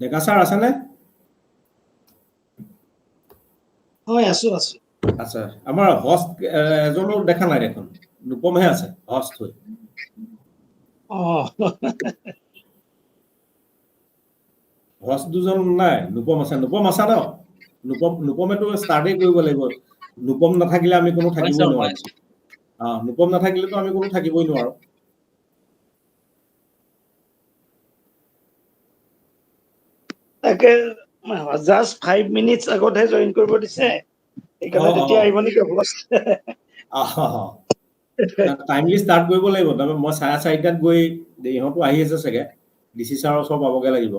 ডেকা sir আছেনে? হয়, আছো। আচ্ছা, আমাৰ হষ্ট এজনো দেখা নাই দেখোন, নুপমহে আছে হষ্ট হৈ। হষ্ট দুজন নাই, নুপম আছে। নুপম আছা ন? নুপমেতো ষ্টাৰ্টেই কৰিব লাগিব। নুপম নাথাকিলে আমি কোনো থাকিবই নোৱাৰো। নুপম নাথাকিলেতো আমি কোনো থাকিবই নোৱাৰো। তাকে জাষ্ট 5 minutes আগতহে জইন কৰিব দিছে, সেইকাৰণে তেতিয়া আহিব নেকি হোষ্ট? টাইমলি ষ্টাৰ্ট কৰিব লাগিব। তাৰমানে মই 4:30টাত গৈ ইহঁতো আহি আছে চাগে, ডিচি ছাৰৰ ওচৰ পাবগে লাগিব।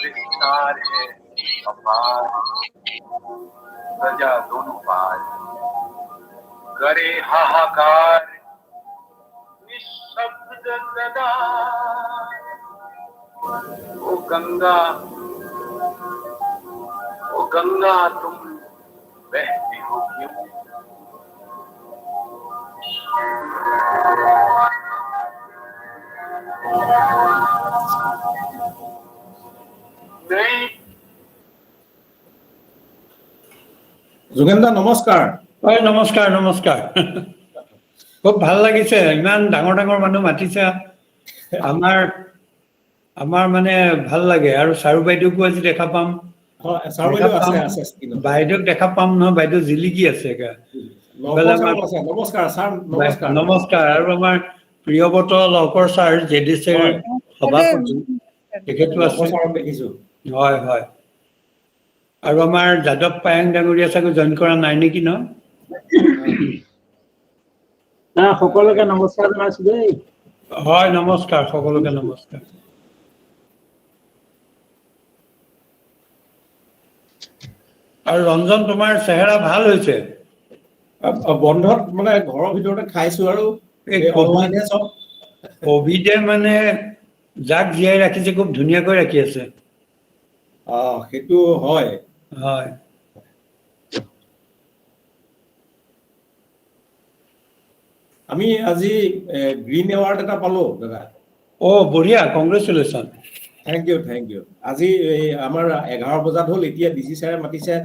विस्तार है अपार, प्रजा दोनों पार करे हाहाकार, निशब्द सदा। ओ गंगा तुम बहती हो क्यों? যোগেন দা নমস্কাৰ। হয় নমস্কাৰ নমস্কাৰ। খুব ভাল লাগিছে, ইমান ডাঙৰ ডাঙৰ মানুহ মাতিছে। আমাৰ আমাৰ মানে ভাল লাগে, আৰু চাৰু বাইদেউকো আজি দেখা পাম। হয় ছাৰ দেখা বাইদেউ পাম, আছে স্ক্ৰীণত। বাইদেউক দেখা পাম নহয়, বাইদেউ জিলিকি আছে একে। লহকৰ ছাৰো আছে, নমস্কাৰ ছাৰ নমস্কাৰ। নমস্কাৰ। আৰু আমাৰ প্ৰিয়ব্ৰত লহকৰ ছাৰ জেডিচিৰ হয় সভাপতি, তেখেতো লহকৰ আছে। ছাৰক দেখিছো। হয় হয়। আৰু আমাৰ যাদৱ পায়েং ডাঙৰীয়া চাগৈ জইন কৰা নাই নেকি ন? সকলোকে নমস্কাৰ জনাইছো দেই। হয় নমস্কাৰ, সকলোকে নমস্কাৰ। আৰু ৰঞ্জন, তোমাৰ চেহেৰা ভাল হৈছে। বন্ধত মানে ঘৰৰ ভিতৰতে খাইছো আৰু এই এই অনলাইনে চব। কভিডে মানে যাক জীয়াই ৰাখিছে, খুব ধুনীয়াকৈ ৰাখি আছে। সেইটো হয়। হয়। আমি আজি গ্ৰীণ এৱাৰ্ড এটা পালো দাদা। বঢ়িয়া, congratulation. Thank you thank you. আজি এই আমাৰ 11 বজাত হ'ল, এতিয়া ডিচি ছাৰে মাতিছে।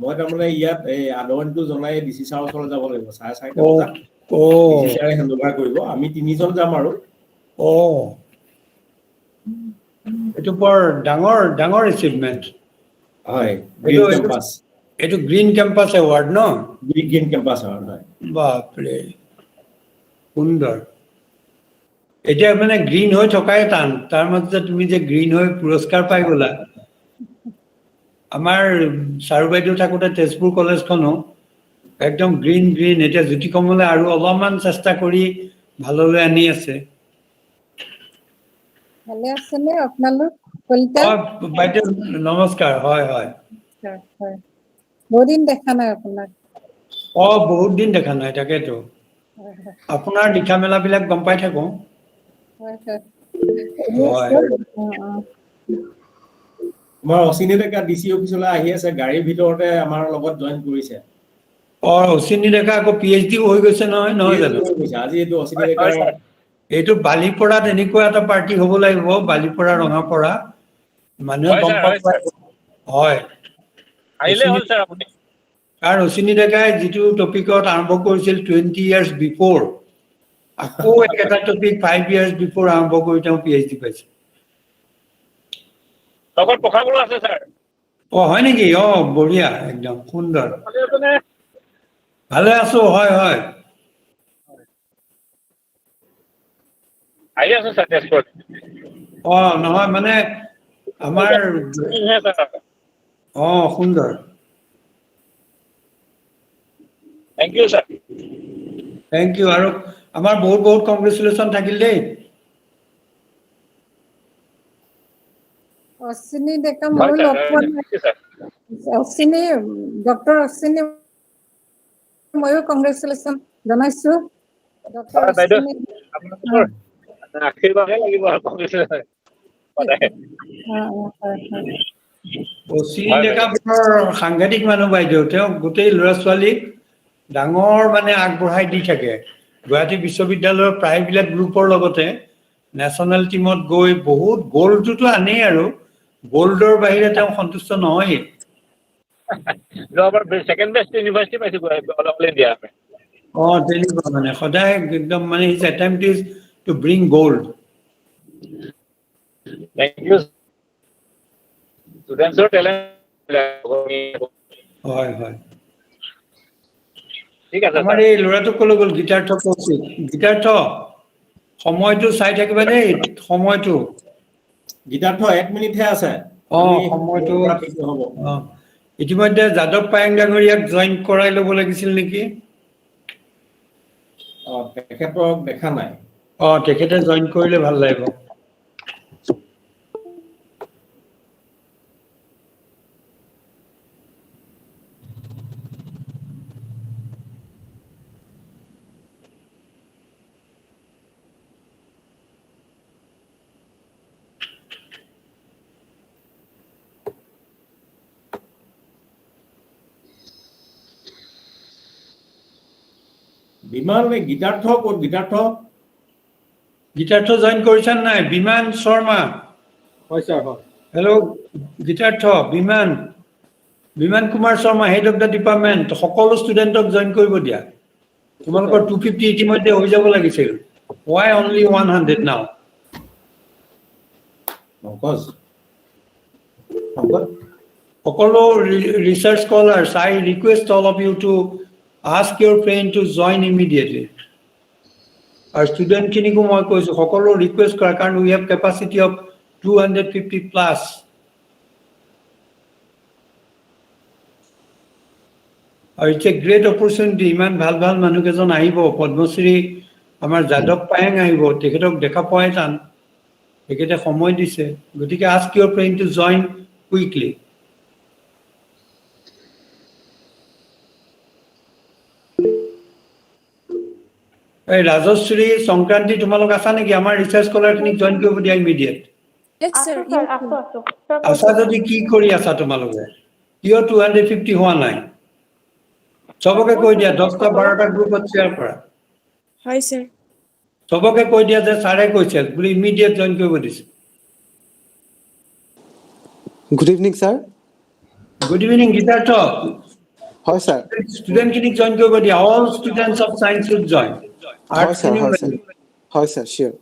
মই তাৰমানে ইয়াত এই আদৰণিটো জনাই ডিচি ছাৰৰ ওচৰলৈ যাব লাগিব 4:30 অ বজাত। অ ডিচি ছাৰে হেণ্ডঅভাৰ কৰিব, আমি 3জন যাম আৰু। অ এইটো বৰ ডাঙৰ ডাঙৰ এচিভমেণ্ট। হয়, এইটো গ্ৰীণ এইটো কেম্পাছ। এইটো গ্ৰীণ কেম্পাছ এৱাৰ্ড ন? গ্ৰীণ কেম্পাছ এৱাৰ্ড হয়। বাপৰে, সুন্দৰ। এতিয়া মানে গ্ৰীণ হৈ থকাই টান, তাৰ মাজতে তুমি যে গ্ৰীণ হৈ পুৰস্কাৰ পাই গলা। আমাৰ চাৰু বাইদেউ থাকোতে তেজপুৰ কলেজখনো একদম গ্ৰীণ গ্ৰীণ। এতিয়া জ্যোতি কমলে আৰু অলপমান চেষ্টা কৰি ভাললৈ আনি আছে। ভালে আছেনে আপোনালোক? কলিতা? বাইদেউ নমস্কাৰ। হয় হয়। হয়। বহুত দিন দেখা নাই আপোনাক। বহুত দিন দেখা নাই, তাকেতো। হয় হয় আপোনাৰ লিখা মেলাবিলাক গম পাই থাকো। হয় হয়। হয়। আমাৰ অচিনি ডেকা ডিচি অফিচলৈ আহি আছে, গাড়ীৰ ভিতৰতে আমাৰ লগত জইন কৰিছে। অচিনি ডেকা আকৌ PhD হৈ গৈছে নহয়, নহয় PhD জানো? হৈ গৈছে। আজি এইটো অচিনি ডেকাৰ এইটো বালিপৰাত এনেকুৱা এটা পাৰ্টি হ'ব লাগিব, বালিপৰা ৰঙাপৰা। মানুহে গম পাব। হয়। আহিলে হ'ল ছাৰ আপুনি। কাৰণ অচিনি ডেকাই যিটো টপিকত আৰম্ভ কৰিছিল 20 years before, আকৌ একেটা টপিক 5 years before আৰম্ভ কৰি তেওঁ PhD পাইছে। লগত পঢ়াবলৈ আছে ছাৰ। হয় নেকি? বঢ়িয়া, একদম সুন্দৰ। ভালে আছেনে? ভালে আছো। হয় হয়। আহি আছো ছাৰ তেজপুৰত। নহয় মানে আমাৰ সুন্দৰ। Thank you sir. Thank you. আৰু আমাৰ বহুত বহুত কংগ্ৰেচুলেশ্যন থাকিল দেই। অশ্বিনী ডেকা হয় ময়ো ছাৰ, লগ পোৱা নাই। Thank you sir. Ashwini, doctor Ashwini ময়ো কংগ্ৰেচুলেশ্যন জনাইছো। ডক্টৰ হয় বাইদেউ, অশ্বিনী। আপোনালোকৰ আশীৰ্বাদহে লাগিব আৰু কংগ্ৰেচুলেশ্যন সদায়। হয়। অচিনি হয় ডেকা বাইদেউ। বৰ সাংঘাতিক মানুহ বাইদেউ। তেওঁ গোটেই ল'ৰা ছোৱালীক ডাঙৰ মানে আগবঢ়াই দি থাকে। গুৱাহাটী বিশ্ববিদ্যালয়ৰ প্ৰায়বিলাক গ্ৰুপৰ লগতে নেশ্যনেল টিমত গৈ বহুত গ'ল্ডটোতো আনেই, আৰু গ'ল্ডৰ বাহিৰে তেওঁ সন্তুষ্ট নহয়েই। যোৱাবাৰ ছেকেণ্ড বেষ্ট ইউনিভাৰ্চিটি পাইছো অল ইণ্ডিয়া। তেনেকুৱা মানে সদায় একদম মানে his attempt is to bring gold. Thank you. ষ্টুডেণ্টছৰ টেলেণ্ট। হয় হয়। ঠিক আছে আমাৰ ছাৰ। এই ল'ৰাটোক ক'লৈ গ'ল? গীতাৰ্থ কৌশিক। গীতাৰ্থ, সময়টো চাই থাকিবা দেই, সময়টো। গীতাৰ্থ 1 মিনিটহে আছে। আমি সময়টো মোৰ পৰা ঠিক নহ'ব। ইতিমধ্যে যাদৱ পায়েং ডাঙৰীয়াক জইন কৰাই ল'ব লাগিছিল নেকি? তেখেতক দেখা নাই। তেখেতে জইন কৰিলে ভাল লাগিব। বিমান, গীতাৰ্থ ক'ত? গীতাৰ্থ জইন কৰিছা নাই? বিমান শৰ্মা। হয় ছাৰ, হয়। Hello' Gitartha, Biman. Biman Kumar Sharma head of the department সকলো ষ্টুডেণ্টক জইন কৰিব দিয়া তোমালোকৰ 250 ইতিমধ্যে হৈ যাব লাগিছিল why only 100 now পংকজ সকলো research scholars I request all of you to ask your friend to join immediately our student খিনিকো মই কৈছো সকলো ৰিকুৱেষ্ট কৰা কাৰণ we have capacity of 250 plus আৰু it's a great opportunity ইমান ভাল ভাল মানুহ কেজন আহিব পদ্মশ্ৰী আমাৰ যাদৱ পায়েং আহিব তেখেতক দেখা পায় টান তেখেতে সময় দিছে গতিকে ask your friend to join quickly এই ৰাজশ্ৰী সংক্ৰান্তি তোমালোক আছা নেকি আমাৰ ৰিচাৰ্চ স্কলাৰ খিনিক জইন কৰিব দিয়া ইমিডিয়েট Yes, sir. আছা যদি কি কৰি আছা তোমালোকে কিয় 250 হোৱা নাই সবকে কৈ দিয়া 10টা 12টা গ্ৰুপত শ্বেয়াৰ কৰা Hi, sir. সবকে কৈ দিয়া যে ছাৰে কৈছে বুলি ইমিডিয়েট জইন কৰিব দিছে Good evening, sir. Good evening Gitartha Hi, sir. Student খিনিক জইন কৰিব দিয়া all students of science should join Hi, sir. Hi, sir. Hi, sir. Sure.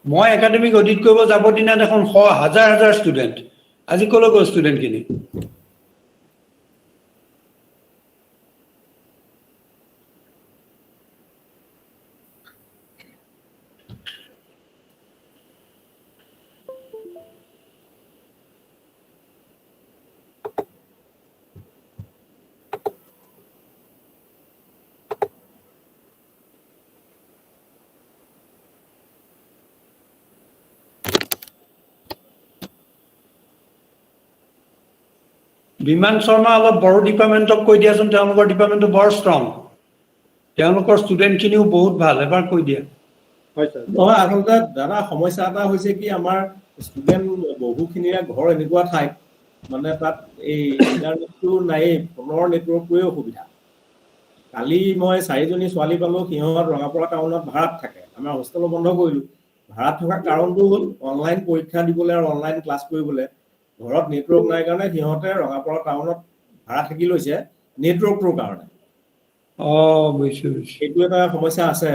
মই একাডেমিক অডিট কৰিব যাব দিনা দেখোন হাজাৰ হাজাৰ ষ্টুডেন্ট আজি কলৈ গ'ল ষ্টুডেন্ট খিনি বিমান শৰ্মা অলপ বড়ো ডিপাৰ্টমেণ্টক কৈ দিয়াচোন তেওঁলোকৰ ডিপাৰ্টমেণ্টটো বৰ ষ্ট্ৰং তেওঁলোকৰ ষ্টুডেন্ট খিনিও বহুত ভাল এবাৰ কৈ দিয়া নহয় আচলতে দাদা সমস্যা এটা হৈছে কি আমাৰ ষ্টুডেন্ট বহুখিনিৰে ঘৰ এনেকুৱা ঠাইত মানে তাত এই ইণ্টাৰনেটটো নাই ফোনৰ নেটৱৰ্কটোৱে অসুবিধা কালি মই 4জনী ছোৱালী পালো সিহঁত ৰঙাপাৰা টাউনত ভাড়াত থাকে আমাৰ হোষ্টেল বন্ধ কৰিলো ভাড়াত থকা কাৰণটো হ'ল অনলাইন পৰীক্ষা দিবলৈ আৰু অনলাইন ক্লাছ কৰিবলৈ ঘৰত নেটৱৰ্ক নাই কাৰণে সিহঁতে ৰঙাপাৰা টাউনত ভাড়া থাকি লৈছে নেটৱৰ্কটোৰ কাৰণে বুজিছো বুজিছো এইটো এটা সমস্যা আছে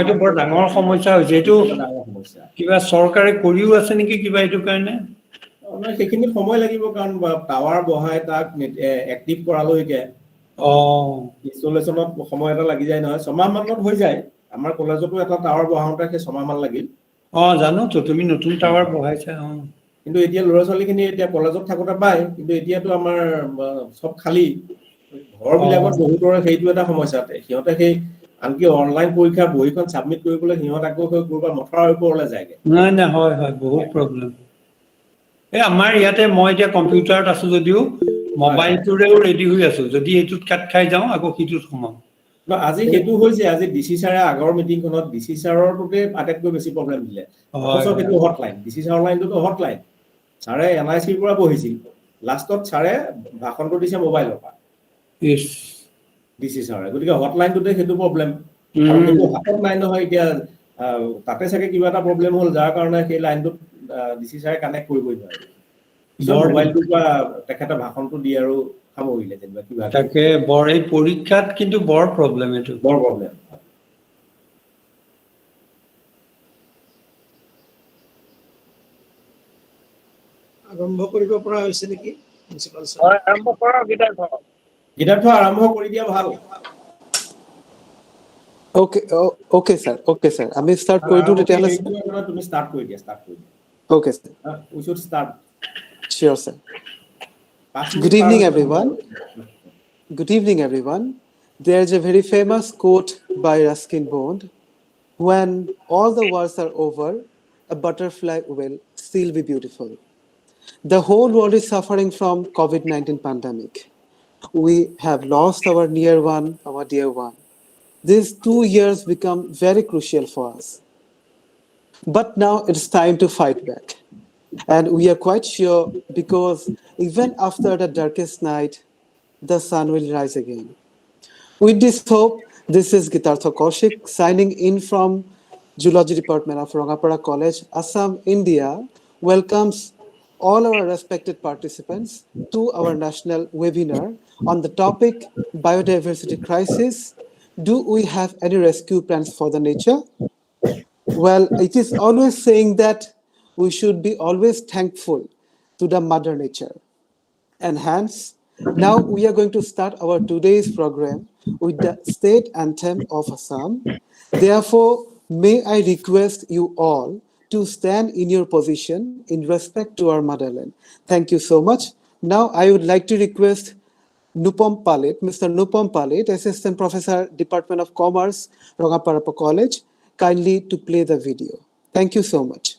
এইটো বৰ ডাঙৰ সমস্যা হৈছে এইটো ডাঙৰ সমস্যা কিবা চৰকাৰে কৰিও আছে নেকি কিবা এইটো কাৰণে সেইখিনি সময় লাগিব কাৰণ টাৱাৰ বহাই তাক এক্টিভ কৰালৈকে ইনষ্টলেশ্যনত সময় এটা লাগি যায় নহয় 6 মাহ মানত হৈ যায় আমাৰ কলেজতো এটা টাৱাৰ বহাওঁতে সেই 6 মাহ মান লাগিল জানো তো তুমি নতুন টাৱাৰ বহাইছা কিন্তু এতিয়া ল'ৰা ছোৱালীখিনি এতিয়া কলেজত থাকোতে পায় কিন্তু এতিয়াতো আমাৰ সব খালী ঘৰবিলাকত বহুতৰে সেইটো এটা সমস্যা সিহঁতে সেই আনকি অনলাইন পৰীক্ষা বহিখন ছাবমিট কৰিবলৈ সিহঁত আকৌ কৰবাত মথাৰৰ ওপৰলৈ যায়গে নাই নাই হয় হয় বহুত প্ৰব্লেম এই আমাৰ ইয়াতে মই এতিয়া কম্পিউটাৰত আছো যদিও মোবাইলটোৰেও ৰেডি হৈ আছো যদি এইটোত কাট খাই যাওঁ আকৌ সিটোত সোমাম আজি সেইটো হৈছে আজি ডিসি ছাৰে আগৰ মিটিংখনত ডিসি ছাৰৰটোতে আটাইতকৈ বেছি প্ৰব্লেম দিলে অথচ সেইটো হটলাইন ডিসি ছাৰৰ লাইনটো হটলাইন ছাৰে এনআইচিৰ পৰা বহিছিল লাষ্টত ছাৰে ভাষণটো দিছে মোবাইলৰ পৰা ডিসি ছাৰে গতিকে হটলাইনটোতে সেইটো প্ৰব্লেম আৰু সেইটো হাতত নাই নহয় এতিয়া তাতে চাগে কিবা এটা প্ৰব্লেম হ'ল যাৰ কাৰণে সেই লাইনটোত ডিসি ছাৰে কানেক্ট কৰিবই নোৱাৰে মোবাইলটোৰ পৰা তেখেতে ভাষণটো দি আৰু সামৰিলে যেনিবা কিবা তাকে বৰ এই পৰীক্ষাত কিন্তু বৰ প্ৰব্লেম এইটো বৰ প্ৰব্লেম আৰম্ভ কৰিব পৰা হৈছে নেকি প্ৰিন্সিপাল স্যাৰ হয় আৰম্ভ কৰক গীতাৰ্থ আৰম্ভ কৰি দিয়া ভাল Okay, sir. Okay, sir. আমি start কৰি দিও তেতিয়াহলে তুমি start কৰি দিয়া Okay, sir. We should start. Sure, sir. Good evening, everyone. Good evening, everyone. There's a very famous quote by Ruskin Bond. When all the wars are over, a butterfly will still be beautiful. The whole world is suffering from COVID-19 pandemic. We have lost our near one, our dear one. These 2 years become very crucial for us. But now it's time to fight back. And we are quite sure because even after the darkest night, the sun will rise again. With this hope, this is Gitartha Kaushik signing in from Zoology Department of Rangapara College, Assam, India, welcomes all our respected participants to our national webinar on the topic Biodiversity Crisis. Do we have any rescue plans for the nature? Well, it is always saying that we should be always thankful to the Mother Nature. And hence, now we are going to start our today's program with the state anthem of Assam. Therefore, may I request you all to stand in your position in respect to our motherland. Thank you so much. Now, I would like to request Nupam Palit, Mr. Nupam Palit, Assistant Professor, Department of Commerce, Rangapara College, kindly to play the video. Thank you so much.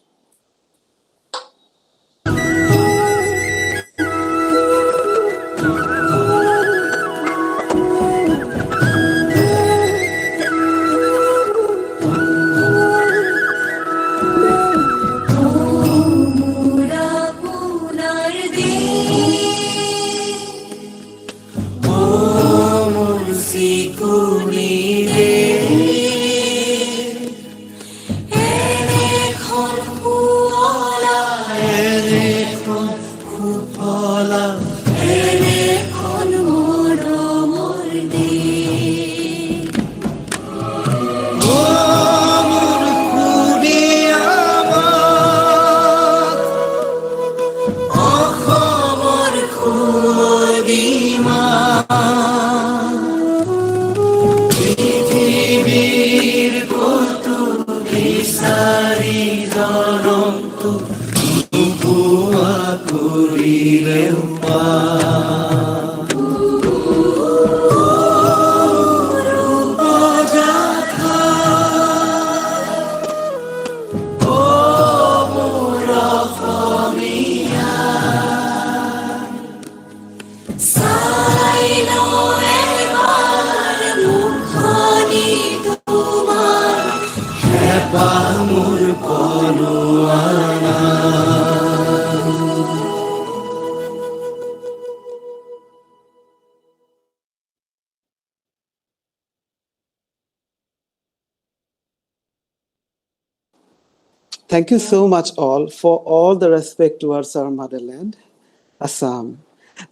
Thank you so much all for all the respect towards our motherland, Assam.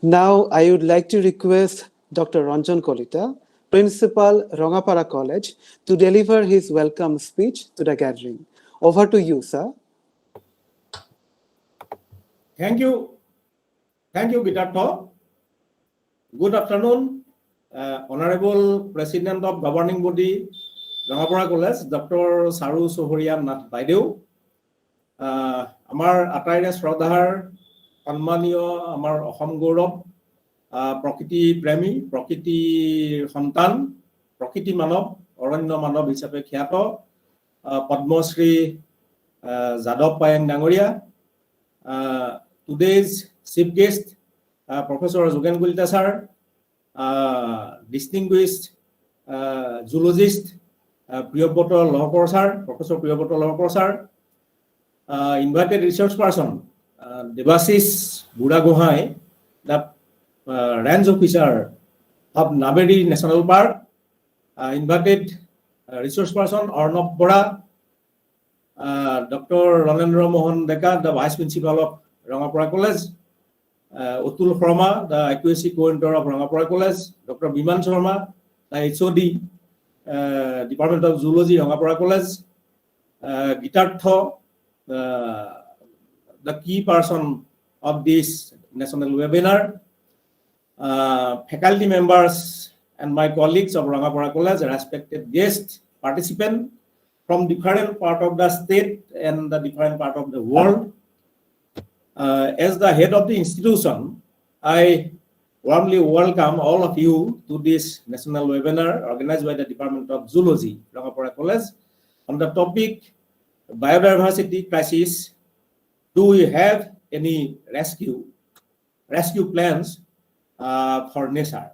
Now I would like to request Dr. Ranjan Kolita, Principal, Rangapara College, to deliver his welcome speech to the gathering. Over to you, sir. Thank you. Thank you, Bitartha. Good afternoon, Honorable President of Governing Body, Rangapara College, Dr. Saru Sohoriya Nath Baideu. আমাৰ আটাইৰে শ্ৰদ্ধাৰ সন্মানীয় আমাৰ অসম গৌৰৱ প্ৰকৃতি প্ৰেমী প্ৰকৃতি সন্তান প্ৰকৃতি মানৱ অৰণ্য মানৱ হিচাপে খ্যাত পদ্মশ্ৰী যাদৱ পায়েং ডাঙৰীয়া today's chief guest Professor Jogen Kulita sir, distinguished zoologist Priyabrata Lohakar sir, Professor Priyabrata Lohakar sir, invited research person Devasis Buragohai, the range officer of Naberi National Park, invited research person Arnab Bora, Dr. Ranendra Mohan Deka, the Vice Principal of Rangapara College, Utul Sharma, the accuracy coordinator of Rangapara College, Dr. Biman Sharma, the HOD, Department of Zoology, Rangapara College, Gitartha, the key person of this national webinar, faculty members and my colleagues of Rangapara College, respected guests, participants from different part of the state and the different part of the world. As the head of the institution, I warmly welcome all of you to this national webinar organized by the Department of Zoology, Rangapara College, on the topic biodiversity crisis. Do we have any rescue plans for nature?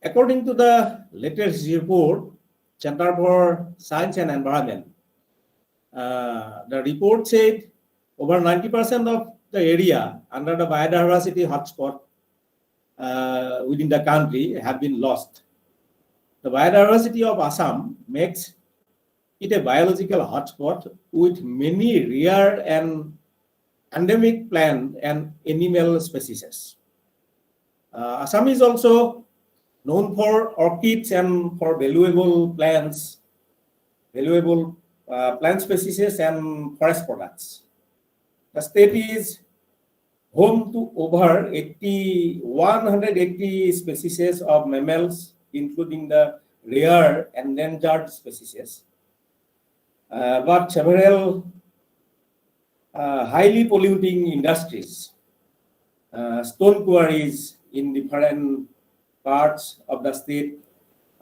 According to the latest report, Center for Science and Environment, the report said over 90% of the area under the biodiversity hotspot within the country have been lost. The biodiversity of Assam makes it a biological hotspot with many rare and endemic plant and animal species. Assam is also known for orchids and for valuable plants, valuable plant species and forest products. The state is home to over 180 species of mammals, including the rare endangered species. But several highly polluting industries, stone quarries in different parts of the state,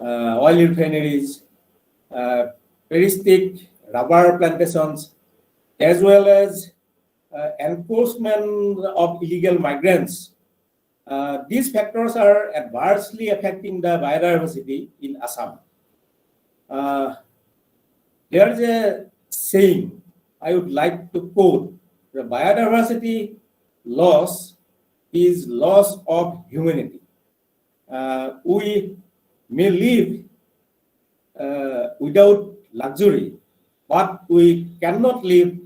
oil refineries, peristic rubber plantations, as well as enforcement of illegal migrants. These factors are adversely affecting the biodiversity in Assam. There is a saying I would like to quote: the biodiversity loss is loss of humanity. We may live without luxury, but we cannot live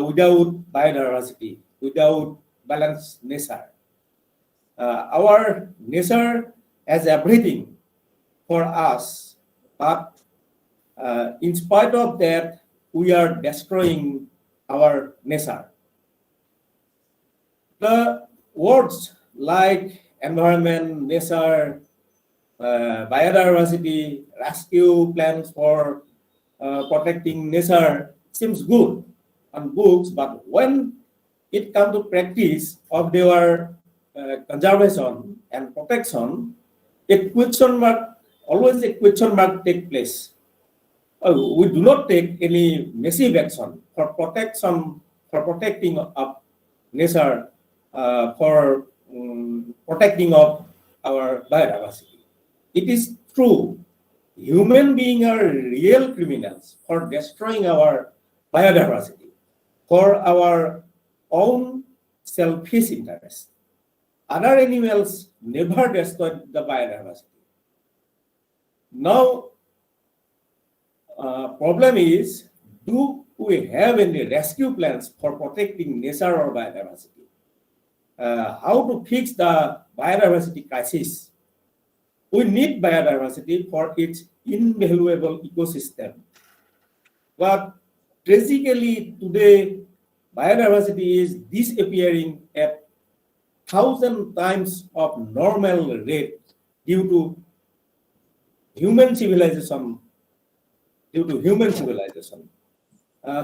without biodiversity, without balanced nature. Our nature has everything for us, but in spite of that, we are destroying our nature. The words like environment, nature, biodiversity, rescue plans for protecting nature seems good on books, but when it comes to practice of their conservation and protection, always a question mark take place. We do not take any massive action for protecting of nature, for protecting of our biodiversity. It is true, human beings are real criminals for destroying our biodiversity, for our own selfish interest. Other animals never destroy the biodiversity. Now, problem is, do we have any rescue plans for protecting nature or biodiversity? How to fix the biodiversity crisis? We need biodiversity for its invaluable ecosystem. But tragically today, biodiversity is disappearing at 1,000 times of normal rate due to human civilization.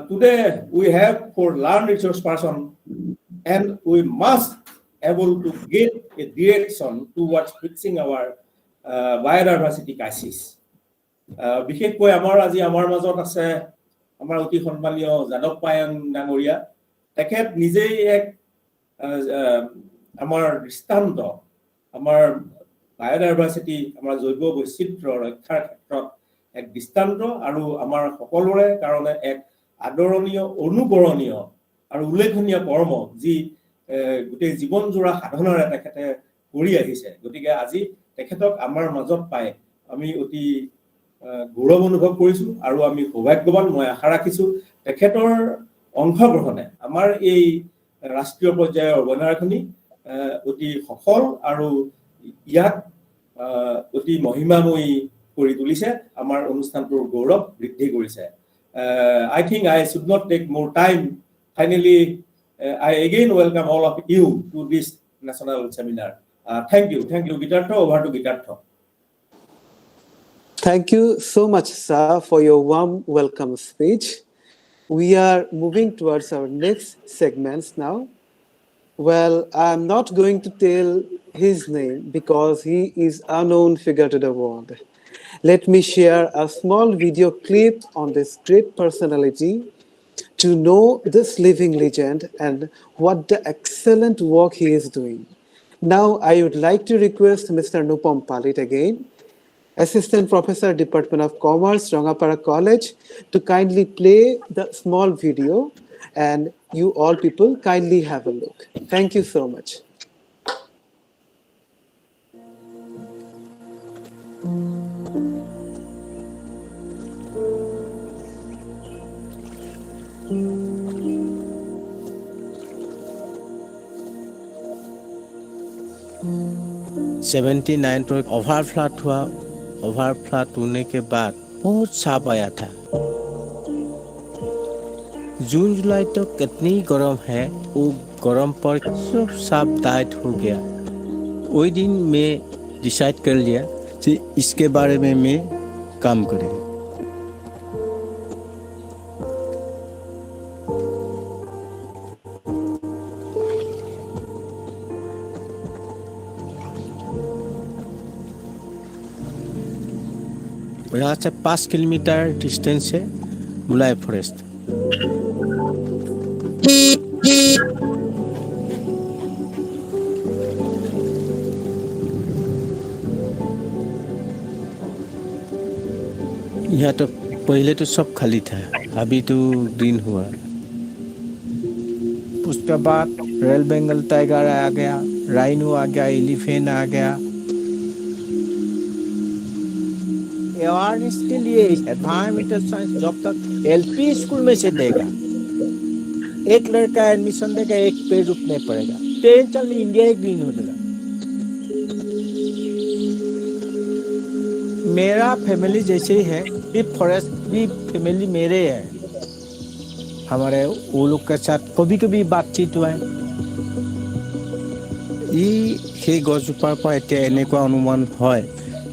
Today we have for learned resource person, and we must able to get a direction towards fixing our biodiversity crisis. বিশেষকৈ আমাৰ মাজত আছে আমাৰ অতি সন্মানীয় যাদৱ পায়েং ডাঙৰীয়া। তেখেত নিজেই এক আমাৰ দৃষ্টান্ত, আমাৰ বায়োডাইভাৰ্চিটি, আমাৰ জৈৱ বৈচিত্ৰ্য ৰক্ষাৰ ক্ষেত্ৰত এক দৃষ্টান্ত আৰু আমাৰ সকলোৰে কাৰণে এক আদৰণীয়, অনুকৰণীয় আৰু উল্লেখনীয় কৰ্ম, যি গোটেই জীৱনজোৰা সাধনাৰে তেখেতে কৰি আহিছে। গতিকে আজি তেখেতক আমাৰ মাজত পাই আমি অতি গৌৰৱ অনুভৱ কৰিছো আৰু আমি সৌভাগ্যৱান। মই আশা ৰাখিছো তেখেতৰ অংশগ্ৰহণে আমাৰ এই ৰাষ্ট্ৰীয় পৰ্যায়ৰ অৱনাৰখনি অতি সফল আৰু ইয়াক অতি মহিমাময়ী কৰি তুলিছে, আমাৰ অনুষ্ঠানটোৰ গৌৰৱ বৃদ্ধি কৰিছে। I think I should not take more time. Finally, I again welcome all of you to this national seminar. Thank you, Gitartha. Over to Gitartha. Thank you so much, sir, for your warm welcome speech. We are moving towards our next segments now. Well, I'm not going to tell his name because he is unknown figure to the world. Let me share a small video clip on this great personality to know this living legend and what the excellent work he is doing. Now, I would like to request Mr. Nupam Palit again, Assistant Professor, Department of Commerce, Rangapara College, to kindly play the small video, and you all people kindly have a look. Thank you so much. 79 तो ओवरफ्लड हुआ। ओवरफ्लड होने के बाद बहुत सांप आया था। जून जुलाई तो कितनी गर्म है, वो गर्म पर सब सांप डाइट हो गया। वही दिन मैं डिसाइड कर लिया कि इसके बारे में मैं काम करेंगे। यहाँ से 5 किलोमीटर डिस्टेंस है मुलाई फॉरेस्ट। यहाँ तो पहले तो सब खाली था, अभी तो ग्रीन हुआ। उसके बाद रॉयल बंगाल टाइगर आ गया, राइनो आ गया, एलिफेंट आ गया। अवेयरनेस के लिए एनवायरमेंटल साइंस जब तक एलपी स्कूल में से देगा, एक लड़का एडमिशन देगा, एक पेड़ रुकने पड़ेगा, पेड़ चल इंडिया ही ग्रीन हो जाएगा। मेरा फैमिली जैसे ही है, भी फॉरेस्ट भी फैमिली मेरे है। हमारे वो लोग के साथ कभी कभी बातचीत हुआ है। সেই গছজোপাৰ পৰা এতিয়া এনেকুৱা অনুমান হয়,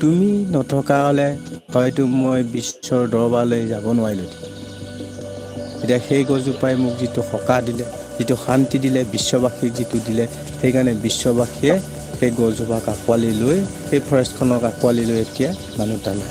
তুমি নথকা হ'লে হয়তো মই বিশ্বৰ দৰবাৰলৈ যাব নোৱাৰিলোঁ। এতিয়া সেই গছজোপাই মোক যিটো সকাহ দিলে, যিটো শান্তি দিলে, বিশ্ববাসীক যিটো দিলে, সেইকাৰণে বিশ্ববাসীয়ে সেই গছজোপাক আঁকোৱালি লৈ, সেই ফৰেষ্টখনক আঁকোৱালি লৈ এতিয়া মানুহ টানে।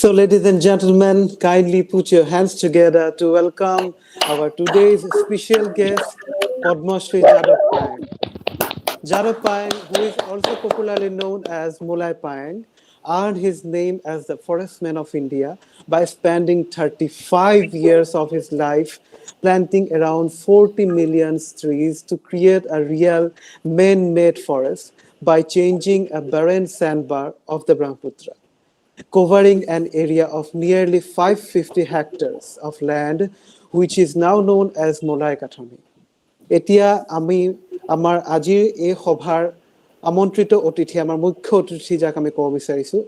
So, ladies and gentlemen, kindly put your hands together to welcome our today's special guest, Padmashri Jadav Payeng. Jadav Payeng, who is also popularly known as Mulai Payeng, earned his name as the Forestman of India by spending 35 years of his life planting around 40 million trees to create a real man-made forest by changing a barren sandbar of the Brahmaputra, covering an area of nearly 550 hectares of land, which is now known as Molai Kathami. এতিয়া আমি আমাৰ আজিৰ এই সভাৰ আমন্ত্ৰিত অতিথি, আমাৰ মুখ্য অতিথি যাক আমি ক'ব বিচাৰিছোঁ,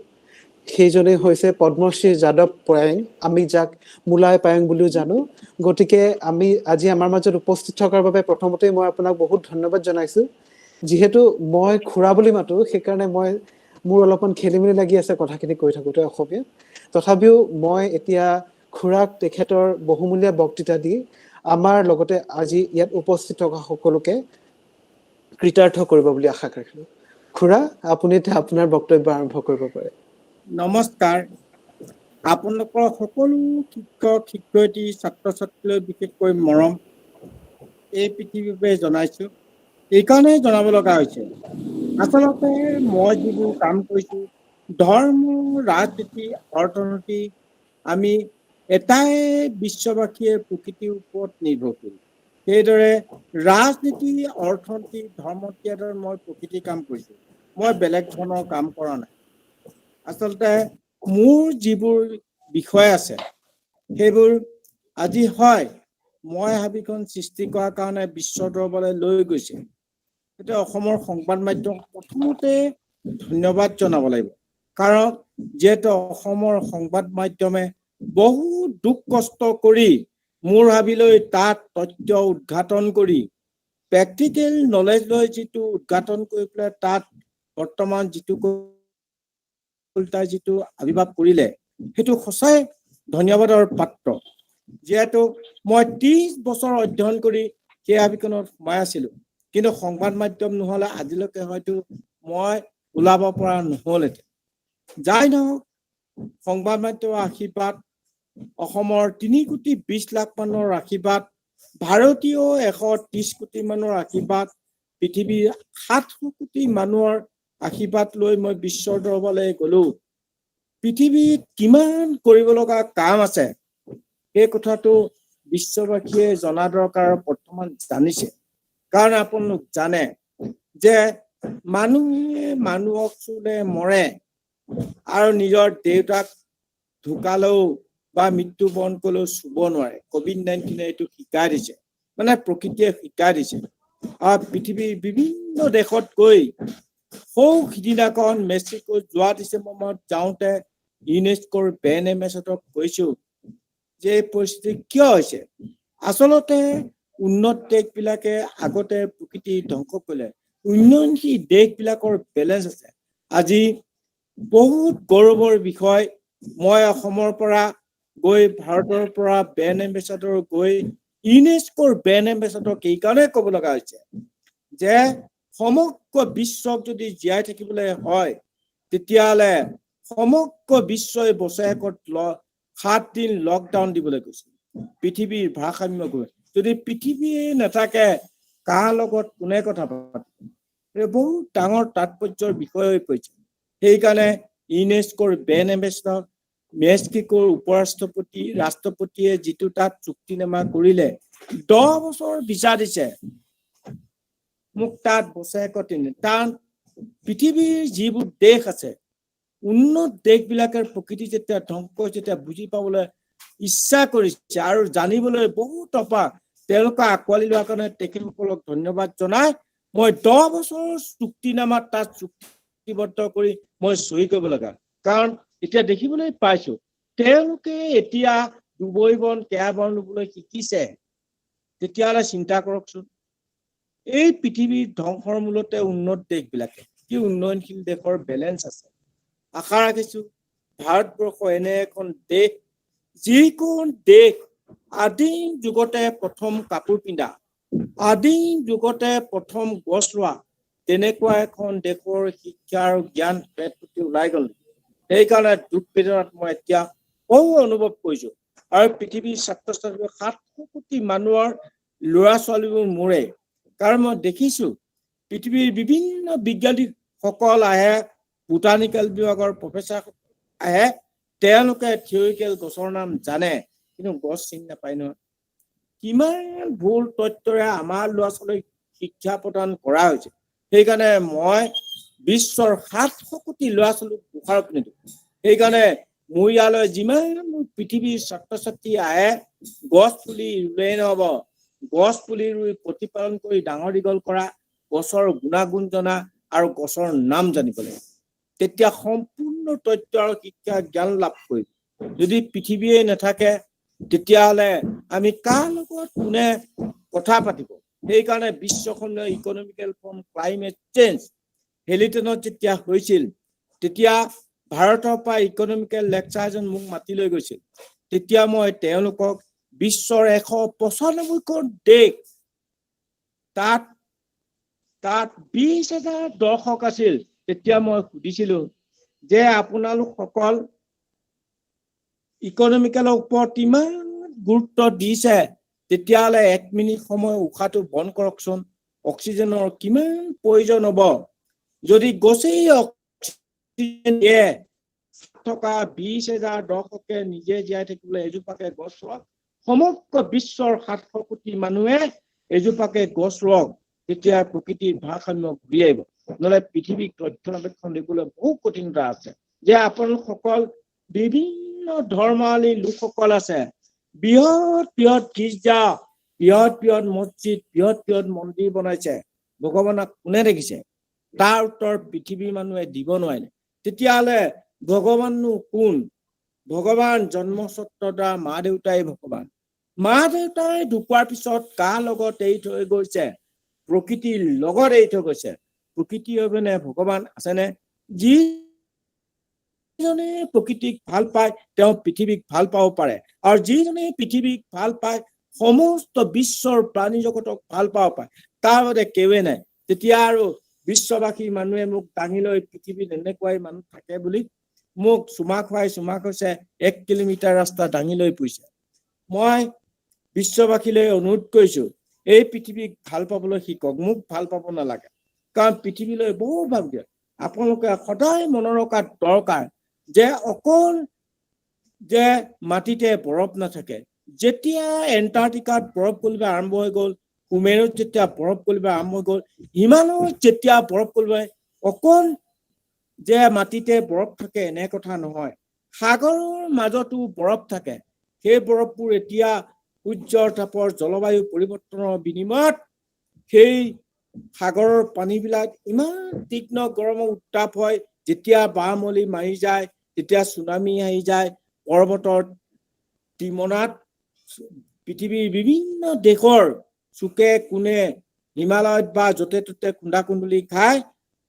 সেইজনে হৈছে পদ্মশ্ৰী যাদৱ পায়েং, আমি যাক মুলাই পায়েং বুলিও জানো। গতিকে আমি আজি আমাৰ মাজত উপস্থিত থকাৰ বাবে প্ৰথমতে মই আপোনাক বহুত ধন্যবাদ জনাইছোঁ। যিহেতু মই খুৰা বুলি মাতো, সেইকাৰণে মোৰ অলপমান খেলি মেলি লাগি আছে কথাখিনি কৈ থাকোঁতে অসমীয়া। তথাপিও মই এতিয়া খুৰাক তেখেতৰ বহুমূলীয়া বক্তৃতা দি আমাৰ লগতে আজি ইয়াত উপস্থিত থকা সকলোকে কৃতাৰ্থ কৰিব বুলি আশা ৰাখিলোঁ। খুৰা, আপুনি এতিয়া আপোনাৰ বক্তব্য আৰম্ভ কৰিব পাৰে। নমস্কাৰ। আপোনালোকৰ সকলো শিক্ষক শিক্ষয়িত্ৰী ছাত্ৰ ছাত্ৰীলৈ বিশেষকৈ মৰম এই পৃথিৱীৰ জনাইছোঁ। এইকাৰণে জনাব লগা হৈছে, আচলতে মই যিবোৰ কাম কৰিছোঁ, ধৰ্ম, ৰাজনীতি, অৰ্থনীতি, আমি এটাই বিশ্ববাসীয়ে প্ৰকৃতিৰ ওপৰত নিৰ্ভৰশীল। সেইদৰে ৰাজনীতি, অৰ্থনীতি, ধৰ্ম ত্যাগৰ মই প্ৰকৃতিৰ কাম কৰিছোঁ। মই বেলেগ ধৰণৰ কাম কৰা নাই। আচলতে মোৰ যিবোৰ বিষয় আছে সেইবোৰ আজি হয় মই হাবিখন সৃষ্টি কৰাৰ কাৰণে বিশ্ব দৰবাৰলৈ লৈ গৈছে। এতিয়া অসমৰ সংবাদ মাধ্যম প্ৰথমতে ধন্যবাদ জনাব লাগিব, কাৰণ যিহেতু অসমৰ সংবাদ মাধ্যমে বহু দুখ কষ্ট কৰি মোৰ হাবিলৈ তাত তথ্য উদ্ঘাটন কৰি প্ৰেক্টিকেল নলেজ লৈ যিটো উদ্ঘাটন কৰি পেলাই তাত বৰ্তমান যিটো আৱিৰ্ভাৱ কৰিলে, সেইটো সঁচাই ধন্যবাদৰ পাত্ৰ। যিহেতু মই 30 বছৰ অধ্যয়ন কৰি সেই হাবিখনত সোমাই আছিলো, কিন্তু সংবাদ মাধ্যম নহ'লে আজিলৈকে হয়তো মই ওলাব পৰা নহ'লহেঁতেন। যাই নহওক, সংবাদ মাধ্যমৰ আশীৰ্বাদ, অসমৰ 3,20,00,000 মানুহৰ আশীৰ্বাদ, ভাৰতীয় 130 কোটি মানুহৰ আশীৰ্বাদ, পৃথিৱীৰ 700 কোটি মানুহৰ আশীৰ্বাদ লৈ মই বিশ্বৰ দৰবাৰলৈ গ'লো। পৃথিৱীত কিমান কৰিব লগা কাম আছে সেই কথাটো বিশ্ববাসীয়ে জনা দৰকাৰ বৰ্তমান জানিছে কাৰণ আপোনালোক জানে যে মানুহে মানুহক চুলে মৰে আৰু নিজৰ দেউতাক ঢুকালেও বা মৃত্যুবৰণ কৰিলেও চুব নোৱাৰে COVID-19 এইটো শিকাই দিছে মানে প্ৰকৃতিয়ে শিকাই দিছে আৰু পৃথিৱীৰ বিভিন্ন দেশত গৈ সিদিনাখন মেক্সিকো যোৱা ডিচেম্বৰ মাহত যাওঁতে ইউনেস্কোৰ বেন এম্বেছাডৰক কৈছো যে এই পৰিস্থিতি কিয় হৈছে আচলতে উন্নত দেশবিলাকে আগতে প্ৰকৃতি ধ্বংস কৰিলে উন্নয়নশীল দেশবিলাকৰ বেলেঞ্চ আছে আজি বহুত গৌৰৱৰ বিষয় মই অসমৰ পৰা গৈ ভাৰতৰ পৰা বেন এম্বেছাডৰ গৈ ইউনেস্কোৰ বেন এম্বেছাডৰক এইকাৰণে ক'ব লগা হৈছে যে সমগ্ৰ বিশ্বক যদি জীয়াই থাকিবলৈ হয় তেতিয়াহ'লে সমগ্ৰ বিশ্বই বছৰেকত 7 দিন লকডাউন দিবলৈ গৈছে পৃথিৱীৰ ভাৰসাম্য গৈ যদি পৃথিৱীয়ে নাথাকে কাৰ লগত কোনে কথা পাতিব বহুত ডাঙৰ তাৎপৰ্যৰ বিষয় হৈ পৰিছে সেইকাৰণে ইউনেস্কোৰ বেন এম্বেছাডৰ মেক্সিকোৰ ৰাষ্ট্ৰপতিয়ে যিটো তাত চুক্তিনামা কৰিলে 10 বছৰ ভিছা দিছে মোক তাত বছৰেকত কাৰণ পৃথিৱীৰ যিবোৰ দেশ আছে উন্নত দেশবিলাকৰ প্ৰকৃতি যেতিয়া ধ্বংস যেতিয়া বুজি পাবলৈ ইচ্ছা কৰিছে আৰু জানিবলৈ বহুত অপাৰ তেওঁলোকে আঁকোৱালি লোৱাৰ কাৰণে তেখেতসকলক ধন্যবাদ জনাই মই 10 বছৰ চুক্তিনামাত তাত চুক্তিবদ্ধ কৰি মই চহী কৰিব লগা কাৰণ এতিয়া দেখিবলৈ পাইছো তেওঁলোকে এতিয়া ডুবৈ বন কেয়া বন লবলৈ শিকিছে তেতিয়াহ'লে চিন্তা কৰকচোন এই পৃথিৱীৰ ধ্বংসৰ মূলতে উন্নত দেশবিলাকে কি উন্নয়নশীল দেশৰ বেলেঞ্চ আছে আশা ৰাখিছো ভাৰতবৰ্ষ এনে এখন দেশ যিকোন দেশ আদিম যুগতে প্ৰথম কাপোৰ পিন্ধা আদিম যুগতে প্ৰথম গছ ৰোৱা তেনেকুৱা এখন দেশৰ শিক্ষা আৰু জ্ঞান পেটপুটি ওলাই গ'ল সেইকাৰণে দুখ বেদনাত মই এতিয়া বহু অনুভৱ কৰিছো আৰু পৃথিৱীৰ ছাত্ৰ ছাত্ৰী 700 কোটি মানুহৰ ল'ৰা ছোৱালীবোৰ মৰে কাৰণ মই দেখিছো পৃথিৱীৰ বিভিন্ন বিজ্ঞানীসকল আহে বোটানিকেল বিভাগৰ প্ৰফেচাৰ আহে তেওঁলোকে থিয়ৰিকেল গছৰ নাম জানে কিন্তু গছ চিনি নাপায় নহয় কিমান ভুল তথ্যৰে আমাৰ ল'ৰা ছোৱালীক শিক্ষা প্ৰদান কৰা হৈছে সেইকাৰণে মই বিশ্বৰ 700 কোটি ল'ৰা ছোৱালীক দোষাৰোপ নিদিওঁ সেইকাৰণে মোৰ ইয়ালৈ যিমান পৃথিৱীৰ ছাত্ৰ ছাত্ৰী আহে গছ পুলি ৰুলেই নহ'ব গছ পুলি ৰুই প্ৰতিপালন কৰি ডাঙৰ দীঘল কৰা গছৰ গুণাগুণ জনা আৰু গছৰ নাম জানিব লাগিব তেতিয়া সম্পূৰ্ণ তথ্য আৰু শিক্ষা জ্ঞান লাভ কৰিম যদি পৃথিৱীয়ে নাথাকে তেতিয়াহ'লে আমি কাৰ লগত কোনে কথা পাতিব সেইকাৰণে বিশ্বখনৰ ইকনমিকেল ফৰ্ম ক্লাইমেট চেঞ্জ হেলিটনত যেতিয়া হৈছিল তেতিয়া ভাৰতৰ পৰা ইকনমিকেল লেকচাৰ এজন মোক মাতি লৈ গৈছিল তেতিয়া মই তেওঁলোকক বিশ্বৰ 195খন দেশ তাত 20,000 দৰ্শক আছিল তেতিয়া মই সুধিছিলো যে আপোনালোকসকল ইকনমিকেলৰ ওপৰত ইমান গুৰুত্ব দিছে তেতিয়াহ'লে 1 মিনিট সময় উশাহটো বন্ধ কৰকচোন অক্সিজেনৰ কিমান প্ৰয়োজন হ'ব যদি গছেই অক্সিজেন দিয়ে থকা 20,000 দৰ্শকে নিজে জীয়াই থাকিবলৈ এজোপাকে গছ ৰোৱক সমগ্ৰ বিশ্বৰ 700 কোটি মানুহে এজোপাকে গছ ৰোৱক তেতিয়া প্ৰকৃতিৰ ভাৰসাম্য ঘূৰি আহিব নহ'লে পৃথিৱীক ৰক্ষণাবেক্ষণ দিবলৈ বহু কঠিনতা আছে যে আপোনালোকসকল বিভিন্ন ধৰ্মাৱলী লোকসকল আছে বৃহৎ বৃহৎ গীৰ্জা বৃহৎ বৃহৎ মছজিদ বৃহৎ বৃহৎ মন্দিৰ বনাইছে ভগৱানক কোনে দেখিছে তাৰ উত্তৰ পৃথিৱীৰ মানুহে দিব নোৱাৰে তেতিয়াহ'লে ভগৱাননো কোন ভগৱান জন্মস্বত্ৰদা মা দেউতাই ভগৱান মা দেউতাই ঢুকোৱাৰ পিছত কাৰ লগত এৰি থৈ গৈছে প্ৰকৃতিৰ লগত এৰি থৈ গৈছে প্ৰকৃতি অবিহনে ভগৱান আছেনে যিজনে প্ৰকৃতিক ভাল পায় তেওঁ পৃথিৱীক ভাল পাব পাৰে আৰু যিজনে পৃথিৱীক ভাল পায় সমস্ত বিশ্বৰ প্ৰাণী জগতক ভাল পাব পাৰে তাৰ বাদে কেৱে নাই তেতিয়া আৰু বিশ্ববাসী মানুহে মোক দাঙি লৈ পৃথিৱীত এনেকুৱাই মানুহ থাকে বুলি মোক চুমা খুৱাইছে 1 কিলোমিটাৰ ৰাস্তা দাঙি লৈ ফুৰিছে মই বিশ্ববাসীলৈ অনুৰোধ কৰিছো এই পৃথিৱীক ভাল পাবলৈ শিকক মোক ভাল পাব নালাগে কাৰণ পৃথিৱীলৈ বহু ভাগ দিয়ে আপোনালোকে সদায় মনত ৰখাৰ দৰকাৰ যে অকল যে মাটিতে বৰফ নাথাকে যেতিয়া এণ্টাৰ্কটিকাত বৰফ গলিব আৰম্ভ হৈ গ'ল, কুমেৰুত যেতিয়া বৰফ গলিব আৰম্ভ হৈ গ'ল, হিমালয়ত যেতিয়া বৰফ গলিব, অকল যে মাটিতে বৰফ থাকে এনে কথা নহয়, সাগৰৰ মাজতো বৰফ থাকে। সেই বৰফবোৰ এতিয়া সূৰ্যৰ তাপৰ জলবায়ু পৰিৱৰ্তনৰ বিনিময়ত সেই সাগৰৰ পানীবিলাক ইমান তীক্ষ্ণ গৰমৰ উত্তাপ হয়, যেতিয়া বামলি মাৰি যায়, তেতিয়া চুনামি আহি যায়, পৰ্বতৰ তিমনাত পৃথিৱীৰ বিভিন্ন দেশৰ চুকে কোণে হিমালয়ত বা য'তে ত'তে খুন্দা খুন্দলি খায়,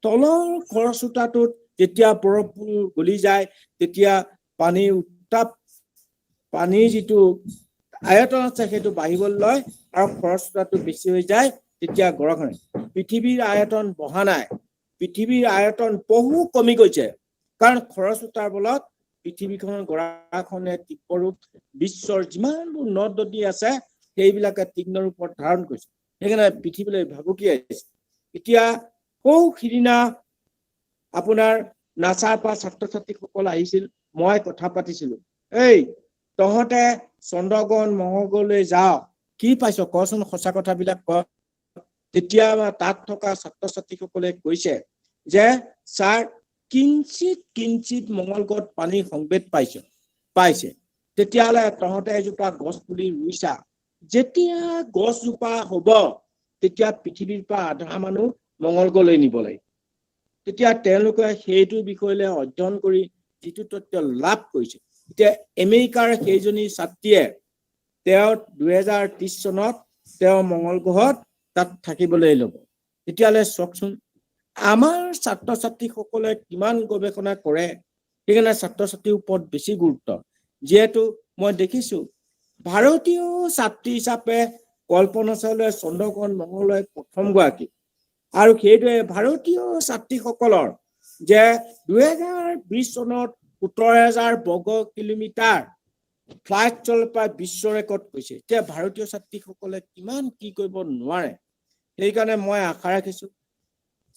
তলৰ খৰচোতাটোত যেতিয়া বৰফবোৰ গলি যায়, তেতিয়া পানীৰ উত্তাপ, পানীৰ যিটো আয়তন আছে সেইটো বাঢ়িবলৈ লয় আৰু খৰচোতাটো বেছি হৈ যায়, তেতিয়া গৰম হয়। পৃথিৱীৰ আয়তন বঢ়া নাই, পৃথিৱীৰ আয়তন বহু কমি গৈছে, কাৰণ খৰচোতাৰ বলত পৃথিৱীখনৰ গৰাখনে তীব্ৰৰূপ বিশ্বৰ যিমানবোৰ নদ নদী আছে সেইবিলাকে তীক্ষ্ণ ৰূপত ধাৰণ কৰিছে, সেইকাৰণে পৃথিৱীলৈ ভাবুকি আহিছে। এতিয়া সিদিনা আপোনাৰ নাছাৰ পৰা ছাত্ৰ ছাত্ৰীসকল আহিছিল, মই কথা পাতিছিলো, এই তহঁতে চন্দ্ৰগ্ৰহণ মংগললৈ যাও, কি পাইছ কচোন, সঁচা কথাবিলাক ক। তেতিয়া তাত থকা ছাত্ৰ ছাত্ৰীসকলে কৈছে যে ছাৰ কিঞ্চিত মংগল গ্ৰহত পানীৰ সংবেদ পাইছে। তেতিয়াহ'লে তহঁতে এজোপা গছ পুলি ৰুইছা, যেতিয়া গছজোপা হ'ব তেতিয়া পৃথিৱীৰ পৰা আধা মানুহ মংগল গ্ৰহলৈ নিব লাগিব। তেতিয়া তেওঁলোকে সেইটো বিষয়লৈ অধ্যয়ন কৰি যিটো তথ্য লাভ কৰিছে, এতিয়া আমেৰিকাৰ সেইজনী ছাত্ৰীয়ে তেওঁ 2030 চনত তেওঁ মংগল গ্ৰহত তাত থাকিবলৈ ল'ব। তেতিয়াহ'লে চাওকচোন আমাৰ ছাত্ৰ ছাত্ৰীসকলে কিমান গৱেষণা কৰে, সেইকাৰণে ছাত্ৰ ছাত্ৰীৰ ওপৰত বেছি গুৰুত্ব। যিহেতু মই দেখিছো ভাৰতীয় ছাত্ৰী হিচাপে কল্পনা চাওলাই চন্দ্ৰগ্ৰহণ মংগললৈ প্ৰথম গৰাকী, আৰু সেইদৰে ভাৰতীয় ছাত্ৰীসকলৰ যে 2020 চনত 17,000 বৰ্গ কিলোমিটাৰ ফ্লাইট চলোৱা বিশ্ব ৰেকৰ্ড কৰিছে। এতিয়া ভাৰতীয় ছাত্ৰীসকলে কিমান কি কৰিব নোৱাৰে, সেইকাৰণে মই আশা ৰাখিছো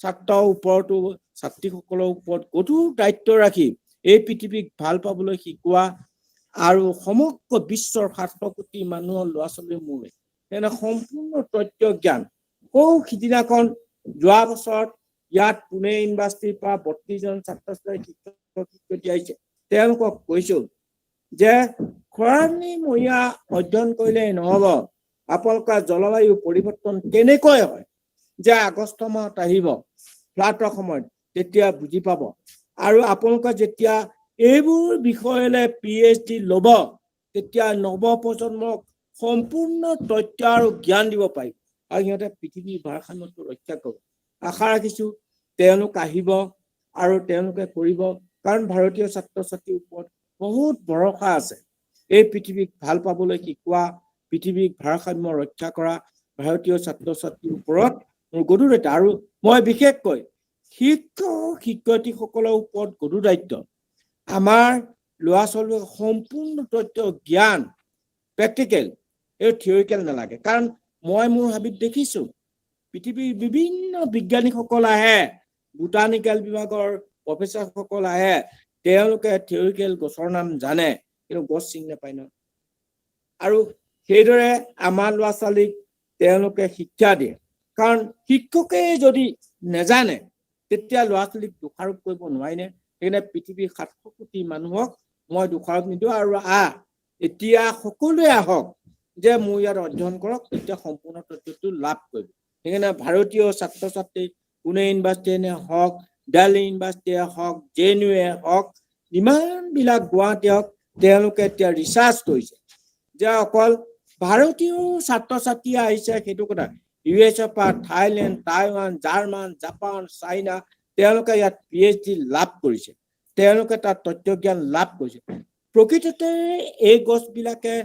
ছাত্ৰৰ ওপৰতো, ছাত্ৰীসকলৰ ওপৰত গধুৰ দায়িত্ব ৰাখি এই পৃথিৱীক ভাল পাবলৈ শিকোৱা আৰু সমগ্ৰ বিশ্বৰ 700 কোটি মানুহৰ ল'ৰা ছোৱালীৰ মূৰে তেনে সম্পূৰ্ণ তথ্য জ্ঞান। সিদিনাখন যোৱা বছৰত ইয়াত পুনে ইউনিভাৰ্চিটিৰ পৰা 32 জন ছাত্ৰ ছাত্ৰী আহিছে, তেওঁলোকক কৈছো যে খৰালিমহীয়া অধ্যয়ন কৰিলে নহব, আপোনালোকৰ জলবায়ু পৰিৱৰ্তন কেনেকৈ হয়, যে আগষ্ট মাহত আহিব ফ্লাডৰ সময়ত, তেতিয়া বুজি পাব। আৰু আপোনালোকে যেতিয়া এইবোৰ বিষয়লৈ PhD ল'ব, তেতিয়া নৱ প্ৰজন্মক সম্পূৰ্ণ তথ্য আৰু জ্ঞান দিব পাৰিব, আৰু সিহঁতে পৃথিৱীৰ ভাৰসাম্যটো ৰক্ষা কৰিব। আশা ৰাখিছো তেওঁলোক আহিব আৰু তেওঁলোকে কৰিব, কাৰণ ভাৰতীয় ছাত্ৰ ছাত্ৰীৰ ওপৰত বহুত ভৰসা আছে। এই পৃথিৱীক ভাল পাবলৈ শিকোৱা, পৃথিৱীক ভাৰসাম্য ৰক্ষা কৰা ভাৰতীয় ছাত্ৰ ছাত্ৰীৰ ওপৰত মোৰ গধুৰ দায়িত্ব, আৰু মই বিশেষকৈ শিক্ষক শিক্ষয়িত্ৰীসকলৰ ওপৰত গধুৰ দায়িত্ব। আমাৰ ল'ৰা ছোৱালীক সম্পূৰ্ণ তথ্য জ্ঞান, প্ৰেক্টিকেল, এই থিয়ৰিকেল নালাগে। কাৰণ মই মোৰ হাবিত দেখিছো পৃথিৱীৰ বিভিন্ন বিজ্ঞানীসকল আহে, বোটানিকেল বিভাগৰ প্ৰফেচাৰসকল আহে, তেওঁলোকে থিয়ৰিকেল গছৰ নাম জানে কিন্তু গছ চিনি নাপায় ন। আৰু সেইদৰে আমাৰ ল'ৰা ছোৱালীক তেওঁলোকে শিক্ষা দিয়ে, কাৰণ শিক্ষকে যদি নেজানে তেতিয়া ল'ৰা ছোৱালীক দোষাৰোপ কৰিব নোৱাৰিনে। সেইকাৰণে পৃথিৱীৰ 700 কোটি মানুহক মই দোষাৰোপ নিদিওঁ, আৰু এতিয়া সকলোৱে আহক যে মোৰ ইয়াত অধ্যয়ন কৰক, তেতিয়া সম্পূৰ্ণ তথ্যটো লাভ কৰিব। সেইকাৰণে ভাৰতীয় ছাত্ৰ ছাত্ৰী পুনে ইউনিভাৰ্চিটিয়ে হওক, দিল্লী ইউনিভাৰ্চিটিয়ে হওক, JNUৱে হওক, ইমানবিলাক গুৱাহাটী হওক, তেওঁলোকে এতিয়া ৰিচাৰ্চ কৰিছে যে অকল ভাৰতীয় ছাত্ৰ ছাত্ৰী আহিছে সেইটো কথা, USA পৰা থাইলেণ্ড, টাইৱান, জাৰ্মান, জাপান, চাইনা, তেওঁলোকে ইয়াত PhD লাভ কৰিছে, তেওঁলোকে তাত তথ্য জ্ঞান লাভ কৰিছে। প্ৰকৃততে এই গছবিলাকে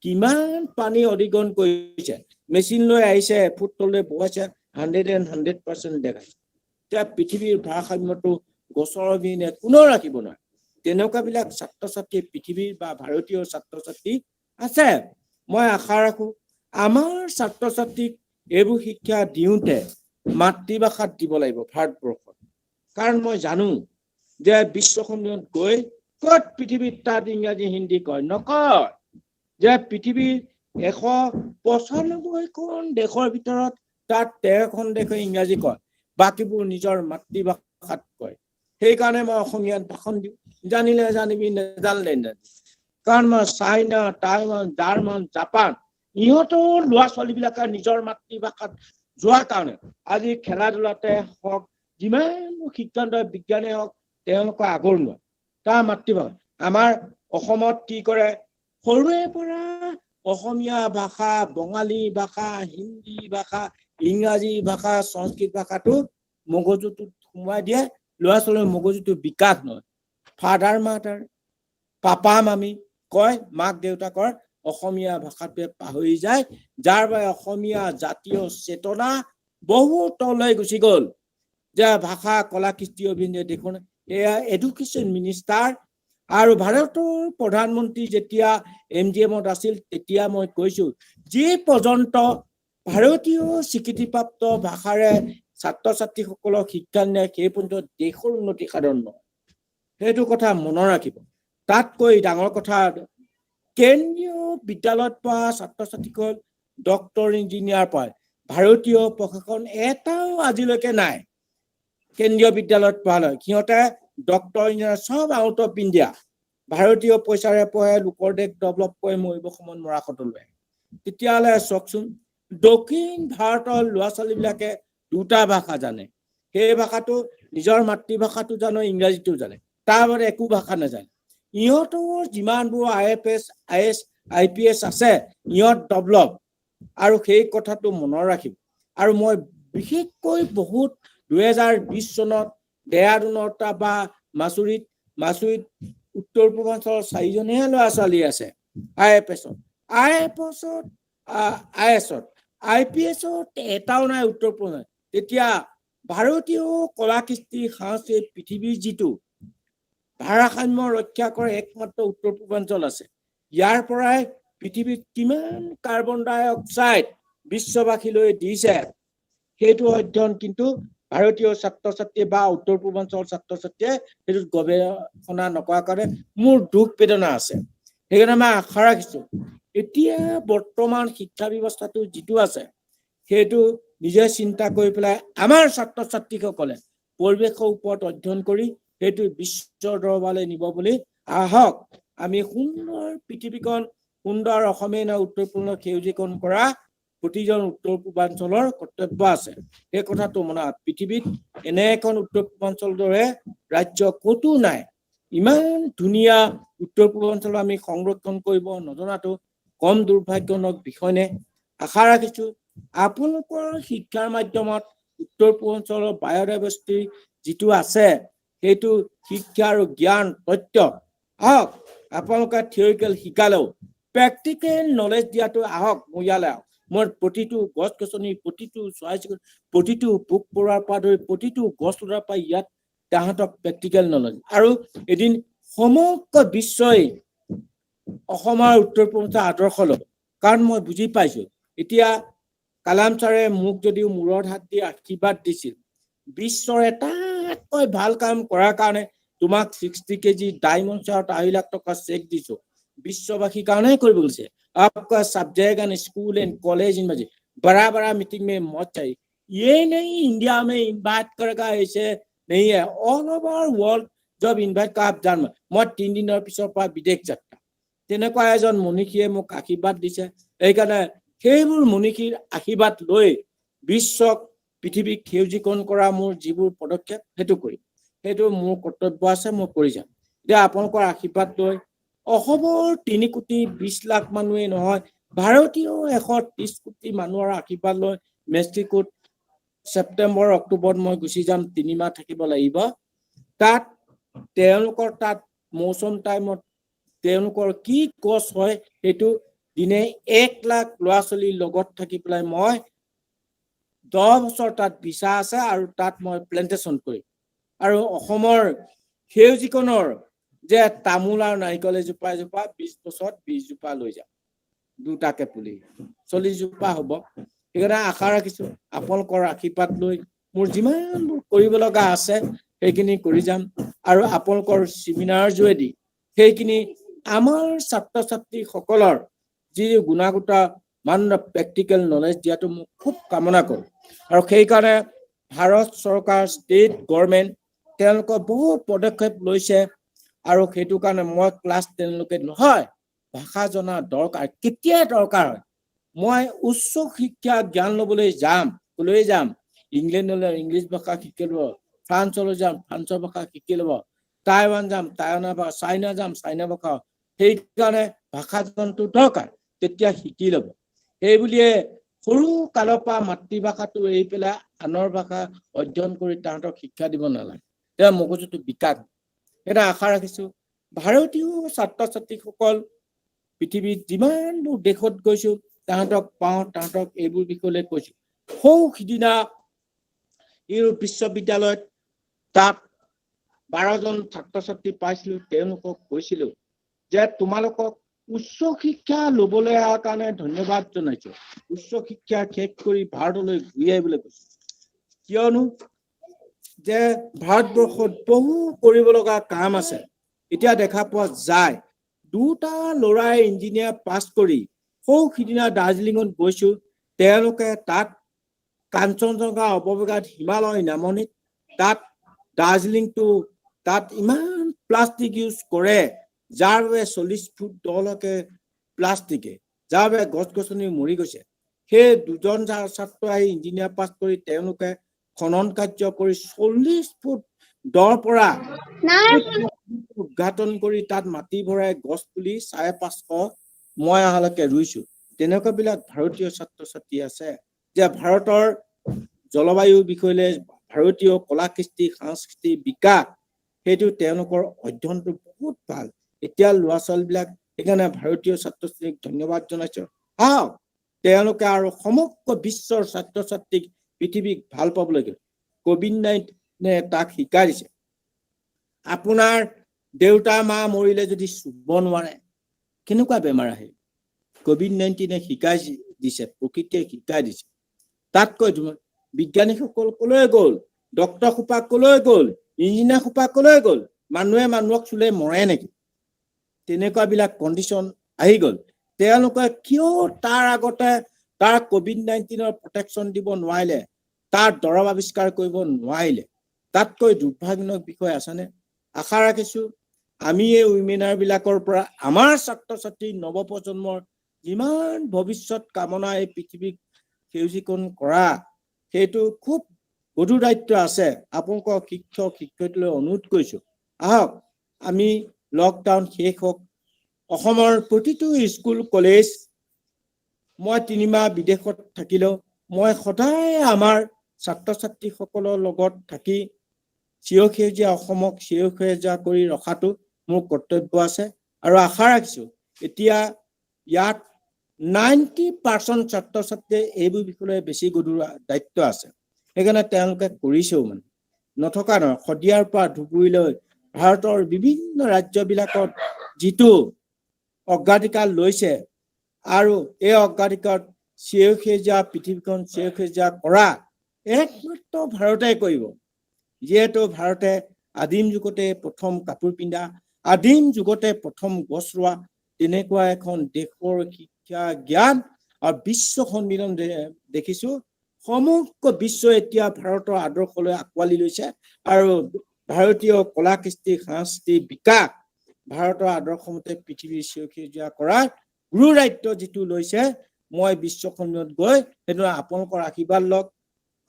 কিমান পানী অধিগ্ৰহণ কৰিছে, মেচিন লৈ আহিছে, ফুট তললৈ বহাইছে, 100% দেখাইছে। এতিয়া পৃথিৱীৰ ভাৰসাম্যটো গছৰ অবিহনে কোনেও ৰাখিব নোৱাৰে। তেনেকুৱাবিলাক ছাত্ৰ ছাত্ৰী পৃথিৱীৰ বা ভাৰতীয় ছাত্ৰ ছাত্ৰী আছে। মই আশা ৰাখো আমাৰ ছাত্ৰ ছাত্ৰীক এইবোৰ শিক্ষা দিওঁতে মাতৃভাষাত দিব লাগিব ভাৰতবৰ্ষত, কাৰণ মই জানো যে বিশ্বখনত গৈ ক'ত পৃথিৱীত তাত ইংৰাজী হিন্দী কয়, নকয়। যে পৃথিৱীৰ 195খন দেশৰ ভিতৰত তাত 13খন দেশে ইংৰাজী কয়, বাকীবোৰ নিজৰ মাতৃভাষাত কয়। সেইকাৰণে মই অসমীয়াত ভাষণ দিওঁ, জানিলে জানিবি, নেজানিলে নেজানিবি। কাৰণ মই চাইনা, টাইৱান, জাৰ্মান, জাপান ইহঁতৰ ল'ৰা ছোৱালীবিলাকে নিজৰ মাতৃভাষাত যোৱাৰ কাৰণে আজি খেলা ধূলাতে হওক, যিমান সিদ্ধান্ত বিজ্ঞানে হওক, তেওঁলোকৰ আগৰণুৱা তাৰ মাতৃভাষা। আমাৰ অসমত কি কৰে, সৰুৰে পৰা অসমীয়া ভাষা, বঙালী ভাষা, হিন্দী ভাষা, ইংৰাজী ভাষা, সংস্কৃত ভাষাটো মগজুটোত সোমোৱাই দিয়ে। ল'ৰা ছোৱালীৰ মগজুটো বিকাশ নহয়। ফাদাৰ মাদাৰ, পাপা মামী কয়, মাক দেউতাকৰ অসমীয়া ভাষাটোৱে পাহৰি যায়, যাৰ বাবে অসমীয়া জাতীয় চেতনা বহু তললৈ গুচি গ'ল। যে ভাষা, কলা, কৃষ্টি, অভিনয় দেখোন এয়া এডুকেশ্যন মিনিষ্টাৰ আৰু ভাৰতৰ প্ৰধানমন্ত্ৰী যেতিয়া MGMত আছিল, তেতিয়া মই কৈছো, যি পৰ্যন্ত ভাৰতীয় স্বীকৃতিপ্ৰাপ্ত ভাষাৰে ছাত্ৰ ছাত্ৰীসকলক শিক্ষা দিয়ে, সেই পৰ্যন্ত দেশৰ উন্নতি সাধন নহয়। সেইটো কথা মনত ৰাখিব। তাতকৈ ডাঙৰ কথা, কেন্দ্ৰীয় বিদ্যালয়ত পঢ়া ছাত্ৰ ছাত্ৰীসকল ডক্টৰ, ইঞ্জিনিয়াৰ পায়। ভাৰতীয় প্ৰশাসন এটাও আজিলৈকে নাই কেন্দ্ৰীয় বিদ্যালয়ত পঢ়ালে। সিহঁতে ডক্টৰ, ইঞ্জিনিয়াৰ চব আউট অফ ইণ্ডিয়া। ভাৰতীয় পইচাৰে পঢ়ে, লোকৰ দেশ ডেভেলপ কৰি মৰিব সময়ত মৰা খতলৈ। তেতিয়াহ'লে চাওকচোন, দক্ষিণ ভাৰতৰ ল'ৰা ছোৱালীবিলাকে দুটা ভাষা জানে। সেই ভাষাটো নিজৰ মাতৃভাষাটো জানে, ইংৰাজীটো জানে, তাৰ বাদে একো ভাষা নাজানে। ইহঁতৰ যিমানবোৰ IFS, IS, IPS আছে, ইহঁত ডেভেলপ। আৰু সেই কথাটো মনত ৰাখিব। আৰু মই বিশেষকৈ বহুত 2020 চনত দেহৰাদুনত বা মাচুৰীত উত্তৰ পূৰ্বাঞ্চলৰ 4জনহে ল'ৰা ছোৱালী আছে IFSত, ISত, IPSত এটাও নাই উত্তৰ পূৰ্বাঞ্চল। তেতিয়া ভাৰতীয় কলা কৃষ্টি সংস্কৃতি পৃথিৱীৰ যিটো ভাৰসাম্য ৰক্ষা কৰে একমাত্ৰ উত্তৰ পূৰ্বাঞ্চল আছে। ইয়াৰ পৰাই পৃথিৱীত কিমান কাৰ্বন ডাই অক্সাইড বিশ্ববাসীলৈ দিছে, সেইটো অধ্যয়ন কিন্তু ভাৰতীয় ছাত্ৰ ছাত্ৰীয়ে বা উত্তৰ পূৰ্বাঞ্চলৰ ছাত্ৰ ছাত্ৰীয়ে সেইটোত গৱেষণা নকৰাৰ কাৰণে মোৰ দুখ বেদনা আছে। সেইকাৰণে মই আশা ৰাখিছো, এতিয়া বৰ্তমান শিক্ষা ব্যৱস্থাটো যিটো আছে, সেইটো নিজে চিন্তা কৰি পেলাই আমাৰ ছাত্ৰ ছাত্ৰীসকলে পৰিৱেশৰ ওপৰত অধ্যয়ন কৰি সেইটো বিশ্বৰ দৰবাৰলৈ নিব বুলি আহক। আমি সুন্দৰ পৃথিৱীখন, সুন্দৰ অসমেই নহয় উত্তৰ পূৰ্বাঞ্চল সেউজীকৰণ কৰা প্ৰতিজন উত্তৰ পূৰ্বাঞ্চলৰ কৰ্তব্য আছে। সেই কথাটো মনত, পৃথিৱীত এনে এখন উত্তৰ পূৰ্বাঞ্চলৰ দৰে ৰাজ্য ক'তো নাই। ইমান ধুনীয়া উত্তৰ পূৰ্বাঞ্চল আমি সংৰক্ষণ কৰিব নজনাটো কম দুৰ্ভাগ্যজনক বিষয় নে? আশা ৰাখিছো আপোনালোকৰ শিক্ষাৰ মাধ্যমত উত্তৰ পূৰ্বাঞ্চলৰ বায়'ডাইভাৰ্চিটি যিটো আছে, সেইটো শিক্ষা আৰু জ্ঞান তথ্য আহক। আপোনালোকে থিয়ৰিকেল শিকালেও প্ৰেক্টিকেল নলেজ দিয়াটো আহক, মোৰ ইয়ালৈ আহক। মই প্ৰতিটো গছ গছনি, প্ৰতিটো চৰাই চিৰিকটি, প্ৰতিটো পোক পৰুৱাৰ পৰা ধৰি প্ৰতিটো গছ লতাৰ পৰা ইয়াত তাহাঁতক প্ৰেক্টিকেল নলেজ। আৰু এদিন সমগ্ৰ বিশ্বই অসমৰ উত্তৰ পূৰ্বাঞ্চল আদৰ্শ ল'ব। কাৰণ মই বুজি পাইছো, এতিয়া কালাম ছাৰে মোক যদিও মূৰত হাত দি আশীৰ্বাদ দিছিল, বিশ্বৰ এটাতকৈ ভাল কাম কৰাৰ কাৰণে তোমাক 60 কেজি ডায়মণ্ড চাৰ্ট 2 লাখ টকা চেক দিছো, বিশ্ববাসীৰ কাৰণে কৰিব গৈছে। आपका subject and school and college in बजे बड़ा मीटिंग में मौत चाहिए। ये नहीं इंडिया में इन्वाइट करेगा ऐसे नहीं है, ऑल ओवर वर्ल्ड जब इन्वाइट का आप जान मैं 3 दिনৰ পিছৰ পৰা বিদেশ যাত্ৰা। তেনেকুৱা এজন মনীষীয়ে মোক আশীৰ্বাদ দিছে। এইকাৰণে সেইবোৰ মনীষীৰ আশীৰ্বাদ লৈ বিশ্বক পৃথিৱীক সেউজীকৰণ কৰা মোৰ যিবোৰ পদক্ষেপ সেইটো কৰিম, সেইটো মোৰ কৰ্তব্য আছে, মই কৰি যাম। এতিয়া আপোনালোকৰ আশীৰ্বাদ লৈ অসমৰ 3 কোটি 20 লাখ মানুহে নহয়, ভাৰতীয় 130 কোটি মানুহৰ আশীৰ্বাদ লৈ মেক্সিকোত ছেপ্টেম্বৰ অক্টোবৰত মই গুচি যাম, 3 মাহ থাকিব লাগিব। তাত তেওঁলোকৰ তাত মৌচুম টাইমত তেওঁলোকৰ কি গছ হয় সেইটো দিনে 1 লাখ ল'ৰা ছোৱালীৰ লগত থাকি পেলাই মই 10 বছৰ তাত ভিসা আছে আৰু তাত মই প্লেন্টেশ্যন কৰিম। আৰু অসমৰ সেউজীকৰণৰ যে তামোল আৰু নাৰিকল এজোপা 20 বছৰত 20 জোপা লৈ যাম, দুটাকে পুলি 40 জোপা হ'ব। সেইকাৰণে আশা ৰাখিছো আপোনালোকৰ আশীৰ্বাদ লৈ মোৰ যিমানবোৰ কৰিব লগা আছে সেইখিনি কৰি যাম। আৰু আপোনালোকৰ চেমিনাৰ যোগেদি সেইখিনি আমাৰ ছাত্ৰ ছাত্ৰীসকলৰ যি গুণাগত মানদণ্ড প্ৰেক্টিকেল নলেজ দিয়াটো মই খুব কামনা কৰোঁ আৰু সেইকাৰণে ভাৰত চৰকাৰ ষ্টেট গভৰ্ণমেণ্ট তেওঁলোকে বহু পদক্ষেপ লৈছে আৰু সেইটো কাৰণে মই ক্লাছ 10লৈকে নহয় ভাষা জনা দৰকাৰ কেতিয়া দৰকাৰ হয় মই উচ্চ শিক্ষা জ্ঞান ল'বলৈ যাম কলৈ যাম ইংলেণ্ডলৈ ইংলিছ ভাষা শিকি ল'ব ফ্ৰান্সলৈ যাম ফ্ৰান্সৰ ভাষা শিকি ল'ব টাইৱান যাম টাইৱানৰ ভাষা চাইনা যাম চাইনা ভাষা সেইকাৰণে ভাষা জনটো দৰকাৰ তেতিয়া শিকি ল'ব সেই বুলিয়ে সৰু কালৰ পৰা মাতৃভাষাটো এৰি পেলাই আনৰ ভাষা অধ্যয়ন কৰি তাহাঁতক শিক্ষা দিব নালাগে তেওঁ মগজুটো বিকাশ এটা আশা ৰাখিছোঁ ভাৰতীয় ছাত্ৰ ছাত্ৰীসকল পৃথিৱীত যিমানবোৰ দেশত গৈছোঁ তাহাঁতক পাওঁ তাহাঁতক এইবোৰ বিষয়লৈ কৈছোঁ সৌ সিদিনা ইউৰোপ বিশ্ববিদ্যালয়ত তাত 12জন ছাত্ৰ ছাত্ৰী পাইছিলোঁ তেওঁলোকক কৈছিলোঁ যে তোমালোকক উচ্চ শিক্ষা ল'বলৈ অহাৰ কাৰণে ধন্যবাদ জনাইছোঁ উচ্চ শিক্ষা শেষ কৰি ভাৰতলৈ ঘূৰি আহিবলৈ কৈছোঁ কিয়নো যে ভাৰতবৰ্ষত বহু কৰিব লগা কাম আছে এতিয়া দেখা পোৱা যায় দুটা ল'ৰাই ইঞ্জিনিয়াৰ পাছ কৰি সৌ সিদিনা দাৰ্জিলিঙত গৈছোঁ তেওঁলোকে তাত কাঞ্চনজংঘা অৱবাহিকাত হিমালয় নামনিত তাত দাৰ্জিলিংটো তাত ইমান প্লাষ্টিক ইউজ কৰে যাৰ বাবে 40 ফুট দলৈকে প্লাষ্টিকে যাৰ বাবে গছ গছনি মৰি গৈছে সেই দুজন ছাত্ৰ আহি ইঞ্জিনিয়াৰ পাছ কৰি তেওঁলোকে খনন কাৰ্য কৰি 40 ফুট দৰ পৰা উদ্ঘাটন কৰি তাত মাটি ভৰাই গছ পুলি 550 মই অহালৈকে ৰুইছোঁ তেনেকুৱা বিলাক ভাৰতীয় ছাত্ৰ ছাত্ৰী আছে যে ভাৰতৰ জলবায়ুৰ বিষয়লৈ ভাৰতীয় কলা কৃষ্টি সংস্কৃতি বিকাশ সেইটো তেওঁলোকৰ অধ্যয়নটো বহুত ভাল এতিয়া ল'ৰা ছোৱালীবিলাক সেইকাৰণে ভাৰতীয় ছাত্ৰ ছাত্ৰীক ধন্যবাদ জনাইছোঁ আহক তেওঁলোকে আৰু সমগ্ৰ বিশ্বৰ ছাত্ৰ ছাত্ৰীক পৃথিৱীক ভাল পাবলৈ কোভিড-19 তাক শিকাই দিছে আপোনাৰ দেউতা মা মৰিলে যদি চুব নোৱাৰে কেনেকুৱা বেমাৰ আহে কোভিড-19 শিকাই দিছে প্ৰকৃতিয়ে শিকাই দিছে তাতকৈ বিজ্ঞানীসকল কলৈ গ'ল ডক্তৰ সোপা কলৈ গ'ল ইঞ্জিনিয়াৰ সোপা কলৈ গ'ল মানুহে মানুহক চুলে মৰে নেকি তেনেকুৱা বিলাক কণ্ডিশ্যন আহি গ'ল তেওঁলোকে কিয় তাৰ আগতে তাৰ কোভিড-19 প্ৰটেকশ্যন দিব নোৱাৰিলে তাৰ দৰৱ আৱিষ্কাৰ কৰিব নোৱাৰিলে তাতকৈ দুৰ্ভাগ্যজনক বিষয় আছেনে আশা ৰাখিছোঁ আমি এই উইমেনাৰ বিলাকৰ পৰা আমাৰ ছাত্ৰ ছাত্ৰী নৱপ্ৰজন্মৰ যিমান ভৱিষ্যত কামনা এই পৃথিৱীক সেউজীকৰণ কৰা সেইটো খুব গধুৰ দায়িত্ব আছে আপোনালোকক শিক্ষক শিক্ষয়িত্ৰীলৈ অনুৰোধ কৰিছোঁ আহক আমি লকডাউন শেষ হওক অসমৰ প্ৰতিটো স্কুল কলেজ মই 3 মাহ বিদেশত থাকিলেও মই সদায় আমাৰ ছাত্ৰ ছাত্ৰীসকলৰ লগত থাকি চিৰসেউজীয়া অসমক চিৰসেউজীয়া কৰি ৰখাটো মোৰ কৰ্তব্য আছে আৰু আশা ৰাখিছোঁ এতিয়া ইয়াত 90% ছাত্ৰ ছাত্ৰীয়ে এইবোৰ বিষয়ে বেছি গধুৰ দায়িত্ব আছে সেইকাৰণে তেওঁলোকে কৰিছেও মানে নথকা নহয় শদিয়াৰ পৰা ধুবুৰীলৈ ভাৰতৰ বিভিন্ন ৰাজ্যবিলাকত যিটো অগ্ৰাধিকাৰ লৈছে আৰু এই অগ্ৰাধিকাৰত চিৰসেউজীয়া পৃথিৱীখন চিৰসেউজীয়া কৰা একমাত্ৰ ভাৰতে কৰিব যিহেতু ভাৰতে আদিম যুগতে প্ৰথম কাপোৰ পিন্ধা আদিম যুগতে প্ৰথম গছ ৰোৱা তেনেকুৱা এখন দেশৰ শিক্ষা জ্ঞান আৰু বিশ্ব সন্মিলন দেখিছোঁ সমগ্ৰ বিশ্ব এতিয়া ভাৰতৰ আদৰ্শলৈ আঁকোৱালি লৈছে আৰু ভাৰতীয় কলা কৃষ্টি সংস্কৃতি বিকাশ ভাৰতৰ আদৰ্শ মতে পৃথিৱীৰ চিৰসেউজীয়া কৰাৰ গুৰু দায়িত্ব যিটো লৈছে মই বিশ্ব সন্মিলনত গৈ সেইটো আপোনালোকৰ আশীৰ্বাদ লওক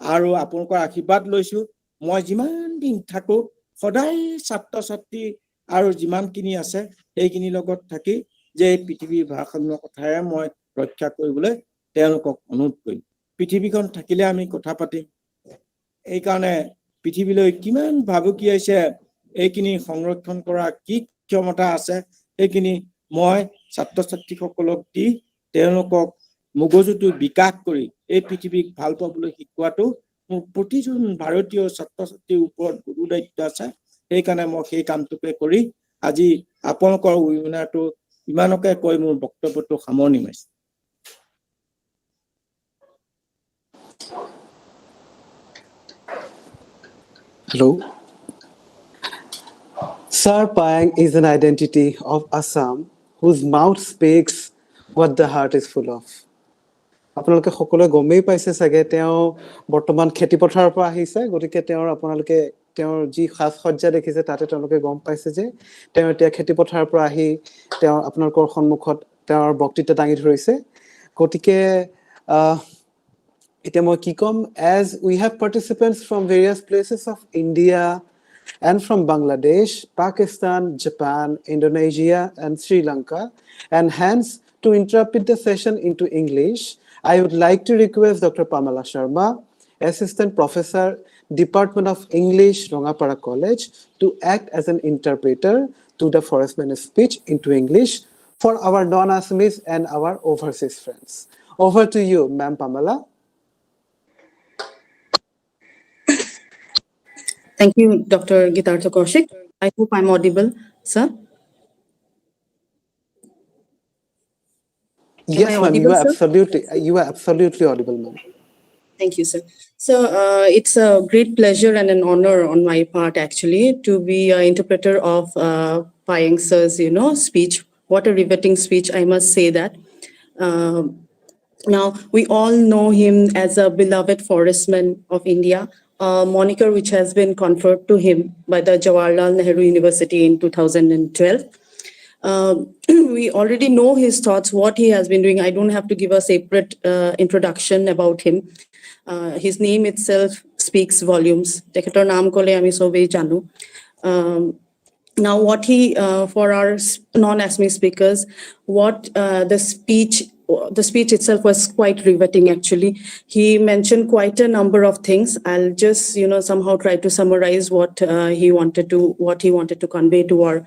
আৰু আপোনালোকৰ আশীৰ্বাদ লৈছোঁ মই যিমান দিন থাকোঁ সদায় ছাত্ৰ ছাত্ৰী আৰু যিমানখিনি আছে সেইখিনিৰ লগত থাকি যে পৃথিৱীৰ ভাৰসাম্য কথাৰে মই ৰক্ষা কৰিবলৈ তেওঁলোকক অনুৰোধ কৰিম পৃথিৱীখন থাকিলে আমি কথা পাতিম এইকাৰণে পৃথিৱীলৈ কিমান ভাবুকি আহিছে এইখিনি সংৰক্ষণ কৰা কি ক্ষমতা আছে এইখিনি মই ছাত্ৰ ছাত্ৰীসকলক দি তেওঁলোকক মগজুটো বিকাশ কৰি এই পৃথিৱীক ভাল পাবলৈ শিকোৱাটো মোৰ প্ৰতিজন ভাৰতীয় ছাত্ৰ ছাত্ৰীৰ ওপৰত গুৰু দায়িত্ব আছে সেইকাৰণে মই সেই কামটোকে কৰি আজি আপোনালোকৰ ৱেবিনাৰটো ইমানকে কৈ মোৰ বক্তব্যটো সামৰণি মাৰিছোঁ Hello. Sar Payang is an identity of Assam whose mouth speaks what the heart is full of. আপোনালোকে সকলোৱে গমেই পাইছে চাগে তেওঁ বৰ্তমান খেতি পথাৰৰ পৰা আহিছে, গতিকে তেওঁৰ যি সাজ সজ্জা দেখিছে তাতে তেওঁলোকে গম পাইছে যে তেওঁ এতিয়া খেতি পথাৰৰ পৰা আহি তেওঁ আপোনালোকৰ সন্মুখত তেওঁৰ বক্তৃতা দাঙি ধৰিছে। গতিকে এতিয়া মই কি ক'ম, as we have participants from various places of India and from Bangladesh, Pakistan, Japan, Indonesia, and Sri Lanka, and hence to interpret the session into English, I would like to request Dr. Pamela Sharma, Assistant Professor, Department of English, Rangapara College, to act as an interpreter to the forestman's speech into English for our non-Assamese and our overseas friends. Over to you, Ma'am Pamela. Thank you, Dr. Gitartha Kaushik. I hope I'm audible, sir. Yes, ma'am, you are absolutely audible, ma'am. Thank you, sir. So it's a great pleasure and an honor on my part, actually, to be an interpreter of Payeng sir's, speech. What a riveting speech, I must say that. Now, we all know him as a beloved forestman of India, a moniker which has been conferred to him by the Jawaharlal Nehru University in 2012. We already know his thoughts, what he has been doing. I don't have to give a separate introduction about him. His name itself speaks volumes. Teketor naam kole ami sobe janu. Now, what he, for our non-Assamese speakers, what the speech itself was quite riveting, actually. He mentioned quite a number of things. I'll just, somehow try to summarize what he wanted to convey to our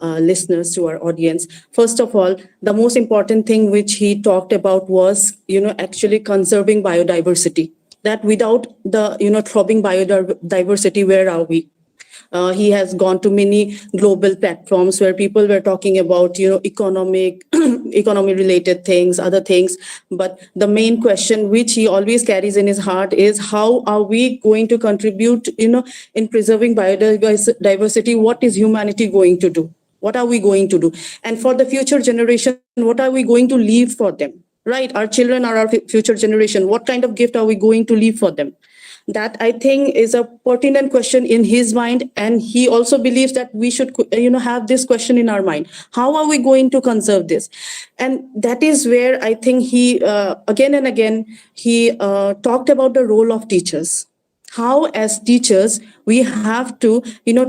listeners, to our audience. First of all, the most important thing which he talked about was, actually conserving biodiversity. That without the, throbbing biodiversity, where are we? He has gone to many global platforms where people were talking about, economy related things, other things. But the main question which he always carries in his heart is how are we going to contribute, in preserving biodiversity? What is humanity going to do? What are we going to do? And for the future generation, what are we going to leave for them? Right? Our children are our future generation. What kind of gift are we going to leave for them? That, I think, is a pertinent question in his mind. And he also believes that we should, have this question in our mind. How are we going to conserve this? And that is where I think he, again and again, he talked about the role of teachers. How, as teachers, we have to,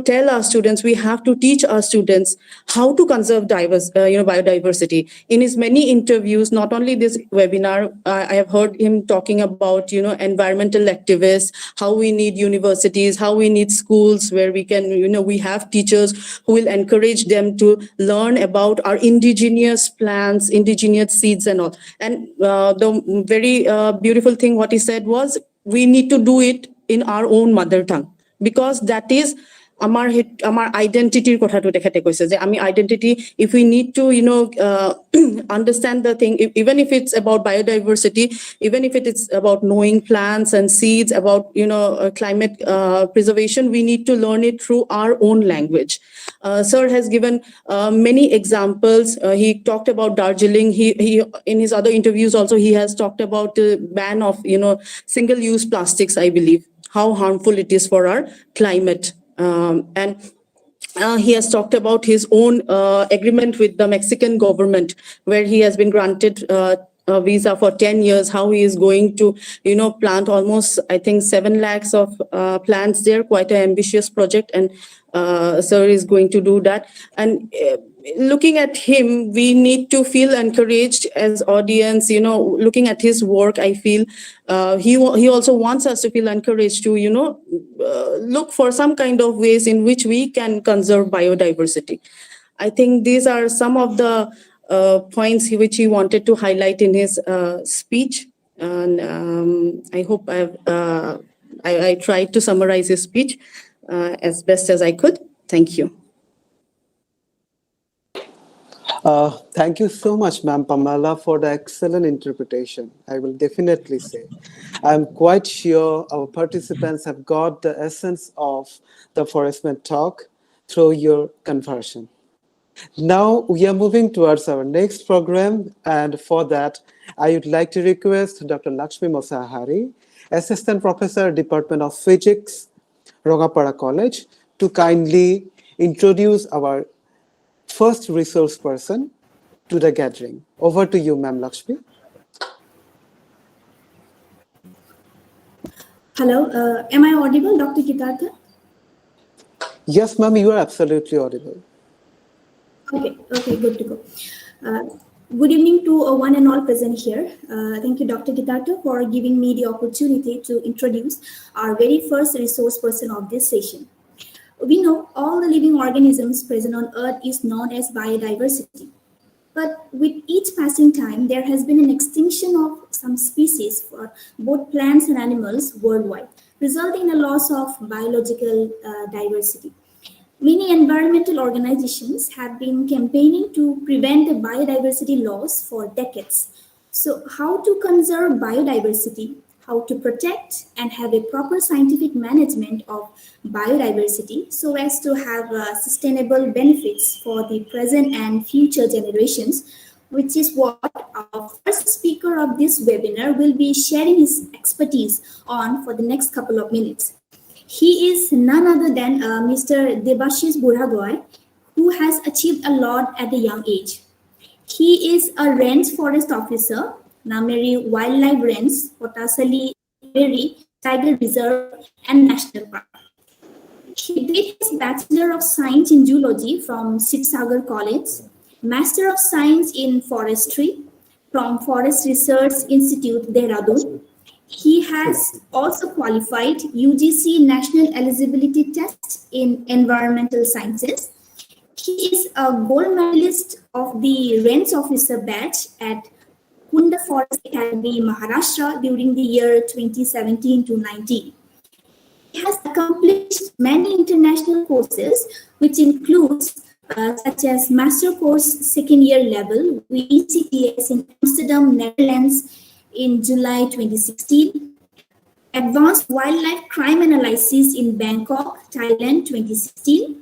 tell our students, we have to teach our students how to conserve biodiversity. In his many interviews, not only this webinar, I have heard him talking about, environmental activists, how we need universities, how we need schools where we can, we have teachers who will encourage them to learn about our indigenous plants, indigenous seeds and all. And the very beautiful thing what he said was, we need to do it in our own mother tongue, because that is our identity কথাটো দেখাতে কৈছে যে আমি identity, if we need to understand the thing, even if it's about biodiversity, even if it is about knowing plants and seeds, about climate preservation, we need to learn it through our own language. Sir has given many examples. He talked about Darjeeling. He in his other interviews also he has talked about the ban of single-use plastics, I believe, how harmful it is for our climate. And he has talked about his own agreement with the Mexican government, where he has been granted a visa for 10 years, how he is going to, plant almost, I think, 7 lakhs of plants there, quite an ambitious project. And sir is going to do that. And looking at him, we need to feel encouraged as audience, looking at his work, I feel he also wants us to feel encouraged to, look for some kind of ways in which we can conserve biodiversity. I think these are some of the points which he wanted to highlight in his speech. And I hope I tried to summarize his speech as best as I could. Thank you. Thank you so much, Ma'am Pamela, for the excellent interpretation. I will definitely say. I'm quite sure our participants have got the essence of the forestman talk through your conversion. Now we are moving towards our next program, and for that, I would like to request Dr. Lakshmi Mosahari, Assistant Professor, Department of Physics, Rangapara College, to kindly introduce our first resource person to the gathering. Over to you, Ma'am Lakshmi. Hello, am I audible, Dr. Kitartha? Yes, ma'am, you are absolutely audible. Okay, good to go. Good evening to one and all present here. Thank you, Dr. Kitartha, for giving me the opportunity to introduce our very first resource person of this session. We know all the living organisms present on Earth is known as biodiversity. But with each passing time, there has been an extinction of some species for both plants and animals worldwide, resulting in a loss of biological diversity. Many environmental organizations have been campaigning to prevent the biodiversity loss for decades. So, how to conserve biodiversity, how to protect and have a proper scientific management of biodiversity so as to have sustainable benefits for the present and future generations, which is what our first speaker of this webinar will be sharing his expertise on for the next couple of minutes. He is none other than Mr. Debashis Buragoy, who has achieved a lot at a young age. He is a Range Forest Officer, Nameri Wildlife Range, Potasali Tiger Reserve, and National Park. He did his Bachelor of Science in Zoology from Sibsagar College, Master of Science in Forestry from Forest Research Institute, Dehradun. He has also qualified UGC National Eligibility Test in Environmental Sciences. He is a gold medalist of the Range Officer batch at Kunda Forest Academy, Maharashtra during the year 2017 to 19. He has accomplished many international courses, which includes such as Master Course Second Year Level with ECTS in Amsterdam, Netherlands in July 2016, Advanced Wildlife Crime Analysis in Bangkok, Thailand 2016,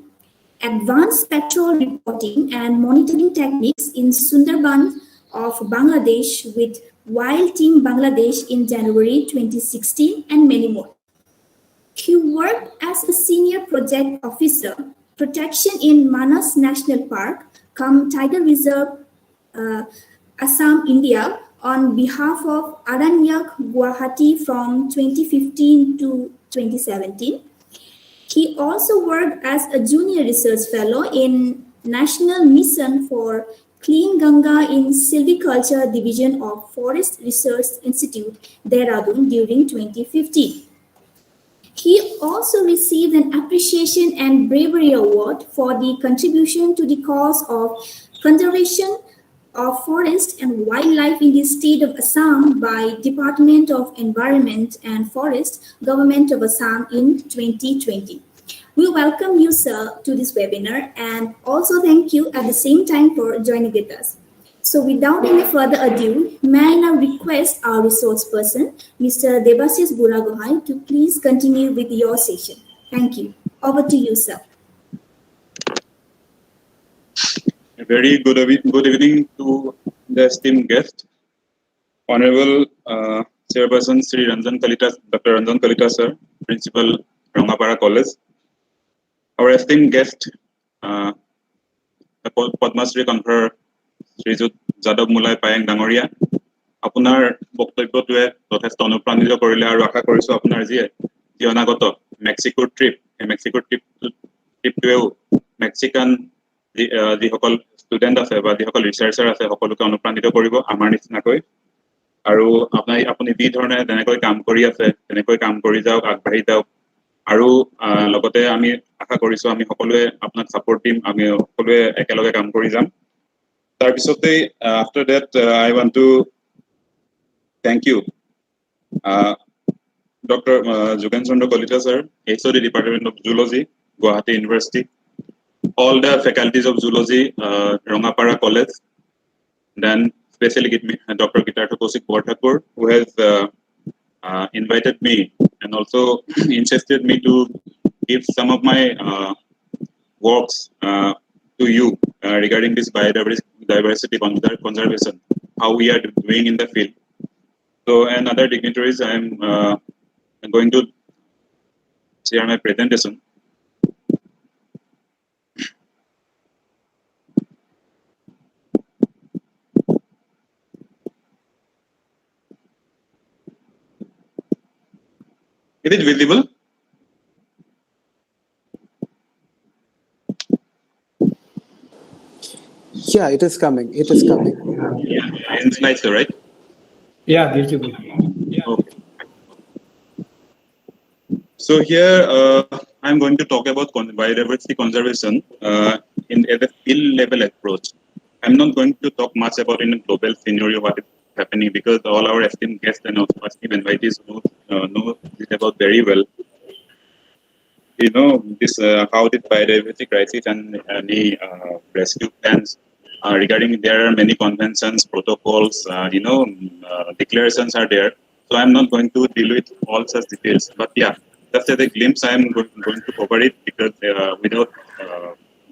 Advanced Spectral Reporting and Monitoring Techniques in Sundarban of Bangladesh with Wild Team Bangladesh in January 2016, and many more. He worked as a Senior Project Officer, Protection in Manas National Park, Tiger Reserve, Assam, India, on behalf of Aranyak, Guwahati from 2015 to 2017. He also worked as a Junior Research Fellow in National Mission for Clean Ganga in Silviculture Division of Forest Research Institute, Dehradun during 2015. He also received an Appreciation and Bravery Award for the contribution to the cause of conservation of forest and wildlife in the state of Assam by Department of Environment and Forest, Government of Assam in 2020. We welcome you, sir, to this webinar and also thank you at the same time for joining with us. So without any further ado, may I now request our resource person, Mr. Debashis Buragoy, to please continue with your session. Thank you. Over to you, sir. A very good evening to the esteemed guest, Honorable Chairperson Sri Ranjan Kalita, Dr. Ranjan Kalita, sir, Principal, Rangapara College. Our esteemed guest, the Padma Shri Conferrer, Srijut Jadav Mulai Payeng Dangoria. আপোনাৰ বক্তব্যটোৱে যথেষ্ট অনুপ্ৰাণিত কৰিলে আৰু আশা কৰিছো আপোনাৰ যি অনাগত মেক্সিকোৰ ট্ৰিপটোৱেও মেক্সিকান যিসকল ষ্টুডেণ্ট আছে বা যিসকল ৰিচাৰ্চাৰ আছে সকলোকে অনুপ্ৰাণিত কৰিব আমাৰ নিচিনাকৈ আৰু আপুনি যি ধৰণে যেনেকৈ কাম কৰি আছে তেনেকৈ কাম কৰি যাওক আগবাঢ়ি যাওক আৰু লগতে আমি আশা কৰিছো আমি সকলোৱে আপোনাক সাপোৰ্ট দিম আমি সকলোৱে একেলগে কাম কৰি যাম তাৰপিছতে after that I want to thank you Dr. Jugan Chandra Kalita sir, HOD Department of Zoology, Guwahati University, all the faculties of Zoology, Rangapara College, then especially Dr. Kitartha Kosik Borthakur, who has invited me and also insisted me to give some of my works to you regarding this biodiversity conservation, how we are doing in the field. So, and other dignitaries, I'm going to share my presentation. Is it visible? Yeah, it is coming. It is coming. Yeah, in slideshow, right? Yeah, visible. Okay. So here I'm going to talk about biodiversity conservation in at a field level approach. I'm not going to talk much about in a global scenario what is happening because all our esteemed guests and also esteemed invitees know this about very well. You know this how this biodiversity crisis and any rescue plans regarding there are many conventions, protocols, declarations are there. So I'm not going to deal with all such details, but yeah, just as a glimpse, I'm going to cover it because without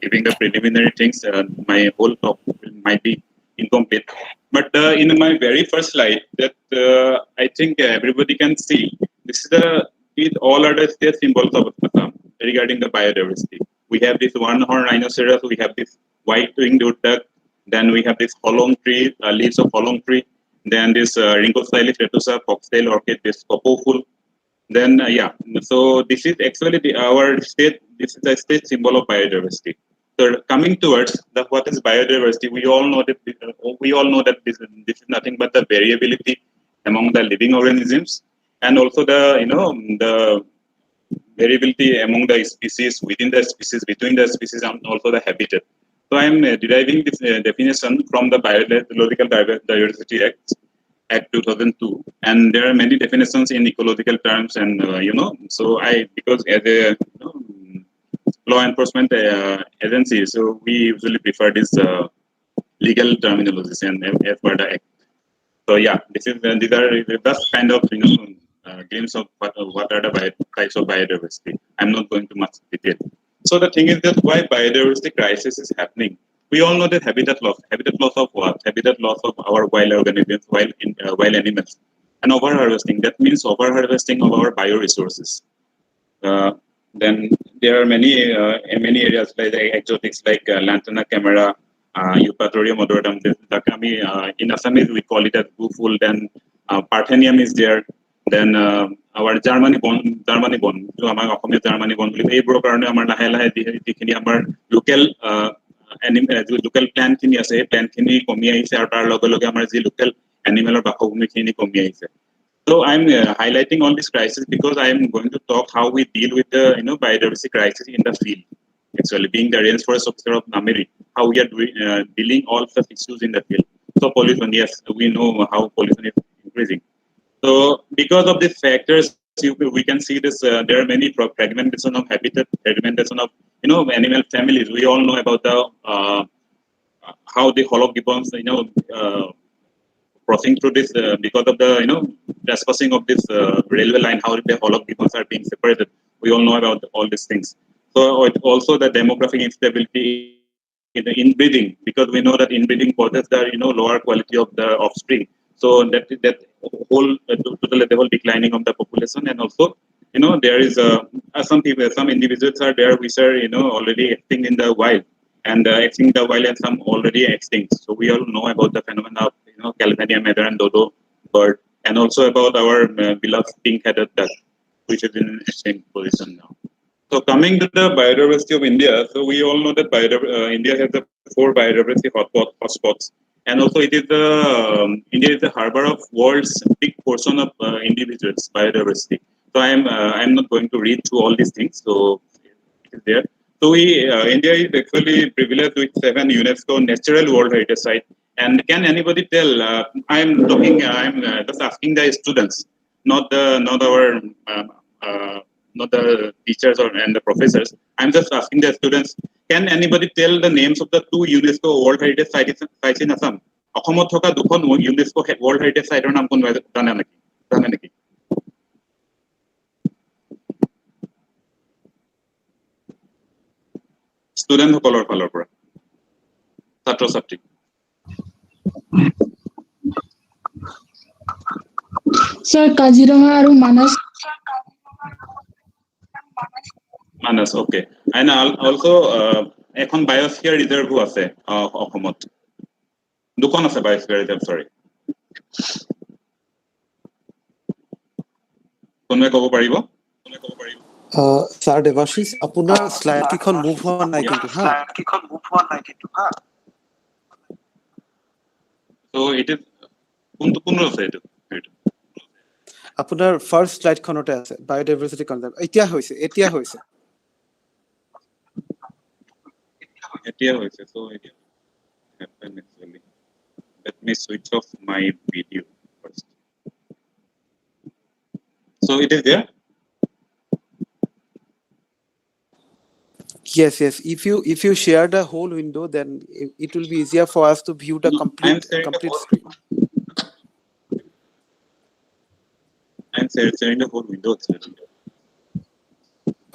giving the preliminary things, my whole talk might be incomplete. But in my very first slide, that I think everybody can see, this is these all are the state symbols of Assam regarding the biodiversity. We have this one-horn rhinoceros, we have this white-winged wood duck, then we have this holong tree, leaves of holong tree, then this Rhynchostylis retusa, foxtail orchid, this kopoful. Then so this is actually our state. This is the state symbol of biodiversity. So coming towards what is biodiversity, we all know that this is nothing but the variability among the living organisms, and also the variability among the species, within the species, between the species, and also the habitat. So I am deriving this definition from the Biological Diversity Act 2002, and there are many definitions in ecological terms, and so because as a law enforcement agency, so we usually prefer this legal terminologies and as per the act. So yeah, these are just kind of glimpse of what are the types of biodiversity. I'm not going to much detail. So the thing is that why biodiversity crisis is happening. We all know that habitat loss of what? Habitat loss of our wild organisms, wild animals, and overharvesting. That means overharvesting of our bioresources. Then there are many areas like exotics like lantana camera, Eupatorium odoratum. In Assamese we call it as buful. Then Parthenium is there. Then our Germany bone, so among Assamian Germany bone. এইবোৰৰ কাৰণে আমাৰ লাহে লাহে যিখিনি আমাৰ local local plant খিনি আছে, এই প্লান্ট খিনি কমি আহিছে আৰু তাৰ লগে লগে আমাৰ যি লোকেল এনিমেলৰ বাসভূমি খিনি কমি আহিছে. So I'm highlighting all this crisis because I am going to talk how we deal with the biodiversity crisis in the field. Actually, being the rainforest officer of Namiri, how we are dealing all such issues in the field. So pollution, yes, we know how pollution is increasing. So because of these factors, we can see this. There are many fragmentation of habitat, fragmentation of animal families. We all know about the how the hollow gibbons, crossing through this because of the trespassing of this railway line, how the hollow gibbons are being separated. We all know about all these things. So also the demographic instability in the inbreeding, because we know that inbreeding causes the lower quality of the offspring. So that whole the whole declining of the population, and also there is some individuals are there which are already acting in the wild, and extinct the wild, and some already extinct. So we all know about the phenomena of Calvania mother and dodo bird, and also about our beloved pink-headed duck, which is in an extinct position now. So coming to the biodiversity of India, so we all know that India has the 4 biodiversity hotspots, and also it is India is the harbor of world's big portion of individuals biodiversity. So I'm not going to read through all these things. So it is there. So India is actually privileged with 7 Unesco Natural World Heritage Sites. And can anybody tell? I'm just asking the students, not the teachers and the professors. I'm just asking the students. Can anybody tell the names of the 2 UNESCO World Heritage Sites in Assam? অসমত থকা 2খন UNESCO World Heritage Siteৰ নাম কোনোবাই জানে নেকি? Student সকলৰ ফালৰ পৰা ছাত্ৰ ছাত্ৰী Sir, Kaziranga aru Manas. Manas, okay. And also এখন biosphere reserve আছে অসমত দুখন আছে biosphere reserve, sorry. কোনোৱে ক'ব পাৰিব? Sir Devashish, আপোনাৰ slide কিখন move হোৱা নাই কিন্তু হা? So it is কোনটো আছে এইটো? আপোনাৰ first slide খনতে আছে biodiversity conserve. এতিয়া হৈছে so it happen actually. Let me switch off my video first. So it is there. Yes. If you share the whole window, then it will be easier for us to view the complete screen. I'm sharing the whole window.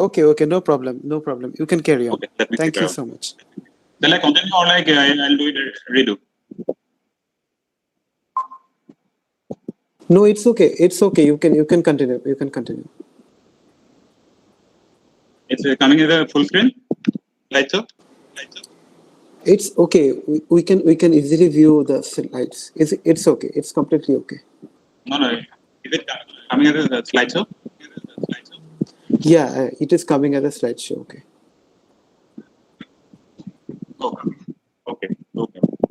Okay, no problem. You can carry on. Okay, let me Thank you out. so much. Shall I continue or like I'll do it redo? No, it's okay. You can continue. It's coming as a full screen. Lights up. It's okay. We can easily view the slides. It's okay. It's completely okay. No. Is it coming as a slideshow? Yeah, it is coming as a slideshow. Okay. Okay.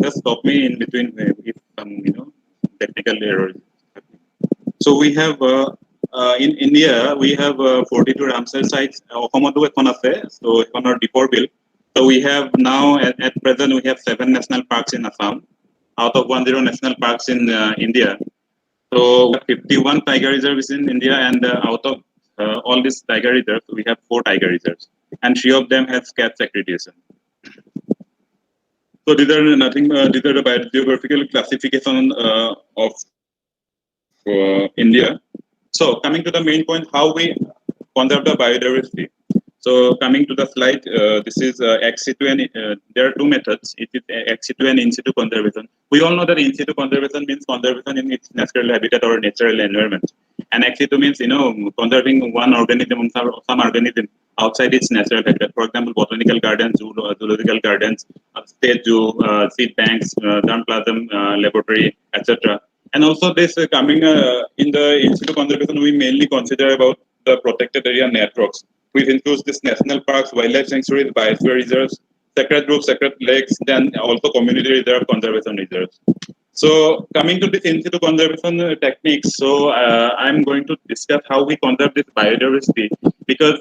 Just stop me in between if some technical errors. So we have in India we have 42 Ramsar sites. Okomoto ekon ase. So ekonor dipor bill. So we have now at present we have 7 national parks in Assam out of 10 national parks in India. So 51 tiger reserves in India, and out of all these tiger reserves, we have 4 tiger reserves, and 3 of them have CAPS accreditation. So these are the biogeographical classification of India. So coming to the main point, how we conserve the biodiversity. So coming to the slide, this is ex situ and there are 2 methods. It is ex situ and in situ conservation. We all know that in situ conservation means conservation in its natural habitat or natural environment, and ex situ means conserving one organism or some organism outside its natural habitat. For example, botanical gardens, zoological gardens, state zoo, seed banks, germplasm laboratory, etc. And also this coming in the in situ conservation, we mainly consider about the protected area networks, which includes this national parks, wildlife sanctuaries, biosphere reserves, sacred groves, sacred lakes, then also community reserve, conservation reserves. So coming to this in situ conservation techniques, so I'm going to discuss how we conserve this biodiversity, because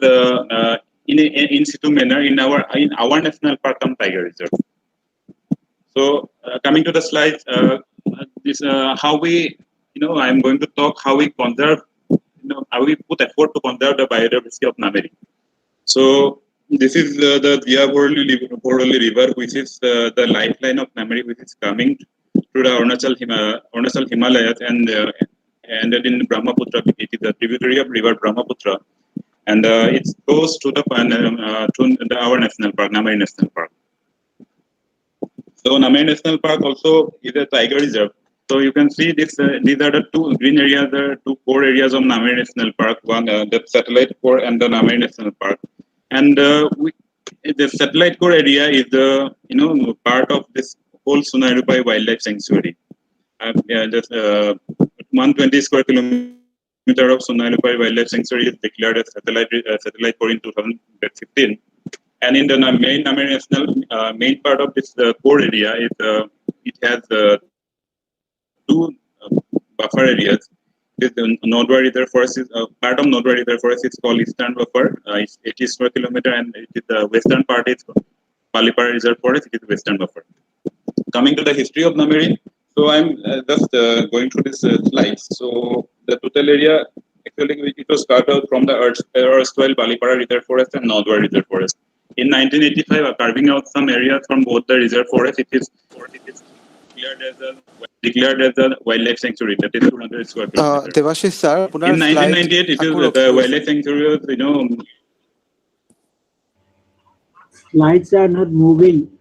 in situ manner in our national park and tiger reserve. So coming to the slides, this how we I'm going to talk how we conserve, how we put effort to conserve the biodiversity of Nameri. So this is the Boroli River, which is the lifeline of Nameri, which is coming through the Arunachal Himalayas and ended in Brahmaputra. It is a tributary of river Brahmaputra, and it goes to our national park, Nameri National Park. So Nameri National Park also is a tiger reserve. So you can see this. These are the 2 green areas, the 2 core areas of Nameri National Park. One, the satellite core, and the Nameri National Park. And the satellite core area is the part of this whole Sunairupai Wildlife Sanctuary. Just 120 square kilometer of Sunairupai Wildlife Sanctuary is declared as satellite core in 2015. And in the main Nameri National main part of this core area is it has 2 buffer areas. This Nodwa Reserve Forest is part of Nodwa Reserve Forest. It's called Eastern Buffer. It's 80 square kilometer, and it is the western part is Balipara Reserve Forest. It is Western Buffer. Coming to the history of Nameri, so I'm just going through this slides. So the total area actually it was carved out from the erstwhile Balipara Reserve Forest and Nodwa Reserve Forest. In 1985, carving out some areas from both the reserve forest, it is declared as a wildlife sanctuary. That is 200 square kilometers. Devashish sir, in 1998, it is the wildlife sanctuary. Slides are not moving.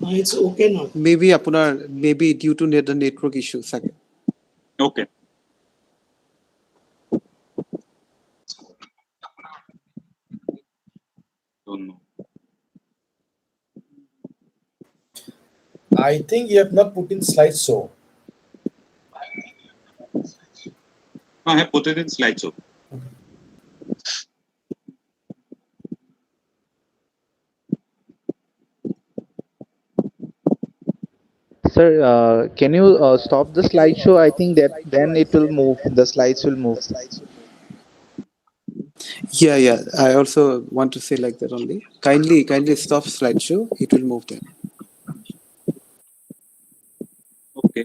It's okay now. Maybe due to the network issue. Second. Okay. Don't know. I think you have not put in slideshow. I have put it in slideshow. Sir, can you stop the slideshow? I think that then it will move. The slides will move. Yeah. I also want to say like that only. Kindly stop slideshow. It will move then. Okay.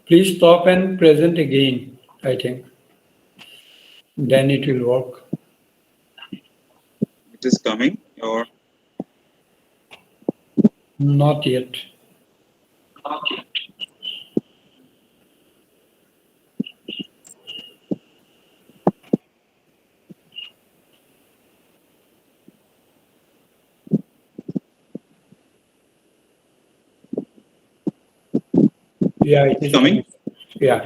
Please stop and present again, I think. Then it will work. It is coming or? Not yet. Yeah, it is coming. Yeah.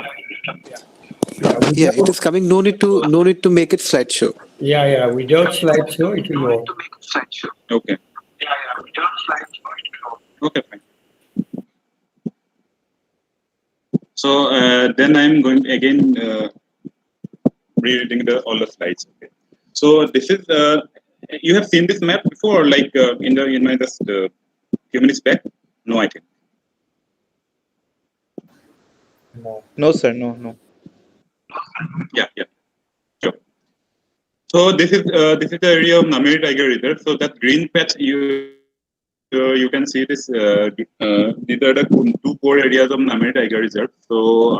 Yeah, it is coming. No need to make it slideshow. Yeah. Without slideshow, it will work. Okay. Okay, fine. So then I'm going again rereading all the slides. Okay. So this is you have seen this map before, like in my just few minutes back? No, I think. No, sir. No. Yeah. Sure. So this is the area of Nameri Tiger Reserve. So that green patch you can see this. These are the two core areas of Nameri Tiger Reserve. So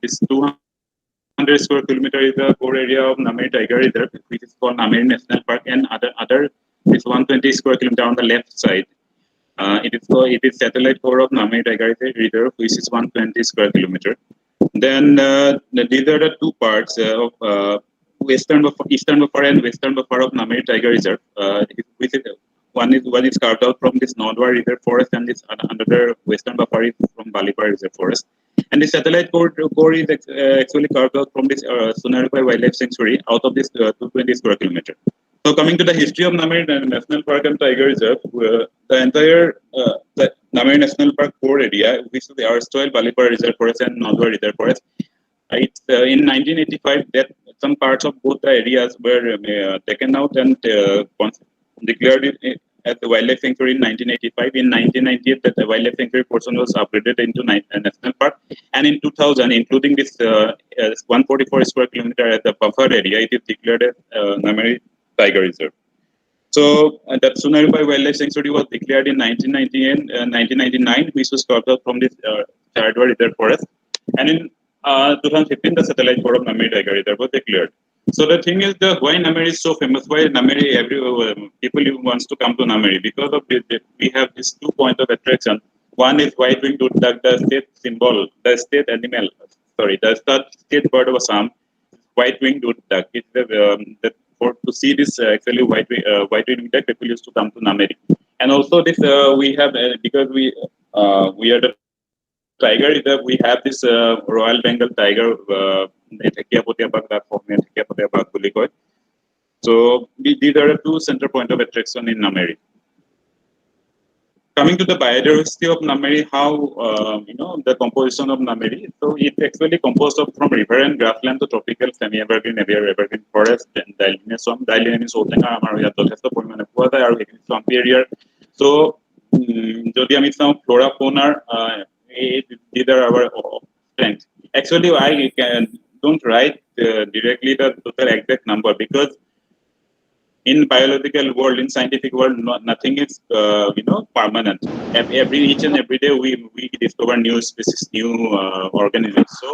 this 200 square kilometer is the core area of Nameri Tiger Reserve, which is called Nameri National Park, and other is 120 square kilometer on the left side. It is satellite core of Nameri Tiger Reserve, which is 120 square kilometer. Then these are the two parts of eastern buffer and western buffer of Nameri Tiger Reserve. Which is one is carved out from this Nodwa Reserve Forest, and this another western buffer is from Balipara Reserve Forest. And the satellite core is actually carved out from this Sunaripai Wildlife Sanctuary out of this 220 square kilometer. So coming to the history of Nameri National Park and Tiger Reserve, the entire the Nameri National Park core area, which is the erstwhile Balipara Reserve Forest and Nodwa Reserve Forest, it's in 1985 that some parts of both the areas were taken out and declared it as the wildlife sanctuary in 1985. In 1998, that the wildlife sanctuary portion was upgraded into national park, and in 2000, including this 144 square kilometer as the buffer area, it is declared as Nameri Tiger Reserve. So that Sunaripai Wildlife Sanctuary was declared in 1999, which was carved out from this Charadwa Reserve Forest, and in 2015, the satellite core of Nameri Tiger Reserve was declared. So the thing is, why Nameri is so famous? Why Nameri? People wants to come to Nameri because of this. We have these 2 points of attraction. One is white-winged wood duck, the state symbol, the state animal. Sorry, the state bird of Assam, white-winged wood duck. It's to see this actually white-winged duck, people used to come to Nameri. And also this we have because we are the tiger reserve. We have this Royal Bengal tiger. So these are the 2 center point of attraction in Nameri. Coming to the biodiversity of Nameri, how the composition of Nameri. So it's actually composed of from river and grassland to tropical semi-evergreen, evergreen forest and Dailinia swamp. Dailinia means Otenga, Amar Yat, Jotesta Porimané পোৱা যায় আৰু এইখিনি swampy area. So যদি আমি চাওঁ flora fauna, these are our strengths. Actually, I don't write directly the total exact number because in biological world, in scientific world, nothing is permanent. Each and every day we discover new species, new organisms. So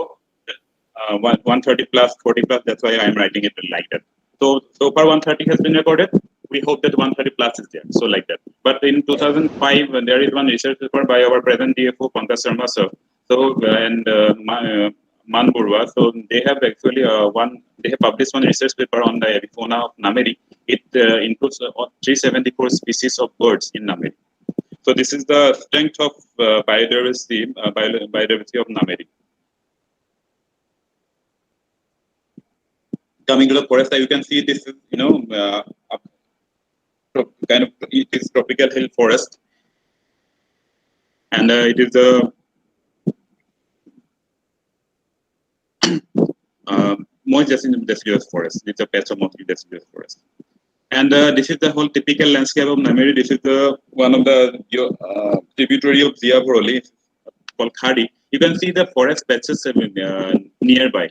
130 plus, 40 plus. That's why I'm writing it like that. So far 130 has been recorded. We hope that 130 plus is there. So like that. But in 2005, there is one research paper by our present DFO Pankaj Sharma sir. So and Manburwa. So they have actually they have published one research paper on the fauna of Nameri, It includes 374 species of birds in Nameri. So this is the strength of biodiversity of Nameri. Coming to the forest, you can see this is, kind of, it is tropical hill forest, and it is a moist deciduous forest. It's a patch of mostly deciduous forest. And this is the whole typical landscape of Nameri. This is the one of the tributary of Ziavoroli called Khadi. You can see the forest patches nearby.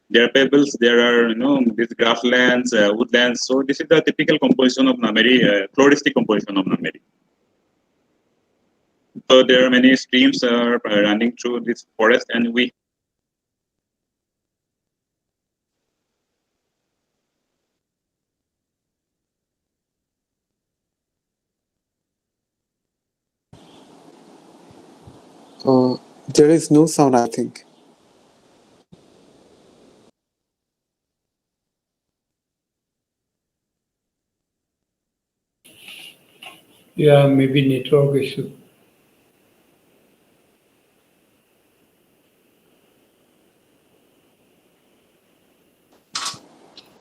There are pebbles, there are these grasslands, woodlands. So this is the typical composition of Nameri, floristic composition of Nameri. So there are many streams running through this forest, and we There is no sound, I think. Yeah, maybe network issue.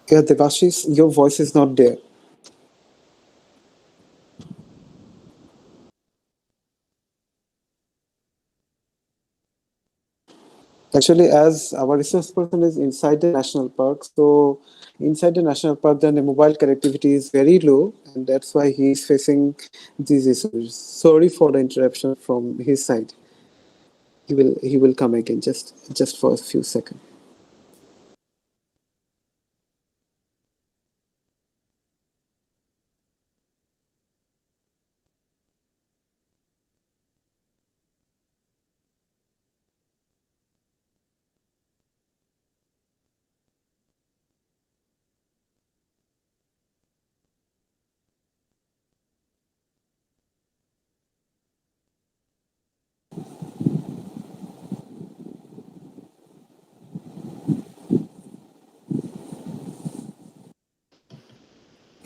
Yeah, Devashish, your voice is not there. Actually, as our resource person is inside the national park, so inside the national park, then the mobile connectivity is very low, and that's why he is facing these issues. Sorry for the interruption from his side. He will come again just for a few seconds.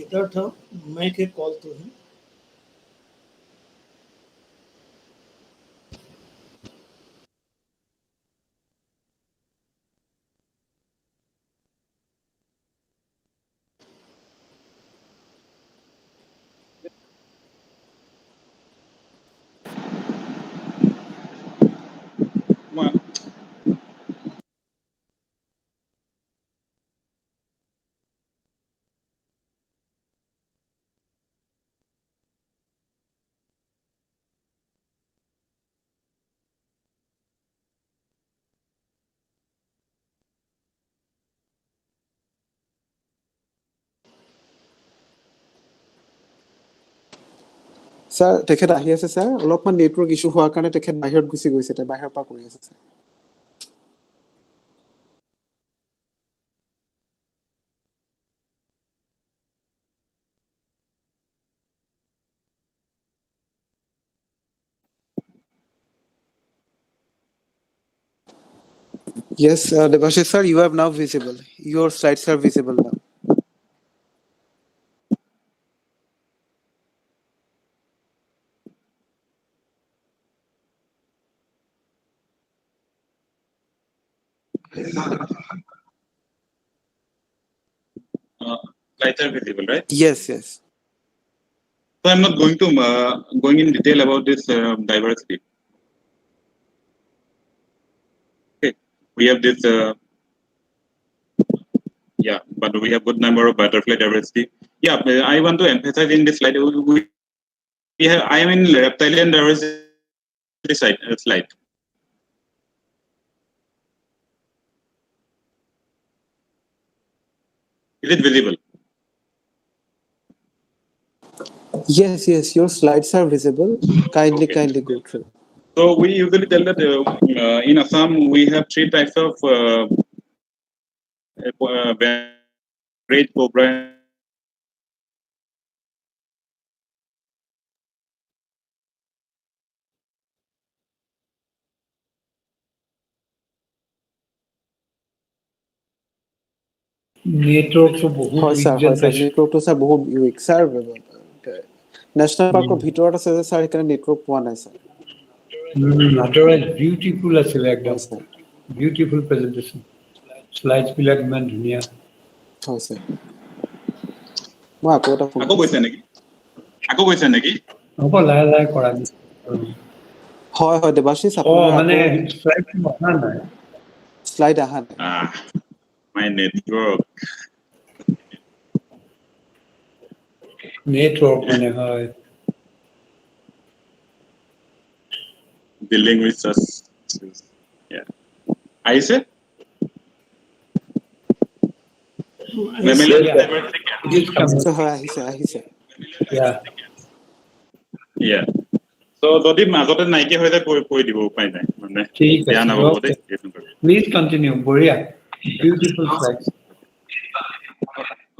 Siddhartha, make a call to him. Sir তেখেত আহি আছে sir অলপমান network issue হোৱাৰ কাৰণে তেখেত বাহিৰত Gucci গৈছে বাহিৰৰ পৰা কৰি আছে sir Yes, Devashish sir, you are now visible. Your slides are visible now. lights are visible, right? Yes, yes. So I'm not going to going in detail about this diversity. Okay, we have this. Yeah, but we have good number of butterfly diversity. Yeah, I want to emphasize in this slide. We have. I am in reptilian diversity slide. Is it visible? Yes, yes, your slides are visible. Kindly go through. So we usually tell that in Assam we have three types of great cobra. Network বহুত হয় week sir যেন হয় sir পাইছো নেটৱৰ্কটো sir বহুত week sir national পাৰ্কৰ ভিতৰত আছে যে স্যাৰ সেইকাৰণে নেটৱৰ্ক পোৱা নাই স্যাৰ আদাৰৱাইজ বিউটিফুল আছিলে একদম হয় স্যাৰ বিউটিফুল প্ৰেজেন্টেশ্যন স্লাইডছ বিলাক ইমান ধুনীয়া হয় স্যাৰ মই আকৌ এটা ফোন আকৌ কৈছে নেকি হ'ব লাহে লাহে কৰা হয় হয় দেৱাশিষ আপোনাৰ মানে আকৌ শ্লাইড অহা নাই শ্লাইড অহা নাই my network নেটৱৰ্ক মানে হয় dealing with such yeah আহিছে স্যাৰ হয় আহিছে yeah so যদি মাজতে নাইকিয়া হৈ যায় কৈ দিব উপায় নাই মানে ঠিক বেয়া আছে নাপাব দেই প্লিজ কন্টিনিউ বঢ়িয়া beautiful slides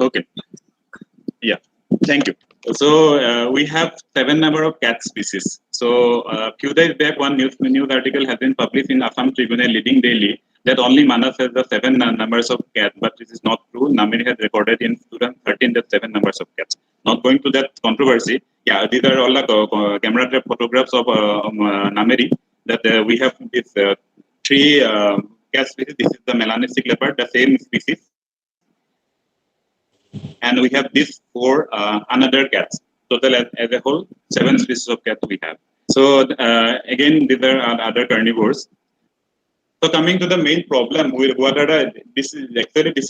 okay yeah thank you so we have 7 number of cat species so few days back one news article has been published in Assam Tribune leading daily that only Manas has the 7 numbers of cats but this is not true Namiri has recorded in 2013 that 7 numbers of cats not going to that controversy yeah these are all the camera trap photographs of Namiri that we have this 3 cat species this is the melanistic leopard the same species and we have these 4 another cats total as a whole 7 species of cats we have so again these are other carnivores so coming to the main problem what are this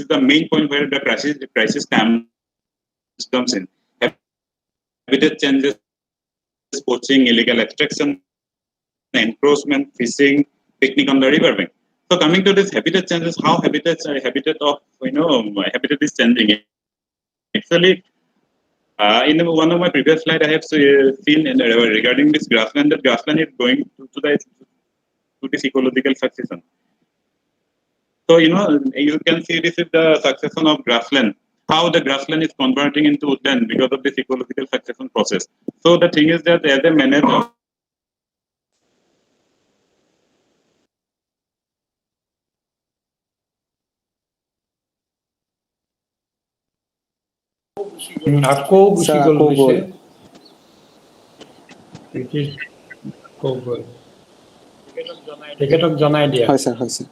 is the main point where the crisis comes in habitat changes poaching illegal extraction encroachment fishing picnic on the riverbank so coming to this habitat changes how habitat is changing actually in one of my previous slides, I have seen regarding this grassland, that grassland is going to this ecological succession. So, you can see this is the succession of grassland, how the grassland is converting into woodland because of this ecological succession process. So, the thing is that as a manager, আকৌ Gucci sir গ'ল আকৌ হৈছে গ'ল তেখেতক জনাই দিয়া হয় sir হয় sir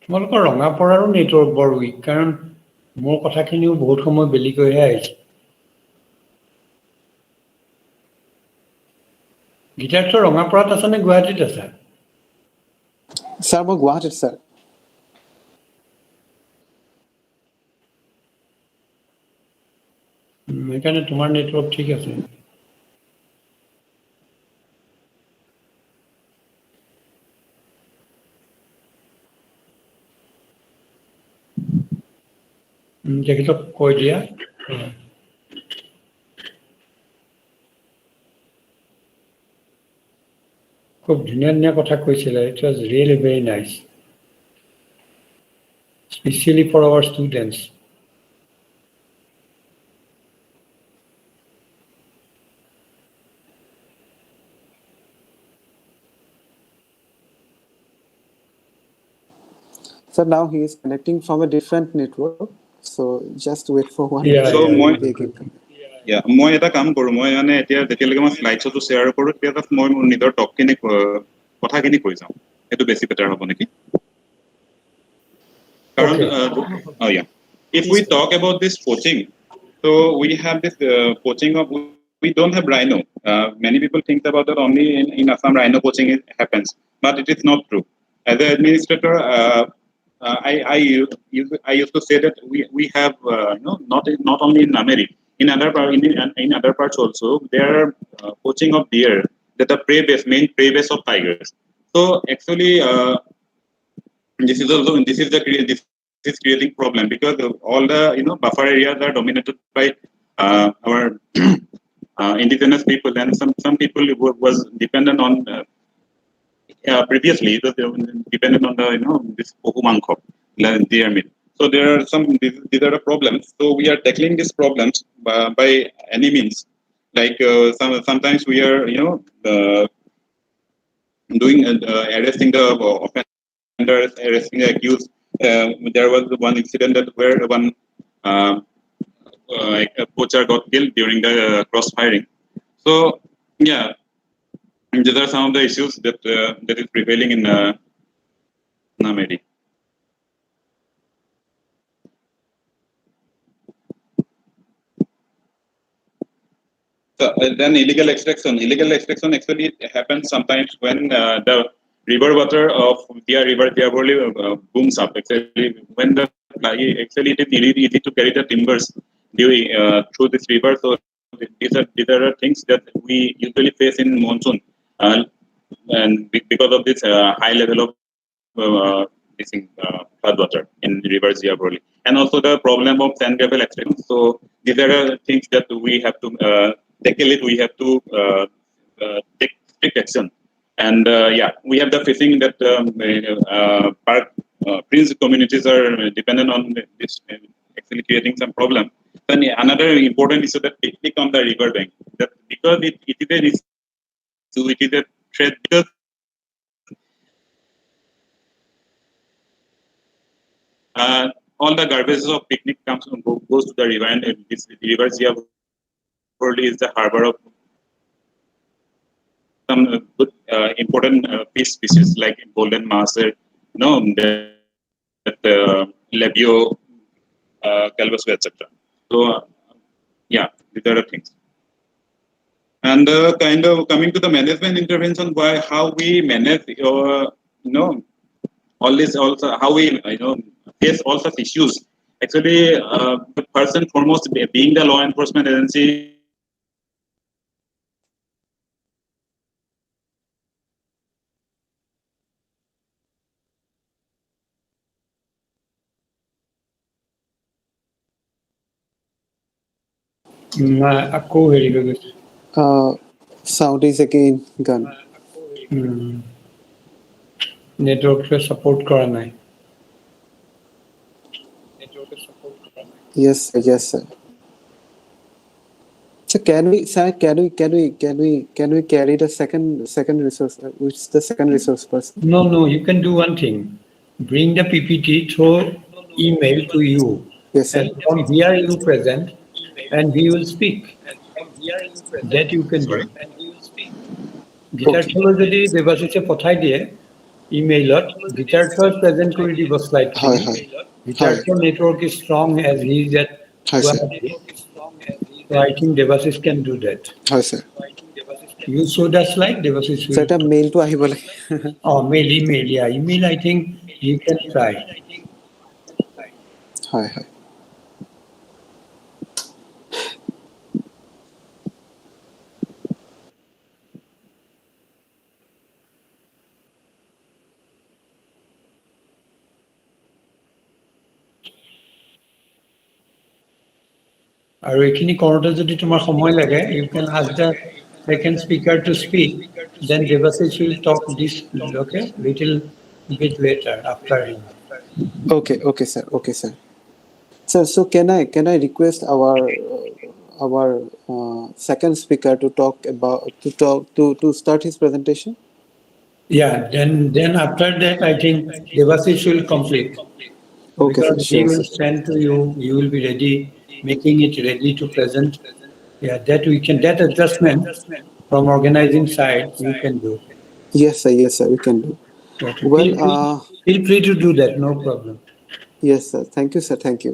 তোমালোকৰ ৰঙাপৰাৰো network বৰ উইক কাৰণ মোৰ কথাখিনিও বহুত সময় বেলিকৈহে আহিছে গীতাৰ্থ ৰঙাপৰাত আছে নে গুৱাহাটীত আছে স্যাৰ মই গুৱাহাটীত স্যাৰ সেইকাৰণে তোমাৰ নেটৱৰ্ক ঠিক আছে তেখেতক কৈ দিয়া খুব ধুনীয়া ধুনীয়া কথা কৈছিলে it was really very nice specially for our students So now he is connecting from a different network. So just wait for one Yeah, so minute. মই এটা কাম কৰোঁ মই মানে এতিয়া যেতিয়ালৈকে মই স্লাইডছটো শ্বেয়াৰ কৰোঁ তেতিয়া মই মোৰ নিজৰ টপখিনি কথাখিনি কৈ যাওঁ সেইটো বেছি বেটাৰ হ'ব নেকি কাৰণ if we talk about this poaching so we have this poaching of we don't have rhino many people think about that only in Assam rhino poaching happens but it is not true as an administrator I used to say that we have not only in Nameri in other parts also there are poaching of deer that are main prey base of tigers so actually this is creating problem because all the buffer areas are dominated by our indigenous people and some people was dependent on previously dependent on the this pohumankho deer meat so there are these are the problems so we are tackling these problems by any means like sometimes we are doing arresting the offense arresting the accused. There was one incident that where one a poacher got killed during the cross firing. So yeah, these are some of the issues that that is prevailing in Namedi. So then illegal extraction. Illegal extraction actually happens sometimes when the river water of Dia River booms up. Actually, when the actually it is easy to carry the timbers through this river. So these are things that we usually face in monsoon, and because of this high level of flood water in river Ziabroli, and also the problem of sand gravel extraction. So these are things that we have to tackle it. We have to take strict action. And yeah, we have the facing that park prince communities are dependent on this actually creating some problem. Then another important issue that picnic on the river bank, that because it is a issue, it is a threat because all the garbage of picnic goes to the river, and this river is the harbor of some good important fish species like golden master, labio, calvasu, etc. So yeah, these are the things. And kind of coming to the management intervention, how we manage all this, also how we face all such issues. Actually, the first and foremost, being the law enforcement agency, আকৌ হেৰি হৈ গৈছে sound is again gone. নেটৱৰ্কটোৱে support কৰা নাই Yes, sir. So can we carry the second resource? Which is the second resource person? No, you can do one thing. Bring the PPT through email to you. Yes, sir. And from here you present, and we will speak. That you can do. গীতাৰ্থলৈ যদি দেৱাশিষে পঠাই দিয়ে ইমেইলত, গীতাৰ্থই present কৰি দিব শ্লাইডখিনি। গীতাৰ্থৰ network is strong as he is at Guwahati. So I think Devashish can do that. Hi, sir. You show the slide, Devashish. Sir, এটা mail to আহিব লাগে। email, yeah. Email, I think you can try. Hi. আৰু এইখিনি কৰোঁতে যদি তোমাৰ সময় লাগে, you can ask the second speaker to speak, then Devashish will talk this, okay, little bit later after him. Okay, sir. Sir, so can I request our second speaker to to start his presentation? Yeah, then after that I think Devashish will complete. Okay, because sure, he will sir. send to you, you will be ready, making it ready to present. Yeah, that adjustment from organizing side you can do. Yes, sir, we can do. Okay. Well, feel free to do that, no problem. Yes, sir. Thank you, sir. Thank you.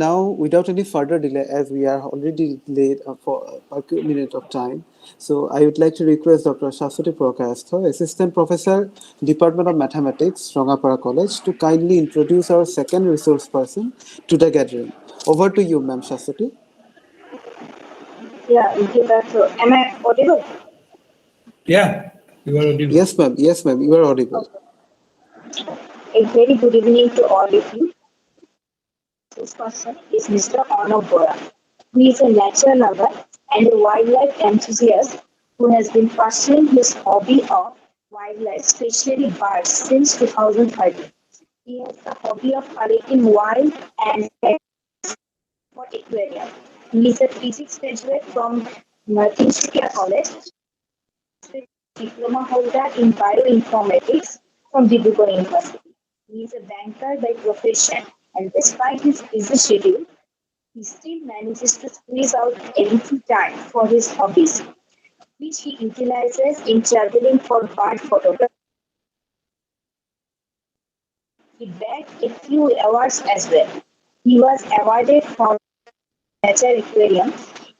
Now, without any further delay, as we are already late for a few minutes of time, so I would like to request Dr. Shaswati Prakastha, Assistant Professor, Department of Mathematics, Rangapara College, to kindly introduce our second resource person to the gathering. Over to you, Ma'am Shaswati. Yeah, so am I audible? Yeah, you are audible. Yes, ma'am. You are audible. A very good evening to all of you. This person is Mr. Arnav Bora, who is a nature lover and a wildlife enthusiast who has been pursuing his hobby of wildlife, especially birds, since 2013. He has the hobby of collecting wild and for aquarium. He is a physics graduate from Tinsukia College, diploma holder in bioinformatics, from Dibrugarh University. He is a banker by profession, and despite his busy schedule, he still manages to squeeze out a little time for his hobbies, which he utilizes in traveling for bird photography. He bagged a few awards as well. He was awarded for Nature Aquarium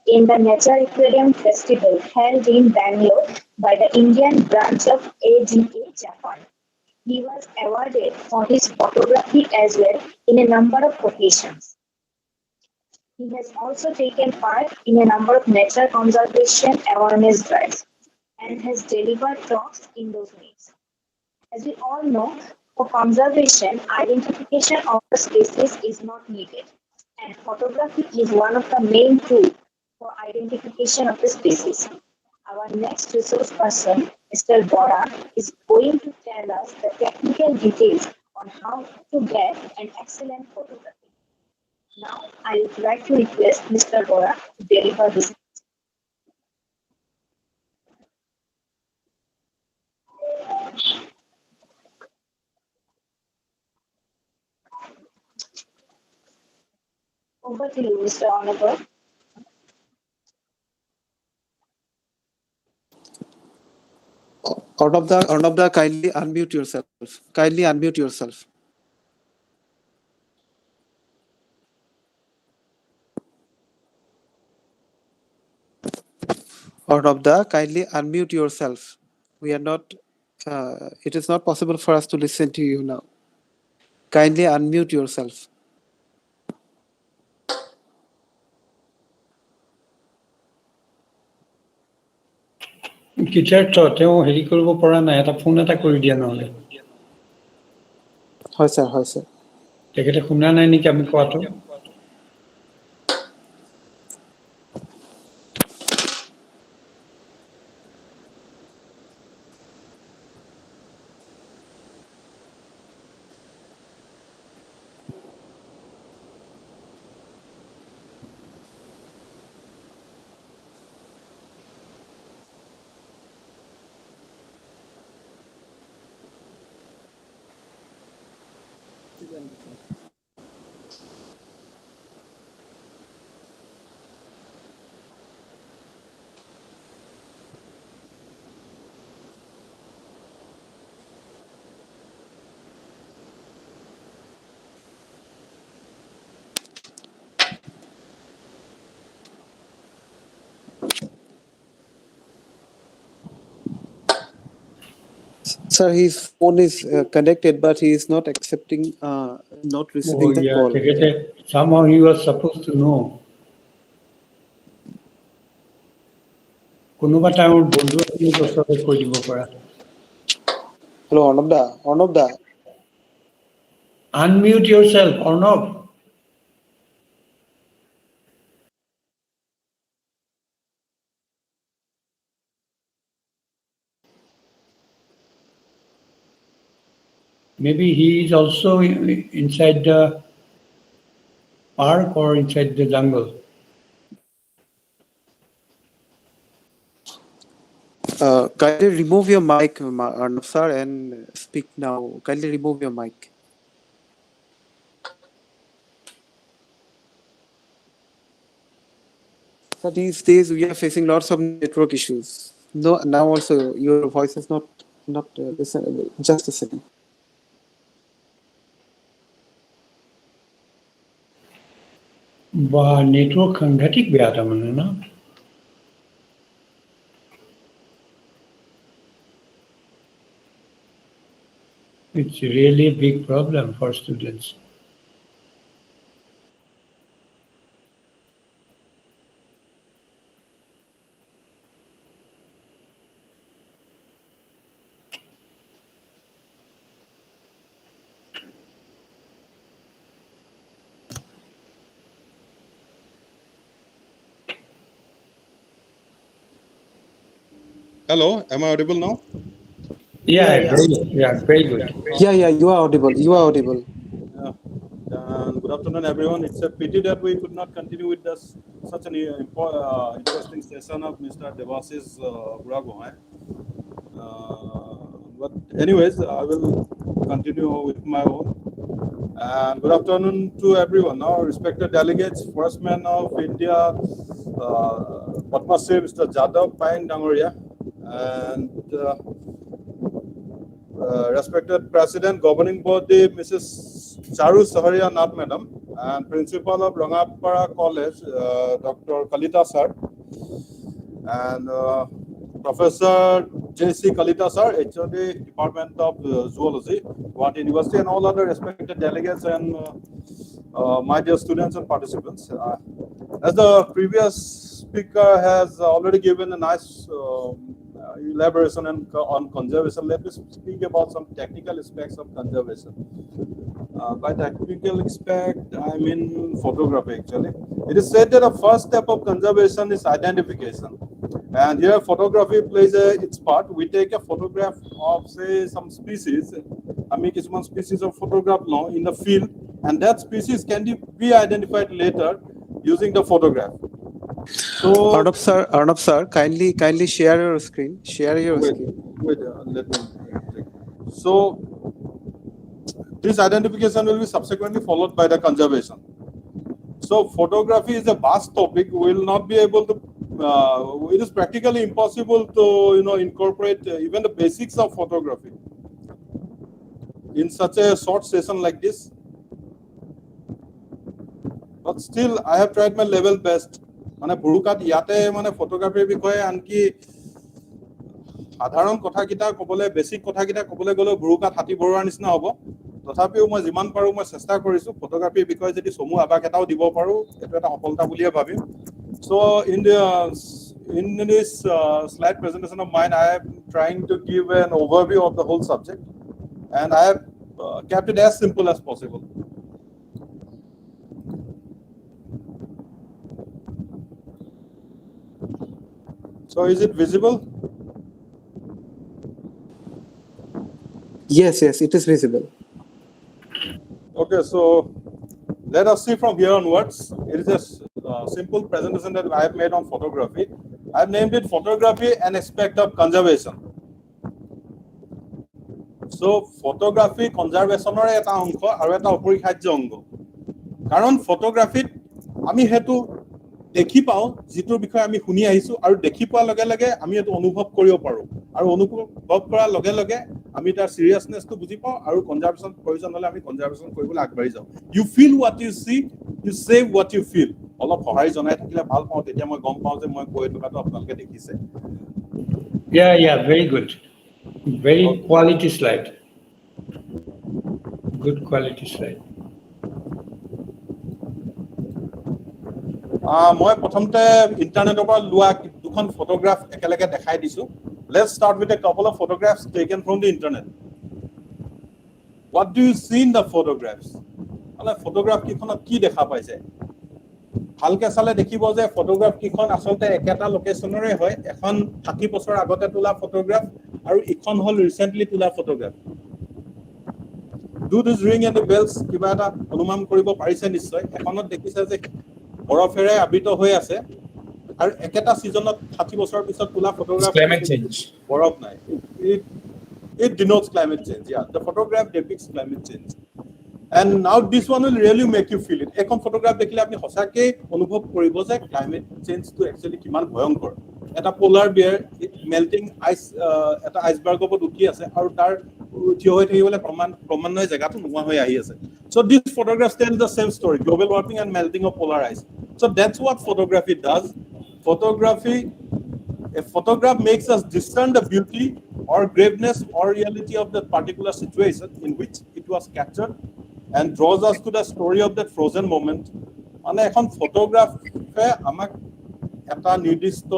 in the Nature Aquarium Festival held in Bangalore by the Indian branch of ADA Japan. He was awarded for his photography as well in a number of occasions. He has also taken part in a number of nature conservation awareness drives and has delivered talks in those ways. As we all know, for conservation, identification of the species is not needed, and photography is one of the main tools for identification of the species. Our next resource person, Mr. Bora, is going to tell us the technical details on how to get an excellent photography. Now, I would like to request Mr. Bora to deliver his. Over to you, Mr. Honorable. Arnabda, kindly unmute yourself. Kindly unmute yourself. Arnabda, kindly unmute yourself. We are not. It is not possible for us to listen to you now. Kindly unmute yourself. কিতাৰ্থ তেওঁ হেৰি কৰিব পৰা নাই এটা phone এটা কৰি দিয়া নহলে হয় স্যার হয় স্যার তেখেতে শুনা নাই নেকি আমি কোৱাটো Sir, his phone is connected, but he is not accepting, not receiving the call. তেখেতে somehow he was supposed to know কোনোবা টাইমৰ বন্ধু আপুনি ওচৰতে কৈ দিব পৰা Hello, Arnabda. Unmute yourself, Arnab. Maybe he is also inside the park or inside the jungle. Kindly remove your mic, Arnab sir, and speak now. Kindly remove your mic. So these days we are facing lots of network issues. No, now also your voice is not listenable. Just a second. বা network সাংঘাতিক বেয়া তাৰমানে না It's really a big problem for students. Hello, am I audible now? Yeah, very good. Yeah, you are audible. Good afternoon, everyone. It's a pity that we could not continue with such an interesting session of Mr. Devashish Buragohain. But anyways, I will continue with my own. And good afternoon to everyone. Our respected delegates, First Man of India, Padma Shri Mr. Jadav Pain Dangoria, and respected President, Governing Body, Mrs. Charu Saharia Nath Madam, and Principal of Rangapara College, Dr. Kalita Sir, and Professor J.C. Kalita Sir, HOD, Department of Zoology, Guwahati University, and all other respected delegates and my dear students and participants. As the previous speaker has already given a nice elaboration on conservation, let me speak about some technical aspects of conservation. By technical aspect, I mean photography actually. It is said that the first step of conservation is identification. And here photography plays its part. We take a photograph of say some species, I mean it's one species of photograph now in the field, and that species can be identified later using the photograph. So Arnab sir, kindly share your screen. Share your screen. Wait, let me. So this identification will be subsequently followed by the conservation. So photography is a vast topic. We will not be able to. It is practically impossible to incorporate even the basics of photography in such a short session like this. But still, I have tried my level best. মানে বুৰুকাত ইয়াতে মানে ফটোগ্ৰাফিৰ বিষয়ে আনকি সাধাৰণ কথাকিটা ক'বলৈ basic কথাকিটা ক'বলৈ গ'লে বুৰুকাত হাতী বৰুৱাৰ নিচিনা হ'ব তথাপিও মই যিমান পাৰো মই চেষ্টা কৰিছো ফটোগ্ৰাফিৰ বিষয়ে যদি সমু আবাক এটাও দিব পাৰো এটা এটা সফলতা বুলিয়ে ভাবিম so in this slide presentation of mine I am trying to give an overview of the whole subject and I have kept it as simple as possible. So is it visible? Yes, it is visible. Okay, so let us see from here onwards. It is a simple presentation that I have made on photography. I have named it Photography, an Aspect of Conservation. So photography conservation or eta অংশ আৰু এটা অপৰিহাৰ্য অংগ কাৰণ ফটোগ্ৰাফিত আমি হেতু দেখি পাও যিটোৰ বিষয়ে আমি শুনি আহিছো আৰু দেখি পোৱাৰ লগে লগে আমি এটো অনুভৱ কৰিব পাৰো আৰু অনুভৱ কৰাৰ লগে লগে আমি তাৰ সিৰিয়াসনেসটো বুজি পাও আৰু কনজাৰভেশন প্ৰয়োজন হলে আমি কনজাৰভেশন কৰিবলৈ আগবাঢ়ি যাও you feel what you see, you say what you feel অলপ সহায় জনাই থাকিলে ভাল পাও তেতিয়া মই গম পাও যে মই কৈ থকাটো আপোনালোকে দেখিছে Yeah, very good. Very quality slide. Good quality slide. মই প্ৰথমতে ইন্টাৰনেটৰ পৰা লোৱা দুখন ফটোগ্ৰাফ একেলগে দেখাই দিছো let's start with a couple of photographs taken from the internet. What do you see in the photographs? মানে ফটোগ্ৰাফ কিখনত কি দেখা পাইছে ভালকে চালে দেখিব যে ফটোগ্ৰাফ কিখন আসলতে একেটা লোকেশনৰে হয় এখন 60 বছৰ আগতে তোলা ফটোগ্ৰাফ আৰু ইখন হল ৰিসেন্টলি তোলা photograph do this ring and the bells কিবা এটা অনুমান কৰিব পাৰিছে নিশ্চয় এখনত দেখিছে যে বৰফেৰে আবৃত হৈ আছে আৰু একেটা সিজনত 60 বছৰ পিছত তোলা ফটোগ্ৰাফ Climate change. বৰফ নাই it denotes climate change. Yeah, the photograph depicts climate change. And now this one will really make you feel it. Ekon photograph দেখিলে আপনি হসাকে অনুভব কৰিব যে climate change to actually কিমান ভয়ংকৰ এটা polar bear melting ice এটা iceberg ওপৰত উঠি আছে আৰু তাৰ থিয় হৈ থাকিবলৈ ক্ৰমান্বয়ে জায়গাটো নোহোৱা হৈ আহি আছে so this photograph tells the same story global warming and melting of polar ice so that's what photography does a photograph makes us discern the beauty or graveness or reality of that particular situation in which it was captured and draws us to the story of that frozen moment মানে এখন ফটোগ্ৰাফে আমাক এটা নিৰ্দিষ্ট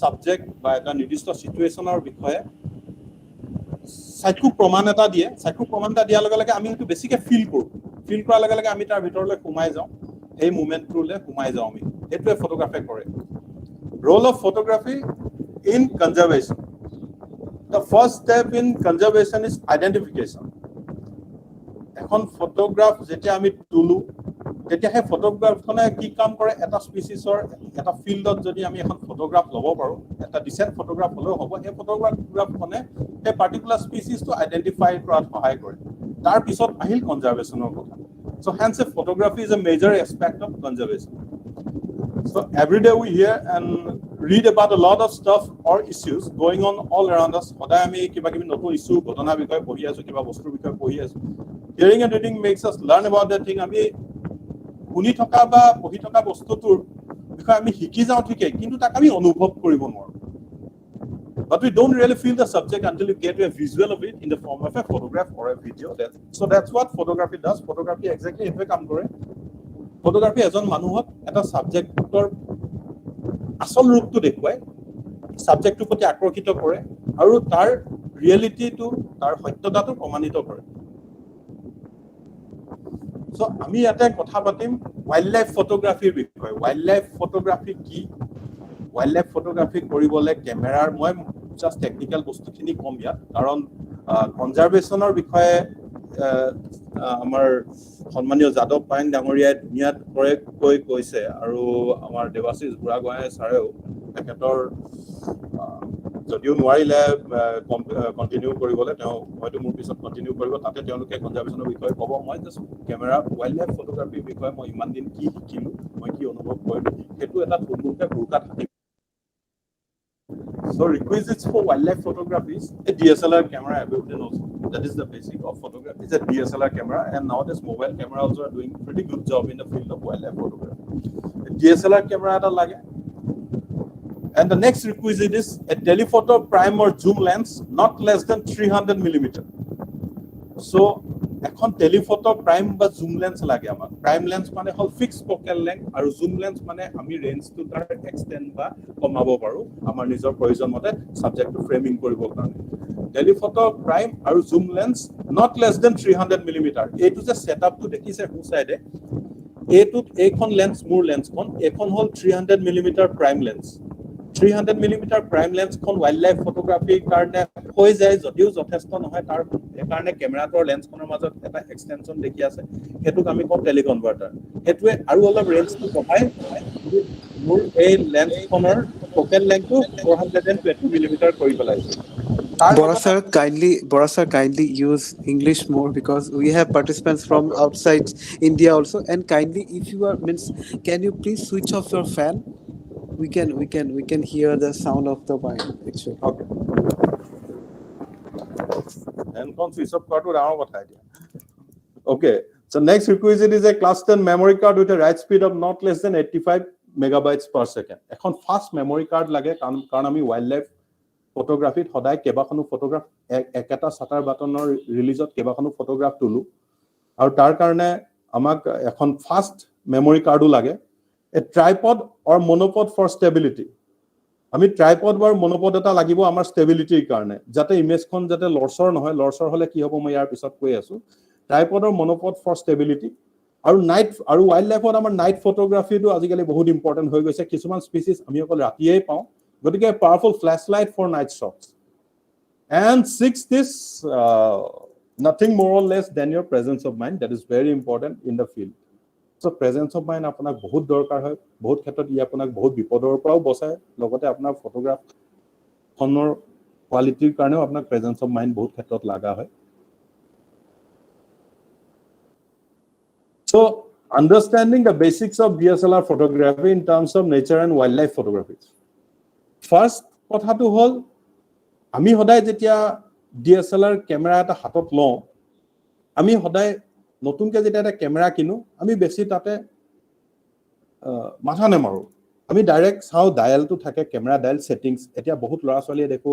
subject বা এটা নিৰ্দিষ্ট সিচুৱেচনৰ বিষয়ে psycho প্ৰমাণ এটা দিয়ে সাইকো প্ৰমাণটা দিয়াৰ লগে লগে আমি সেইটো বেছিকে ফিল কৰাৰ লগে লগে আমি তাৰ ভিতৰলৈ সোমাই যাওঁ এই মোমেন্টটোলৈ সোমাই যাওঁ আমি এটোৱে ফটোগ্ৰাফে কৰে role of photography in conservation the first step in conservation is identification এখন ফটোগ্ৰাফ যেতিয়া আমি তুলু তেতিয়া সেই ফটোগ্ৰাফখনে কি কাম কৰে এটা স্পিচিছৰ এটা ফিল্ডত যদি আমি এখন ফটোগ্ৰাফ ল'ব পাৰোঁ এটা ডিচেণ্ট ফটোগ্ৰাফ হ'লেও হ'ব সেই ফটোগ্ৰাফখনে সেই পাৰ্টিকুলাৰ স্পিচিছটো আইডেণ্টিফাই কৰাত সহায় কৰে তাৰ পিছত আহিল কনজাৰ্ভেশ্যনৰ কথা so hence photography is a major aspect of conservation so every day we hear and read about a lot of stuff or issues going on all around us সদায় আমি কিবা কিবি নতুন ইস্যু ঘটনা বিষয়ে পঢ়ি আছো কিবা বস্তুৰ বিষয়ে পঢ়ি আছো hearing and reading makes us learn about that thing আমি শুনি থকা বা পঢ়ি থকা বস্তুটোৰ বিষয়ে আমি শিকি যাওঁ ঠিকই কিন্তু তাক আমি অনুভৱ কৰিব নোৱাৰো but we don't really feel the subject until you get a visual of it in the form of a photograph or a video so that's what photography does photography exactly এটোৱে কাম কৰে photography এজন মানুহক এটা সাবজেক্টৰ আসল ৰূপটো দেখুৱায় সাবজেক্টটোৰ প্ৰতি আকৰ্ষিত কৰে আৰু তাৰ ৰিয়েলিটিটো তাৰ সত্যতাটো প্ৰমাণিত কৰে so আমি ইয়াতে কথা পাতিম ওয়াইল্ড লাইফ ফটোগ্ৰাফিৰ বিষয়ে ওয়াইল্ড লাইফ ফটোগ্ৰাফি কি ওয়াইল্ড লাইফ ফটোগ্ৰাফি কৰিবলৈ ক্যামেৰাৰ মই জাস্ট টেকনিক্যাল বস্তুখিনি কম ইয়াত কাৰণ কনজাৰ্ভেশ্যনৰ বিষয়ে আমাৰ সন্মানীয় যাদৱ পাইন ডাঙৰীয়াই ধুনীয়াকৈ কৈছে আৰু আমাৰ দেৱাশিষ বুঢ়াগোহাঁই ছাৰেও তেখেতৰ যদিও নোৱাৰিলে কন্টিনিউ কৰিবলৈ তেওঁ হয়তো মোৰ পিছত কন্টিনিউ কৰিব তাতে তেওঁলোকে কনজাৰ্ভেশ্যনৰ বিষয়ে ক'ব মই জাস্ট কেমেৰা ওয়াইল্ড লাইফ ফটোগ্ৰাফিৰ বিষয়ে মই ইমান দিন কি শিকিলো মই কি অনুভৱ কৰিলো সেইটো এটা থুলমূলকৈ গুৰুত্ব থাকে So requisites for wildlife photography is a DSLR camera everyone knows. That is the basic of photography. It's a DSLR camera and nowadays mobile camera also are doing pretty good job in the field of wildlife photography. A DSLR camera eta lage. And the next requisite is a telephoto prime or zoom lens not less than 300 millimeter. So এখন telephoto prime বা zoom lens লাগে আমাক prime lens মানে হল fix focal length আৰু zoom lens মানে আমি ৰেঞ্জটো তাৰ এক্সটেন্ড বা কমাব পাৰো আমাৰ নিজৰ প্ৰয়োজন মতে সাবজেক্টটো ফ্ৰেমিং কৰিবৰ কাৰণে টেলিফটো প্ৰাইম আৰু zoom lens not less than 300 millimetre এইটো যে সেটআপটো দেখিছে হু সাইডে এইটোত এইখন লেন্স মোৰ লেন্সখন এখন হল 300 millimetre prime lens 300 millimetre prime লেন্সখন ওয়াইল্ড লাইফ ফটোগ্ৰাফিৰ কাৰণে হৈ যায় যদিও যথেষ্ট নহয় তাৰ কাৰণে কেমেৰাটোৰ লেন্সখনৰ মাজত এটা এক্সটেনশন দেখি আছে হেতুক আমি কম টেলিকনভাৰ্টাৰ হেতুৱে আৰু অলপ ৰেঞ্জটো বঢ়াই মোৰ এই লেন্সখনৰ ফোকাল লেংথটো 420 মিলিমিটাৰ কৰি পেলাইছে Bora sir, kindly use English more because we have participants from outside India also. And kindly, if you are can you please switch off your fan? We can hear the sound of the wine actually. Okay. And switch off kartu down kotha etia. Okay. So next requisite is a class 10 memory card with a write speed of not less than 85 megabytes per second. এখন fast memory card লাগে কাৰণ আমি wild life ফটোগ্ৰাফিত সদায় কেবাখনো photograph একটা শাটাৰ বাটনৰ ৰিলিজত কেবাখনো photograph তুলু আৰু তাৰ কাৰণে আমাক এখন ফাষ্ট মেমৰি কাৰ্ডো লাগে a tripod or monopod for stability আমি ট্ৰাইপড বা মনোপড এটা লাগিব আমাৰ ষ্টেবিলিটিৰ কাৰণে যাতে ইমেজখন যাতে লৰচৰ নহয় লৰচৰ হলে কি হ'ব মই ইয়াৰ পিছত কৈ আছো ট্ৰাইপড আৰু মনোপড ফৰ ষ্টেবিলিটি আৰু নাইট আৰু ওয়াইল্ড লাইফত আমাৰ নাইট ফটোগ্ৰাফিটো আজিকালি বহুত ইম্পৰ্টেন্ট হৈ গৈছে কিছুমান স্পিচিছ আমি অকল ৰাতিয়ে পাওঁ গতিকে powerful flash light for night shots and sixth is nothing more or less than your presence of mind that is very important in the field so presence of mind আপোনাক বহুত দৰকাৰ হয় বহুত ক্ষেত্ৰত ই আপোনাক বহুত বিপদৰ পৰাও বচায় লগতে আপোনাৰ ফটোগ্ৰাফ খনৰ কোৱালিটিৰ কাৰণেও আপোনাক presence of mind বহুত ক্ষেত্ৰত লাগা হয় so understanding the basics of DSLR photography in terms of nature and wildlife photography first কথাটো হল আমি সদায় যেতিয়া DSLR ক্যামেৰা এটা হাতত লওঁ আমি সদায় নতুনকৈ যেতিয়া এটা ক্যামেৰা কিনো আমি বেছি তাতে মাথা নেমাৰো আমি ডাইৰেক্ট চাও ডায়ালটো থাকে ক্যামেৰা ডায়াল সেটিংস এতিয়া বহুত লৰা ছোৱালীয়ে দেখো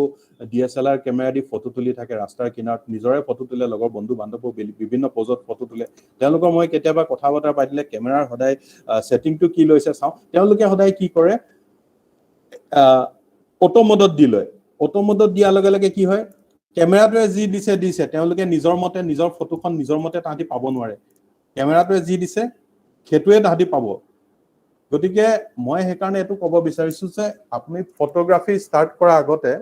DSLR ক্যামেৰা দি ফটো তুলি থাকে ৰাস্তাৰ কিনাৰত নিজৰে ফটো তুলে লগৰ বন্ধু বান্ধৱৰ বিভিন্ন পজত ফটো তুলে তেওঁলোকৰ মই কেতিয়াবা কথা বতৰা পাতিলে ক্যামেৰাৰ সদায় সেটিংটো কি লৈছে চাও তেওঁলোকে সদায় কি কৰে অটো মোডত দি লয় অটো মোডত দিয়াৰ লগে লগে কি হয় ক্যামেৰাটোৱে যি দিছে তেওঁলোকে নিজৰ মতে নিজৰ ফটোখন নিজৰ মতে তাহাঁতি পাব নোৱাৰে ক্যামেৰাটোৱে যি দিছে খেতুৱে তাহাঁতি পাব গতিকে মই হে কাৰণে এটো ক'ব বিচাৰিছো যে আপুনি ফটোগ্ৰাফি ষ্টাৰ্ট কৰা আগতে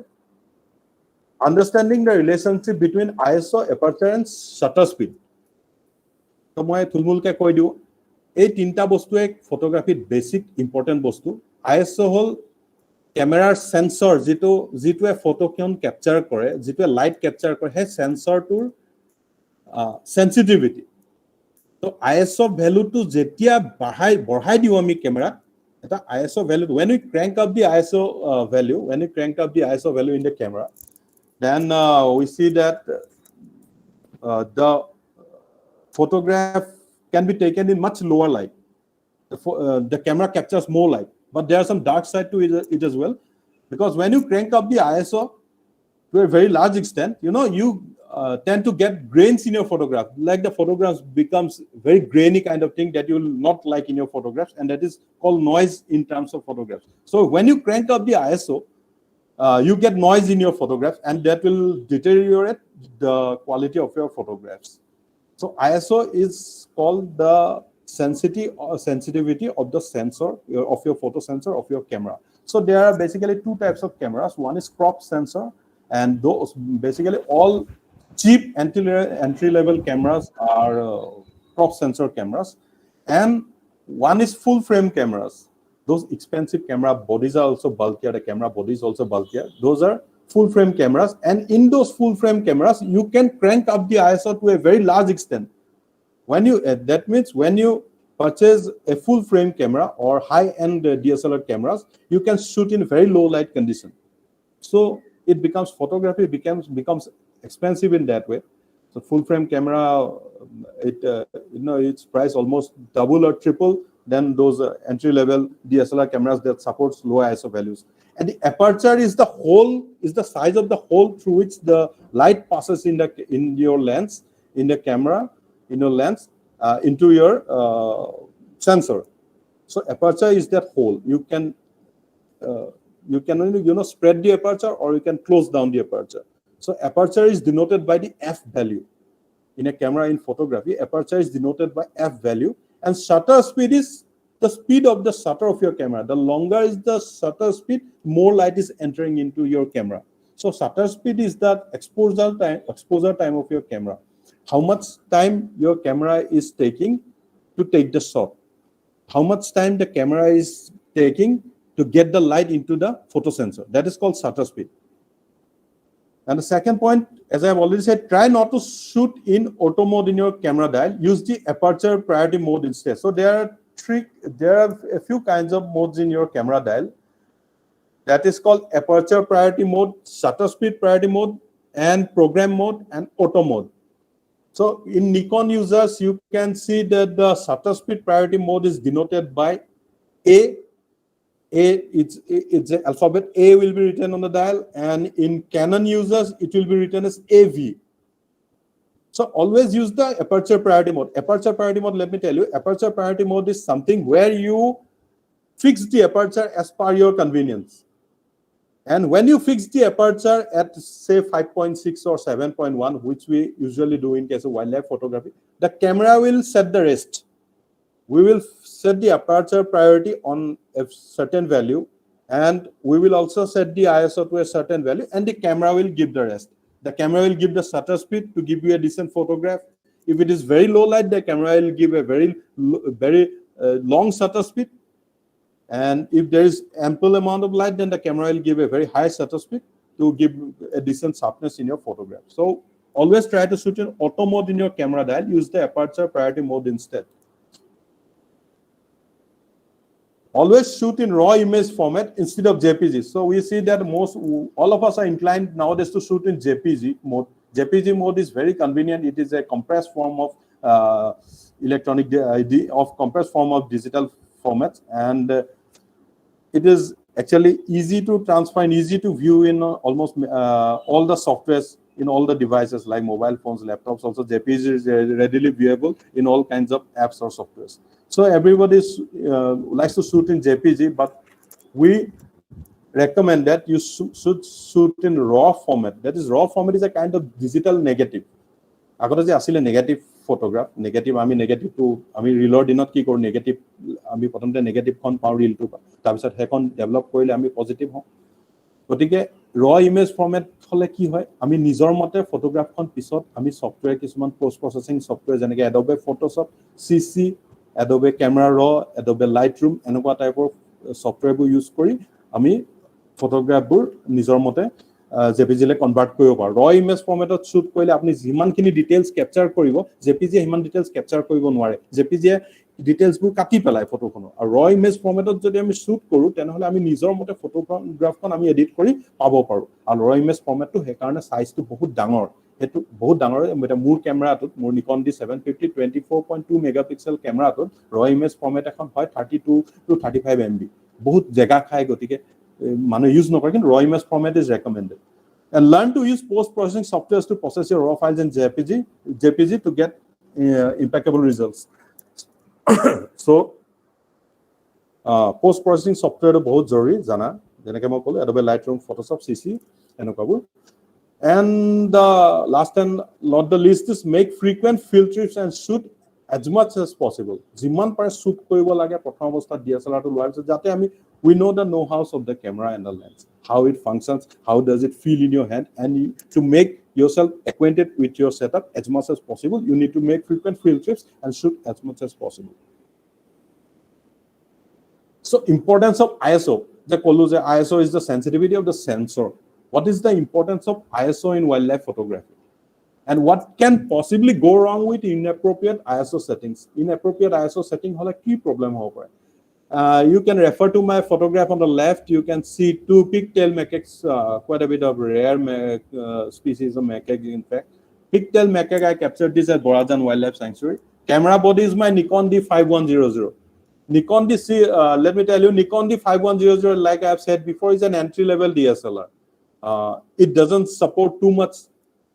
understanding the relationship between ISO aperture and shutter speed তো মই থুলমুলকে কৈ দিও এই তিনটা বস্তুৱে ফটোগ্ৰাফিত বেসিক ইম্পৰ্টেন্ট বস্তু ISO হল ক্যামেৰাৰ সেন্সৰ যিটোৱে ফটোখন ক্যাপচাৰ কৰে যিটোৱে লাইট ক্যাপচাৰ কৰে হে সেন্সৰটোৰ sensitivity তো ISO value to যেতিয়া বঢ়াই দিও আমি ক্যামেৰা এটা ISO value when we crank up the ISO value in the camera then we see that the photograph can be taken in much lower light the camera captures more light but there are some dark side to it as well because when you crank up the ISO to a very large extent you tend to get grains in your photograph like the photographs becomes very grainy kind of thing that you will not like in your photographs and that is called noise in terms of photographs so when you crank up the ISO you get noise in your photographs and that will deteriorate the quality of your photographs so ISO is called the sensitivity of the sensor of your photo sensor of your camera so there are basically two types of cameras one is crop sensor and those basically all cheap entry level cameras are crop sensor cameras and one is full frame cameras those expensive camera bodies are also bulkier the camera body is also bulkier those are full frame cameras and in those full frame cameras you can crank up the ISO to a very large extent when you that means when you purchase a full frame camera or high end DSLR cameras you can shoot in very low light condition so it becomes photography becomes expensive in that way so full frame camera its price almost double or triple than those entry level DSLR cameras that supports low ISO values and the aperture is the size of the hole through which the light passes in your lens in the camera in your lens into your sensor so aperture is that hole you can spread the aperture or you can close down the aperture so aperture is denoted by the f value in a camera in photography aperture is denoted by f value and shutter speed is the speed of the shutter of your camera the longer is the shutter speed more light is entering into your camera so shutter speed is the exposure time of your camera how much time your camera is taking to take the shot how much time the camera is taking to get the light into the photo sensor that is called shutter speed and the second point as I have already said try not to shoot in auto mode in your camera dial use the aperture priority mode instead so there are a few kinds of modes in your camera dial that is called aperture priority mode shutter speed priority mode and program mode and auto mode so in Nikon users you can see that the shutter speed priority mode is denoted by it's the alphabet A will be written on the dial and in Canon users it will be written as AV so always use the aperture priority mode let me tell you aperture priority mode is something where you fix the aperture as per your convenience and when you fix the aperture at say 5.6 or 7.1 which we usually do in case of wildlife photography the camera will set the rest we will set the aperture priority on a certain value and we will also set the ISO to a certain value and the camera will give the rest the camera will give the shutter speed to give you a decent photograph if it is very low light the camera will give a very long shutter speed and if there is ample amount of light then the camera will give a very high shutter speed to give a decent sharpness in your photograph so always try to shoot in auto mode in your camera dial use the aperture priority mode instead always shoot in raw image format instead of JPG so we see that all of us are inclined nowadays to shoot in JPG mode is very convenient it is a compressed form of compressed form of digital formats and it is actually easy to transfer and easy to view in almost all the softwares in all the devices like mobile phones laptops also JPG is readily viewable in all kinds of apps or softwares so everybody likes to shoot in JPG but we recommend that you should shoot in raw format that is raw format is a kind of digital negative আগতে যে আসলে negative photograph negative আমি নেগেটিভটো আমি রিলৰ দিনত কি কৰো negative আমি প্ৰথমতে নেগেটিভখন পাও ৰিলটো তাৰ পিছত হেখন ডেভেলপ কৰিলে আমি পজিটিভ হওঁ গতিকে ৰ ইমেজ ফৰমেট হলে কি হয় আমি নিজৰ মতে ফটোগ্ৰাফখন পিছত আমি সফটওয়্যাৰ কিছুমান পোষ্ট প্ৰসেসিং সফটওয়্যাৰ যেনেকৈ Adobe Photoshop CC Adobe Camera Raw, Adobe Lightroom, এনেকুৱা টাইপৰ সফটৱেৰবোৰ ইউজ কৰি আমি ফটোগ্ৰাফবোৰ নিজৰ মতে জেপিজি-লে কনভাৰ্ট কৰিব পাৰোঁ। ৰ ইমেজ ফৰ্মেটত শ্বুট কৰিলে আপুনি যিমানখিনি ডিটেইলছ কেপচাৰ কৰিব, জেপিজি-য়ে সিমান ডিটেইলছ কেপচাৰ কৰিব নোৱাৰে। জেপিজি-য়ে ডিটেইলছবোৰ কাটি পেলায় ফটোখনৰ। আৰু ৰ ইমেজ ফৰ্মেটত যদি আমি শ্বুট কৰোঁ, তেনেহ'লে আমি নিজৰ মতে ফটোগ্ৰাফখন আমি এডিট কৰি পাব পাৰোঁ। আৰু ৰ ইমেজ ফৰ্মেটটো সেইকাৰণে চাইজটো বহুত ডাঙৰ। সেইটো বহুত ডাঙৰ। মোৰ কেমেৰাটোত, মোৰ নিকন D750 24.2 মেগাপিক্সেল কেমেৰাটোত ৰ ইমেজ ফৰ্মেট এখন হয় 32 to 35 MB। বহুত জেগা খায়, গতিকে মানুহ ইউজ নকৰে, কিন্তু ৰ image format is recommended. And learn to use post-processing softwares to process your raw files in JPG to get impeccable results. So, post-processing software is very જરૂৰী জানা, যেনেকৈ মই ক'লো Adobe Lightroom, Photoshop, CC এনেকুৱাবোৰ। And last and not the least is make frequent field trips and shoot as much as possible. যিমান পাৰে shoot কৰিব লাগে প্ৰথম অৱস্থাত DSLR টো লোৱাৰ পিছত, যাতে আমি we know the know-hows of the camera and the lens, how it functions, how does it feel in your hand, and to make yourself acquainted with your setup as much as possible, you need to make frequent field trips and shoot as much as possible. So importance of ISO. The ISO is the sensitivity of the sensor. What is the importance of ISO in wildlife photography? And what can possibly go wrong with inappropriate ISO settings? Inappropriate ISO setting is a key problem. You can refer to my photograph on the left. You can see two pigtail macaques, quite a bit of rare species of macaque, in fact. Pigtail macaque, I captured this at Borajan Wildlife Sanctuary. Camera body is my Nikon D5100. Nikon D, let me tell you, Nikon D5100, like I have said before, is an entry-level DSLR. It doesn't support too much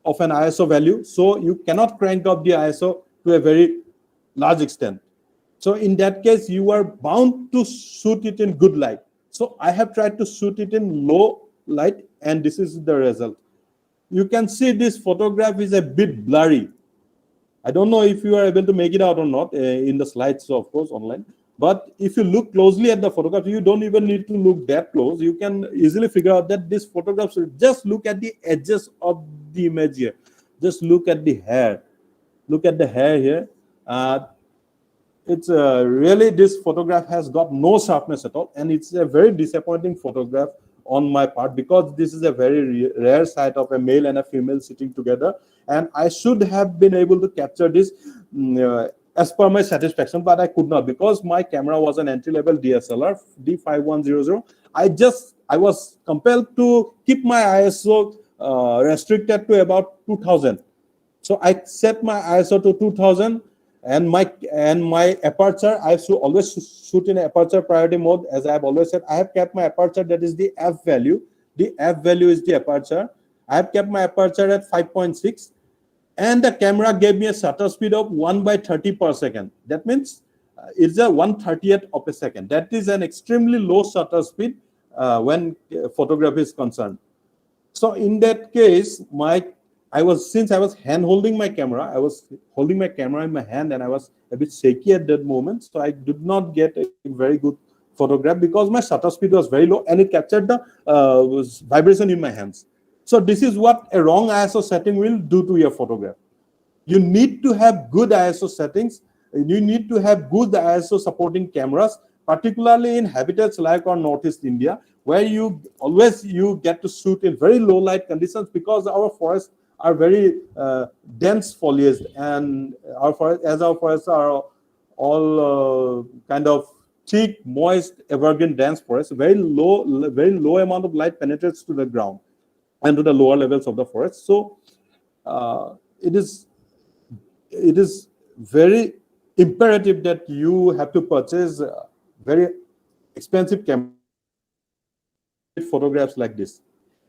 of an ISO value, so you cannot crank up the ISO to a very large extent. So in that case, you are bound to shoot it in good light. So I have tried to shoot it in low light, and this is the result. You can see this photograph is a bit blurry. I don't know if you are able to make it out or not in the slides, of course, online. But if you look closely at the photograph, you don't even need to look that close. You can easily figure out that this photograph, just look at the edges of the image here. Just look at the hair. Look at the hair here. It's really, this photograph has got no sharpness at all, and it's a very disappointing photograph on my part, because this is a very rare sight of a male and a female sitting together, and I should have been able to capture this as per my satisfaction, but I could not, because my camera was an entry-level DSLR D5100. I was compelled to keep my ISO restricted to about 2000. So I set my ISO to 2000, and my aperture, I should always shoot in aperture priority mode. As I have always said, I have kept my aperture, that is the f value. The f value is the aperture. I have kept my aperture at 5.6, and the camera gave me a shutter speed of 1/30 per second. That means it's a 1/30th of a second. That is an extremely low shutter speed when photography is concerned. So in that case, since I was hand holding my camera, I was holding my camera in my hand, and I was a bit shaky at that moment. So I did not get a very good photograph, because my shutter speed was very low, and it captured the vibration in my hands. So this is what a wrong ISO setting will do to your photograph. You need to have good ISO settings. You need to have good ISO supporting cameras, particularly in habitats like our Northeast India, where you get to shoot in very low light conditions, because our forests are very dense foliaged, and our forests are all kind of thick, moist, evergreen dense forests. Very low amount of light penetrates to the ground and to the lower levels of the forest. So it is very imperative that you have to purchase very expensive camera photographs like this.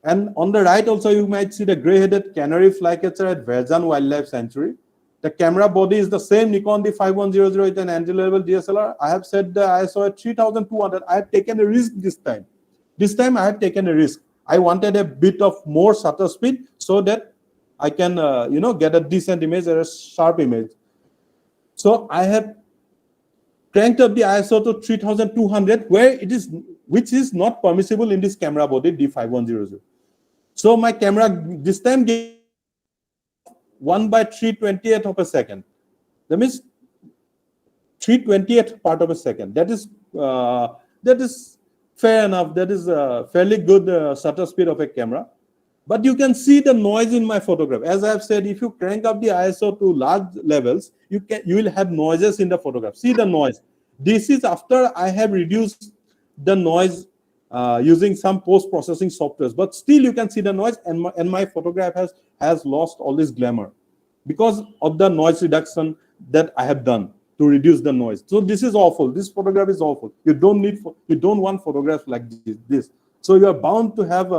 And on the right also, you might see the gray-headed canary flycatcher at Verjan Wildlife Sanctuary. The camera body is the same Nikon D5100 with an entry-level DSLR. I have set the ISO at 3200. I have taken a risk this time. This time I have taken a risk. I wanted a bit of more shutter speed so that I can, get a decent image or a sharp image. So I have cranked up the ISO to 3200, which is not permissible in this camera body D5100. So my camera this time gave 1/328th of a second. That means 3/20th part of a second. That is fair enough. That is a fairly good shutter speed of a camera. But you can see the noise in my photograph. As I have said, if you crank up the ISO to large levels, you will have noises in the photograph. See the noise. This is after I have reduced the noise using some post-processing softwares. But still you can see the noise, and my photograph has lost all this glamour because of the noise reduction that I have done to reduce the noise. So this is awful. This photograph is awful. You don't want photographs like this. So you are bound to have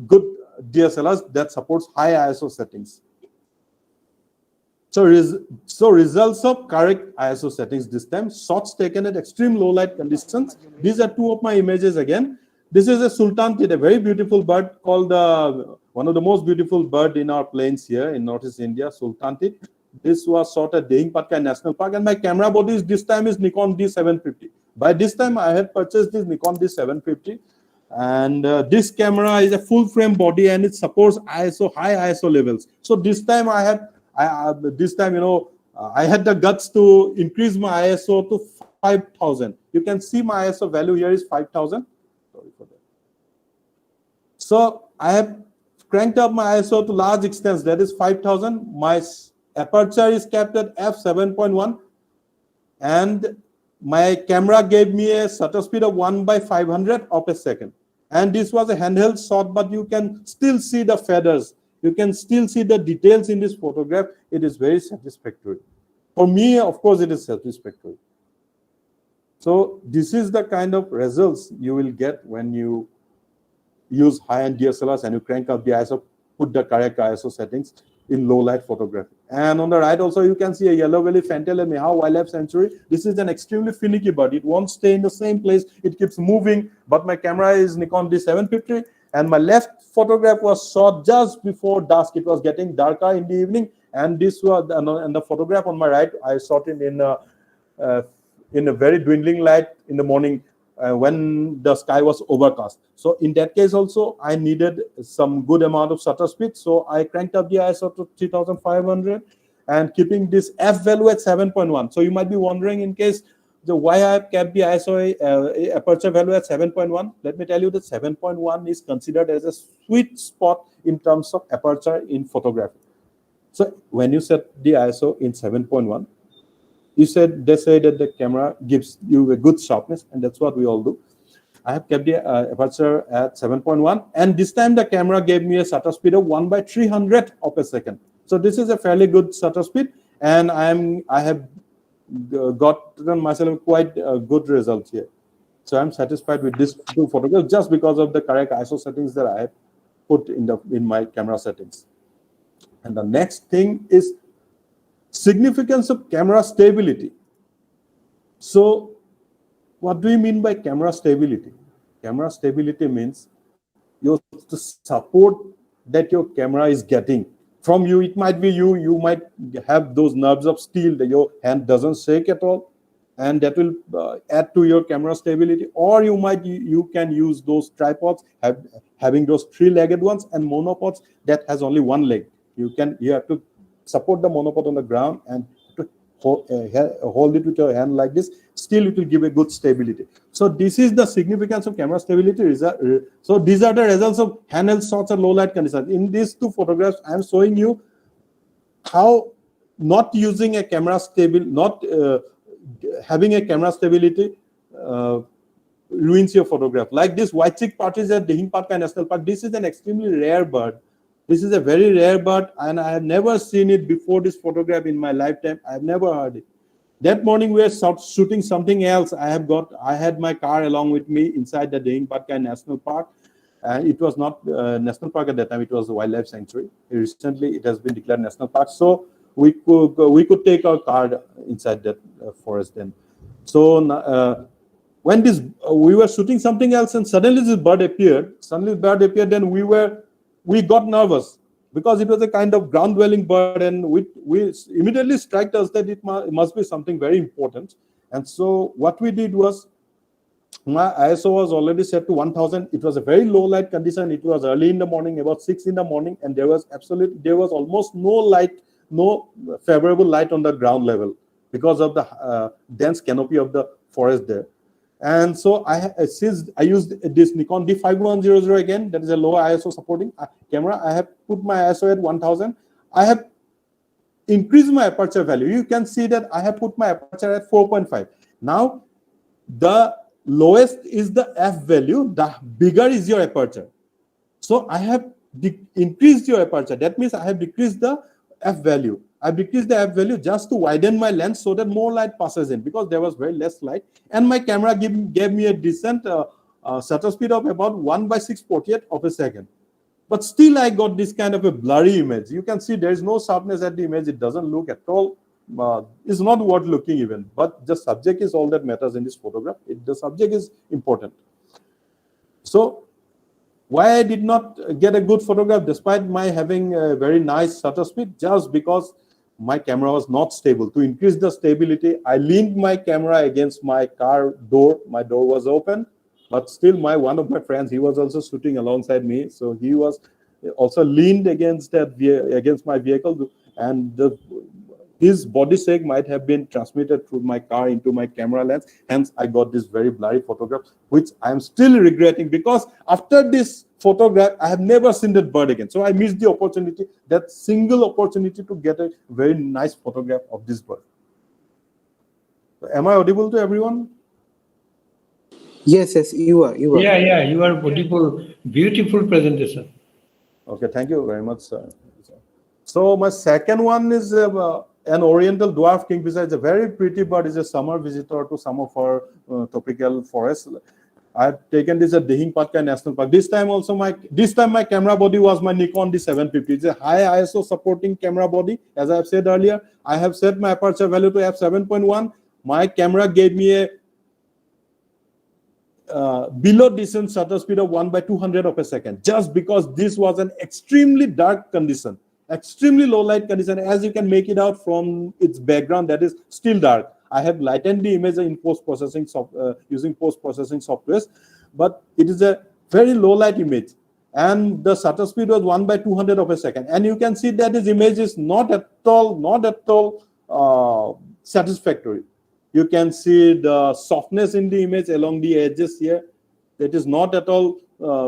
good DSLRs that supports high ISO settings. So results of correct ISO settings this time. Shots taken at extreme low light conditions. These are two of my images again. This is a sultan tit, a very beautiful bird called one of the most beautiful bird in our plains here in Northeast India, sultan tit. This was shot at Dehing Patkai National Park, and my camera body this time is Nikon D750. By this time, I had purchased this Nikon D750, and this camera is a full frame body, and it supports high ISO levels. So this time I had the guts to increase my ISO to 5,000. You can see my ISO value here is 5,000. Sorry for that. So I have cranked up my ISO to large extents. That is 5,000. My aperture is kept at f7.1, and my camera gave me a shutter speed of 1/500 of a second. And this was a handheld shot, but you can still see the feathers. You can still see the details in this photograph. It is very satisfactory. For me, of course, it is satisfactory. So this is the kind of results you will get when you use high-end DSLRs and you crank up the ISO, put the correct ISO settings in low light photography. And on the right also you can see a yellow belly fantail and Mihao Wildlife Sanctuary. This is an extremely finicky bird. It won't stay in the same place. It keeps moving, but my camera is Nikon D750, and my left photograph was shot just before dusk. It was getting darker in the evening, and this was and the photograph on my right, I shot it in a very dwindling light in the morning when the sky was overcast. So in that case also, I needed some good amount of shutter speed. So I cranked up the ISO to 3,500 and keeping this f value at 7.1. So you might be wondering in case why I have kept the ISO aperture value at 7.1. Let me tell you that 7.1 is considered as a sweet spot in terms of aperture in photography. So when you set the ISO in 7.1, they say that the camera gives you a good sharpness, and that's what we all do. I have kept the aperture at 7.1, and this time the camera gave me a shutter speed of 1/300 of a second. So this is a fairly good shutter speed, and I have gotten myself quite good results here. So I'm satisfied with these two photographs just because of the correct ISO settings that I have put in my camera settings. And the next thing is significance of camera stability. So what do you mean by camera stability? Camera stability means the support that your camera is getting from you. It might be you might have those nerves of steel that your hand doesn't shake at all, and that will add to your camera stability. Or you can use those tripods having those three-legged ones and monopods that has only one leg. You have to support the monopod on the ground and to hold it with your hand like this. Still it will give a good stability. So this is the significance of camera stability. So these are the results of handheld shots at low light conditions. In these two photographs, I am showing you how not using a camera having a camera stability ruins your photograph. Like this white-cheeked partridge at Dehing Patkai National Park. This is an extremely rare bird. This is a very rare bird, and I have never seen it before this photograph in my lifetime. I have never heard it. That morning we were shooting something else. I had my car along with me inside the Dehing Patkai National Park. It was not National Park at that time. It was a wildlife sanctuary. Recently, it has been declared National Park. So we could take our car inside that forest then. So when we were shooting something else, and suddenly this bird appeared. Then we got nervous because it was a kind of ground-dwelling bird, and we immediately struck us that it must be something very important. And so what we did was, my ISO was already set to 1,000. It was a very low light condition. It was early in the morning, about 6 in the morning, and there was almost no light, no favorable light on the ground level. because of the dense canopy of the forest there. And so since I used this Nikon D5100 again, that is a low ISO supporting camera, I have put my ISO at 1000. I have increased my aperture value. You can see that I have put my aperture at 4.5. Now, the lowest is the f value, the bigger is your aperture. So I have increased your aperture. That means I have decreased the f value. I decreased the f value just to widen my lens so that more light passes in, because there was very less light. And my camera gave me a decent shutter speed of about 1/640th of a second. But still I got this kind of a blurry image. You can see there is no sharpness at the image. It doesn't look at all. It's not worth looking even. But the subject is all that matters in this photograph. The subject is important. So why I did not get a good photograph despite my having a very nice shutter speed? Just because my camera was not stable. To increase the stability, I leaned my camera against my car door. My door was open, but still one of my friends, he was also shooting alongside me. So he was also leaned against my vehicle, and his body shake might have been transmitted through my car into my camera lens. Hence, I got this very blurry photograph, which I am still regretting, because after this photograph, I have never seen that bird again. So I missed the opportunity, that single opportunity to get a very nice photograph of this bird. So am I audible to everyone? Yes, you are. Yeah, you are audible. Beautiful presentation. Okay, thank you very much, sir. So my second one is an oriental dwarf kingfisher. It's a very pretty bird. It's a summer visitor to some of our tropical forests. I've taken this at Dihing Patkai National Park. This time my camera body was my Nikon D750. It's a high ISO supporting camera body. As I have said earlier, I have set my aperture value to f7.1. My camera gave me a below decent shutter speed of 1/200 of a second, just because this was an extremely dark condition, extremely low light condition, as you can make it out from its background that is still dark. I have lightened the image in post-processing using post-processing softwares, but it is a very low light image, and the shutter speed was 1/200 of a second, and you can see that this image is not at all satisfactory. You can see the softness in the image along the edges here. It is not at all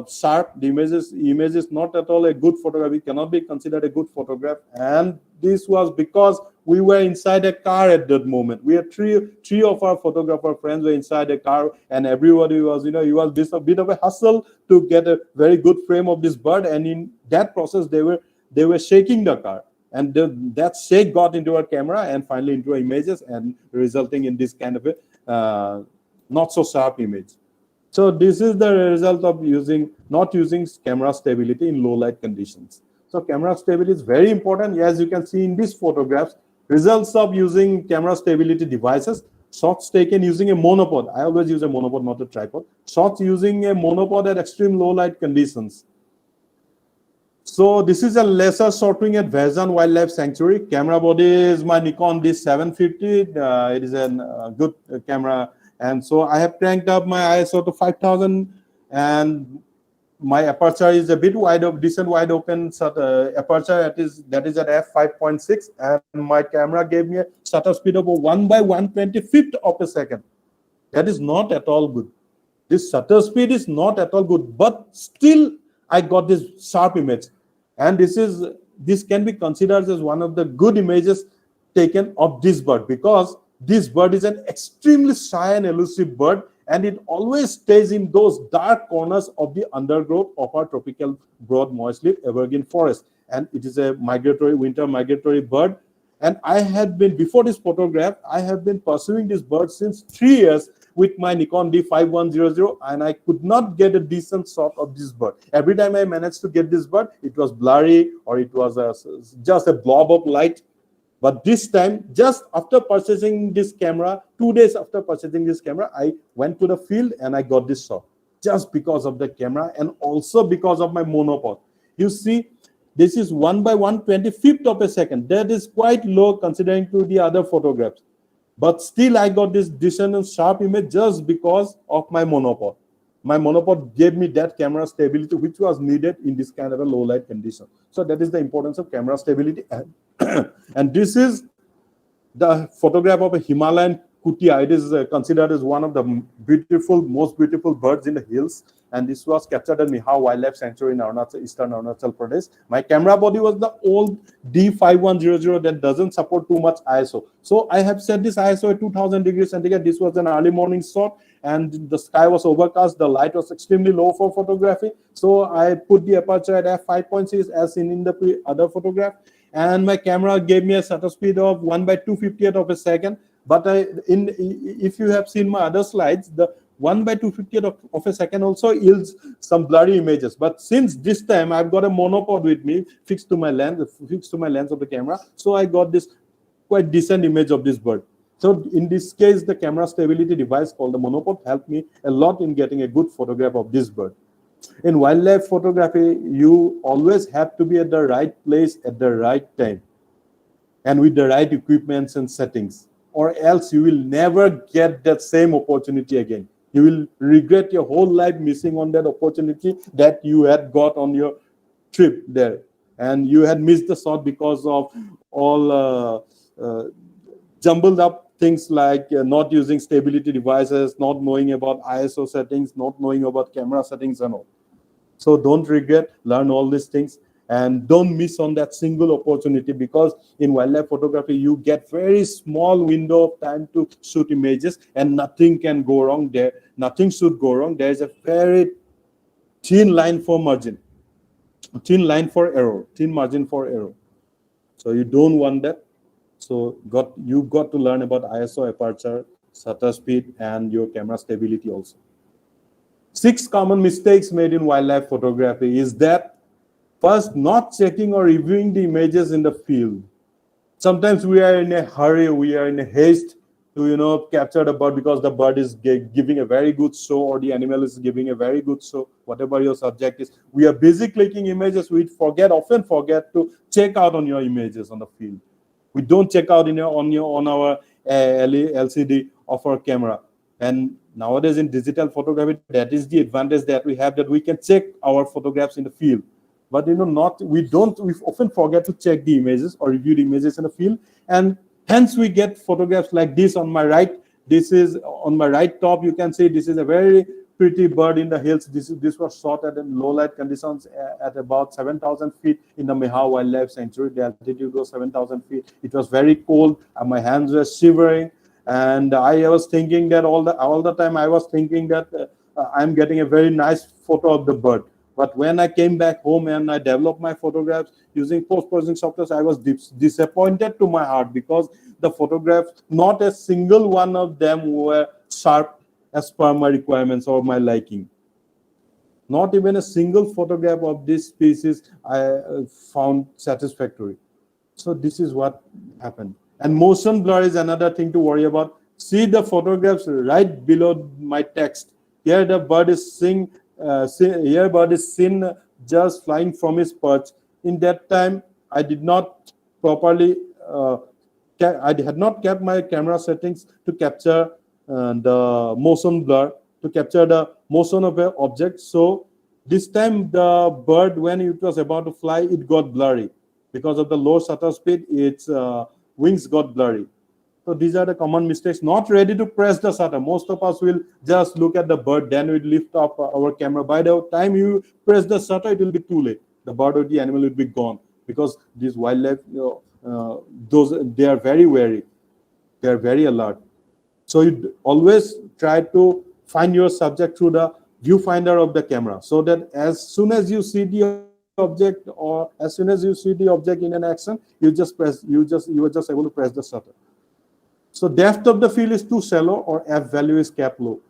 sharp. The image is not at all a good photograph. It cannot be considered a good photograph. And this was because we were inside a car at that moment. We had three of our photographer friends were inside a car, and everybody was, it was this a bit of a hustle to get a very good frame of this bird. And in that process, they were shaking the car. And that shake got into our camera and finally into our images, and resulting in this kind of a not so sharp image. So this is the result of not using camera stability in low light conditions. So camera stability is very important. As you can see in these photographs, results of using camera stability devices, shots taken using a monopod. I always use a monopod, not a tripod. Shots using a monopod at extreme low light conditions. So this is a lesser short wing at Vezan Wildlife Sanctuary. Camera body is my Nikon D750. It is a good camera. And so I have cranked up my ISO to 5000, and my aperture is a bit decent wide open aperture. That is at f5.6, and my camera gave me a shutter speed of 1/125th of a second. That is not at all good. This shutter speed is not at all good, but still I got this sharp image. And this can be considered as one of the good images taken of this bird, because this bird is an extremely shy and elusive bird, and it always stays in those dark corners of the undergrowth of our tropical broad moist-leaf evergreen forest. And it is a winter migratory bird. And before this photograph, I have been pursuing this bird since 3 years with my Nikon D5100, and I could not get a decent shot of this bird. Every time I managed to get this bird, it was blurry, or it was just a blob of light. But this time, just after purchasing this camera, 2 days after purchasing this camera, I went to the field and I got this shot, just because of the camera and also because of my monopod. You see, this is 1/125th of a second. That is quite low considering to the other photographs. But still, I got this decent and sharp image just because of my monopod. My monopod gave me that camera stability which was needed in this kind of a low light condition. So that is the importance of camera stability. And this is the photograph of a Himalayan kutia. It is considered as one of the most beautiful birds in the hills. And this was captured at Mihao Wildlife Sanctuary in Eastern Arunachal Pradesh. My camera body was the old D5100 that doesn't support too much ISO. So I have set this ISO at 2000 degrees centigrade. This was an early morning shot, and the sky was overcast. The light was extremely low for photography. So I put the aperture at f5.6 as in the other photograph. And my camera gave me a shutter speed of 1/250th of a second. But if you have seen my other slides, the 1/250th of a second also yields some blurry images. But since this time I've got a monopod with me fixed to my lens of the camera, so I got this quite decent image of this bird. So in this case, the camera stability device called the monopod helped me a lot in getting a good photograph of this bird. In wildlife photography, you always have to be at the right place at the right time and with the right equipments and settings, or else you will never get that same opportunity again. You will regret your whole life missing on that opportunity that you had got on your trip there. And you had missed the shot because of all jumbled up things like not using stability devices, not knowing about ISO settings, not knowing about camera settings and all. So don't regret, learn all these things, and don't miss on that single opportunity, because in wildlife photography, you get very small window of time to shoot images and nothing can go wrong there. Nothing should go wrong. There is a very thin line for margin, thin line for error, thin margin for error. So you don't want that. So you got to learn about ISO, aperture, shutter speed, and your camera stability also. 6 common mistakes made in wildlife photography is that, first, not checking or reviewing the images in the field. Sometimes we are in a hurry, we are in a haste to capture the bird because the bird is giving a very good show, or the animal is giving a very good show, whatever your subject is. We are busy clicking images. We often forget to check out on your images on the field. We don't check out on our LCD of our camera. And nowadays in digital photography, that is the advantage that we have, that we can check our photographs in the field. But we often forget to check the images or review the images in the field, and hence we get photographs like this on my right. This is on my right top. You can see this is a very pretty bird in the hills. This was shot at low light conditions at about 7,000 feet in the Mihao Wildlife Sanctuary. The altitude was 7,000 feet. It was very cold, and my hands were shivering. And I was thinking that all the time I was thinking that I'm getting a very nice photo of the bird. But when I came back home and I developed my photographs using post-processing software, I was disappointed to my heart, because the photographs, not a single one of them were sharp as per my requirements or my liking. Not even a single photograph of this species I found satisfactory. So this is what happened. And motion blur is another thing to worry about. See the photographs right below my text. Here the bird is seen just flying from his perch. In that time, I did not properly, I had not kept my camera settings to capture the motion blur, to capture the motion of an object. So this time the bird, when it was about to fly, it got blurry. Because of the low shutter speed, its wings got blurry. So these are the common mistakes. Not ready to press the shutter. Most of us will just look at the bird, then we lift up our camera. By the time you press the shutter, it will be too late. The bird or the animal will be gone, because these wildlife, they are very wary. They are very alert. So you always try to find your subject through the viewfinder of the camera, so that as soon as you see the object, or as soon as you see the object in an action, you are just able to press the shutter. So depth of the field is too shallow, or F value is kept low.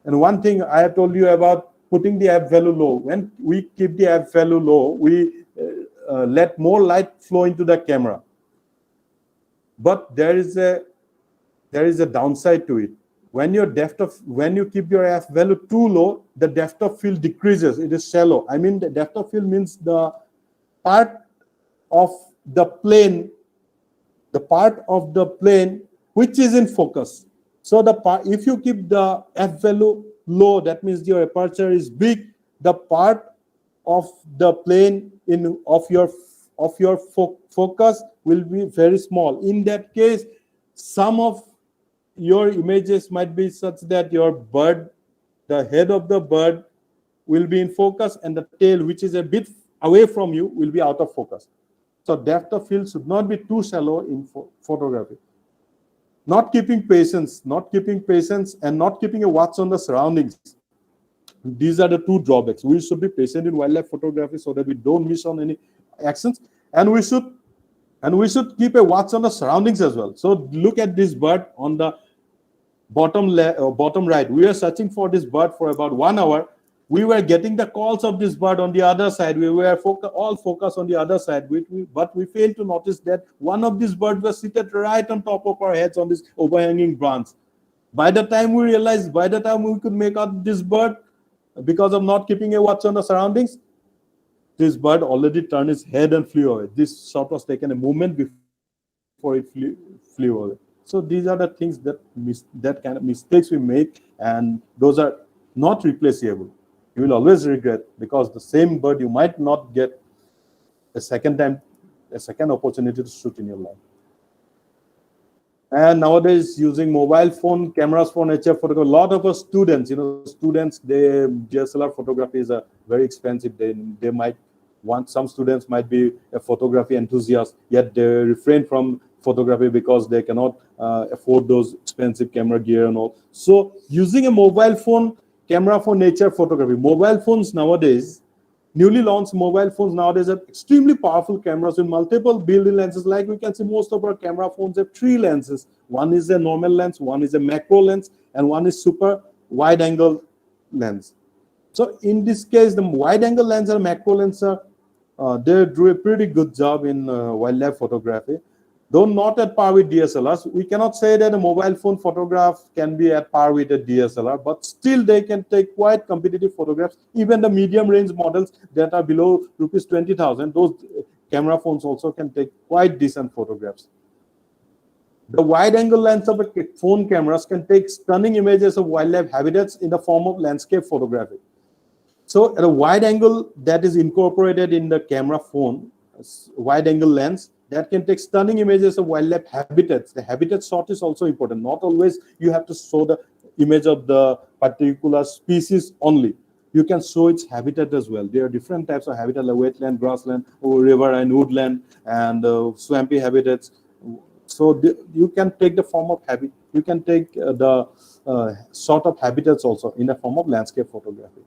And one thing I have told you about putting the F value low. When we keep the F value low, we let more light flow into the camera. But there is a downside to it. When you keep your F value too low, the depth of field decreases. It is shallow. I mean, the depth of field means the part of the plane which is in focus. So if you keep the F value low, that means your aperture is big. The part of the plane of your focus will be very small. In that case, some of your images might be such that your bird, the head of the bird will be in focus and the tail, which is a bit away from you, will be out of focus. So depth of field should not be too shallow in photography. Not keeping patience and not keeping a watch on the surroundings. These are the two drawbacks. We should be patient in wildlife photography so that we don't miss on any actions, and we should keep a watch on the surroundings as well. So look at this bird on the bottom right. We are searching for this bird for about 1 hour. We were getting the calls of this bird on the other side. We were all focused on the other side, but we failed to notice that one of these birds was seated right on top of our heads on this overhanging branch. By the time we could make out this bird, because of not keeping a watch on the surroundings, this bird already turned its head and flew away. This shot was taken a moment before it flew away. So these are the things that kind of mistakes we make, and those are not replaceable. You will always regret, because the same bird you might not get a second opportunity to shoot in your life. And nowadays, using mobile phone cameras for nature photography, a lot of us students, DSLR photography is very expensive. They might want, some students might be a photography enthusiast, yet they refrain from photography because they cannot afford those expensive camera gear and all. So using a mobile phone camera for nature photography, newly launched mobile phones nowadays have extremely powerful cameras with multiple built-in lenses. Like we can see, most of our camera phones have 3 lenses. One is a normal lens, one is a macro lens, and one is super wide-angle lens. So in this case, the wide-angle lens and macro lens they do a pretty good job in wildlife photography. Though not at par with DSLRs, we cannot say that a mobile phone photograph can be at par with a DSLR, but still they can take quite competitive photographs. Even the medium range models that are below rupees 20,000, those camera phones also can take quite decent photographs. The wide angle lens of phone cameras can take stunning images of wildlife habitats in the form of landscape photography. So at a wide angle that is incorporated in the camera phone, wide angle lens, that can take stunning images of wildlife habitats. The habitat shot is also important. Not always you have to show the image of the particular species only. You can show its habitat as well. There are different types of habitat, like wetland, grassland, or river and woodland, and swampy habitats. So you can take the form of habitat. You can take the sort of habitats also in the form of landscape photography.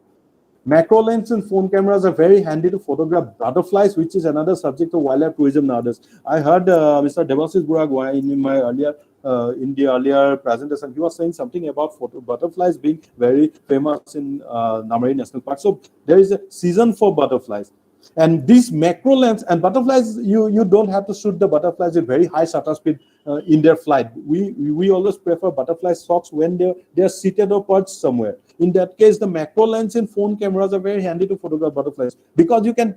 Macro lens and phone cameras are very handy to photograph butterflies, which is another subject of wildlife tourism nowadays. I heard Mr. Devasis Buragwa in the earlier presentation, he was saying something about butterflies being very famous in Namari National Park. So there is a season for butterflies. And these macro lens and butterflies, you don't have to shoot the butterflies at very high shutter speed in their flight. We always prefer butterfly shots when they're seated or perched somewhere. In that case, the macro lens in phone cameras are very handy to photograph butterflies, because you can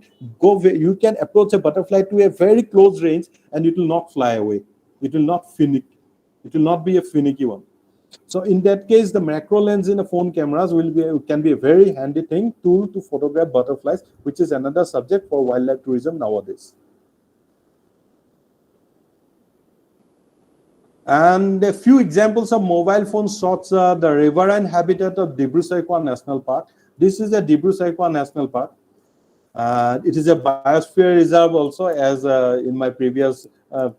approach a butterfly to a very close range and it will not fly away. It will not be a finicky one. So in that case, the macro lens in a phone cameras can be a very handy tool to photograph butterflies, which is another subject for wildlife tourism nowadays. And a few examples of mobile phone shots are the riverine habitat of Dibru-Saikhowa National Park. This is a Dibru-Saikhowa National Park. It is a biosphere reserve also, as in my previous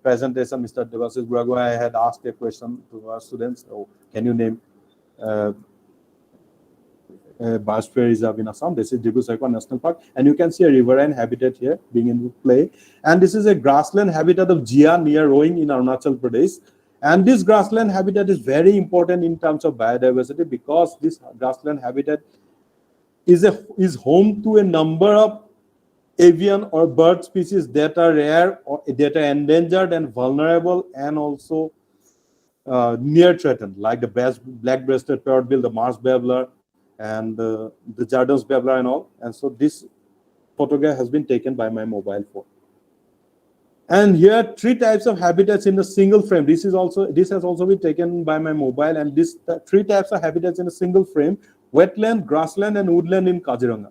presentation, Mr. Devasis Buragwa, I had asked a question to our students, can you name a biosphere reserve in Assam? This is Dibru-Saikhowa National Park, and you can see a riverine habitat here being in play. And this is a grassland habitat of Jia near Roing in Arunachal Pradesh. And this grassland habitat is very important in terms of biodiversity, because this grassland habitat is home to a number of avian or bird species that are rare or that are endangered and vulnerable, and also near threatened, like the black-breasted parrotbill, the Mars babbler, and the Jardin's babbler and all. And so this photograph has been taken by my mobile phone. And here 3 types of habitats in a single frame. This has also been taken by my mobile, and this 3 types of habitats in a single frame: wetland, grassland, and woodland in Kaziranga.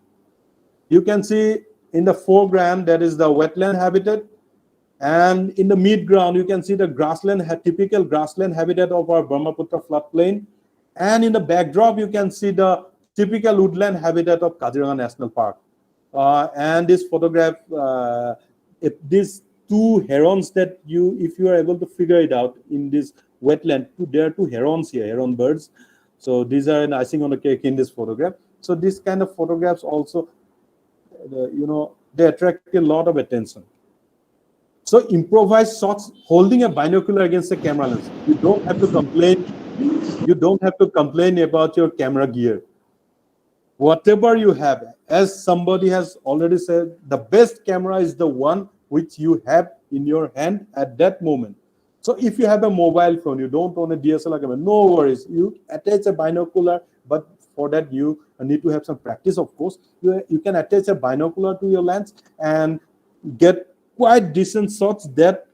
You can see in the foreground, that is the wetland habitat, And in the mid-ground, you can see the grassland, typical grassland habitat of our Brahmaputra floodplain. And in the backdrop, you can see the typical woodland habitat of Kaziranga National Park. And this photograph, these two herons that if you are able to figure it out in this wetland, there are two herons here, heron birds. So these are an icing on the cake in this photograph. So this kind of photographs also, they attract a lot of attention. So improvised shots holding a binocular against a camera lens. You don't have to complain. You don't have to complain about your camera gear. Whatever you have, as somebody has already said, the best camera is the one which you have in your hand at that moment. So if you have a mobile phone, you don't own a DSLR camera, no worries. You attach a binocular, but for that you need to have some practice, of course. You can attach a binocular to your lens and get quite decent shots that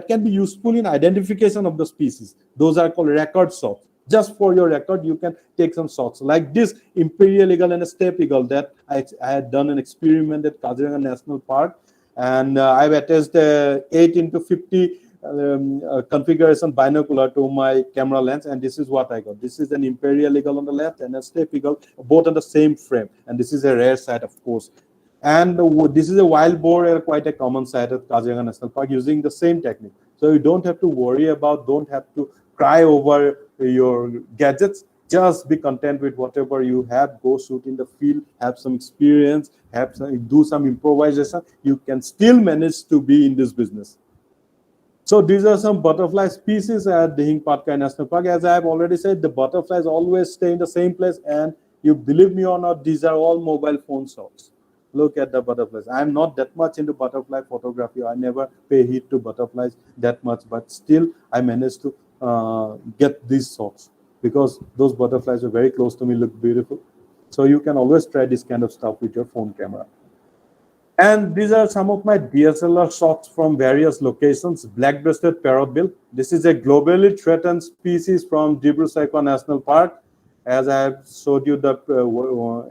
can be useful in identification of the species. Those are called record shots. Just for your record, you can take some shots like this imperial eagle and a steppe eagle that I had done an experiment at Kaziranga National Park, and I've attached a 8x50 configuration binocular to my camera lens, and this is what I got. This is an imperial eagle on the left and a steppe eagle, both on the same frame, and this is a rare sight, of course. And this is a wild boar, quite a common sight at Kaziranga National Park, using the same technique. So you don't have to worry about, don't have to cry over your gadgets. Just be content with whatever you have. Go shoot in the field, have some experience, do some improvisation. You can still manage to be in this business. So these are some butterfly species at Dihing Patkai National Park. As I have already said, the butterflies always stay in the same place, and you believe me or not, these are all mobile phone shots. Look at the butterflies. I'm not that much into butterfly photography. I never pay heed to butterflies that much, but still I managed to get these shots because those butterflies are very close to me, look beautiful. So you can always try this kind of stuff with your phone camera. And these are some of my DSLR shots from various locations. Black-breasted parrotbill. This is a globally threatened species from Dibru-Saikhowa National Park. As I have showed you the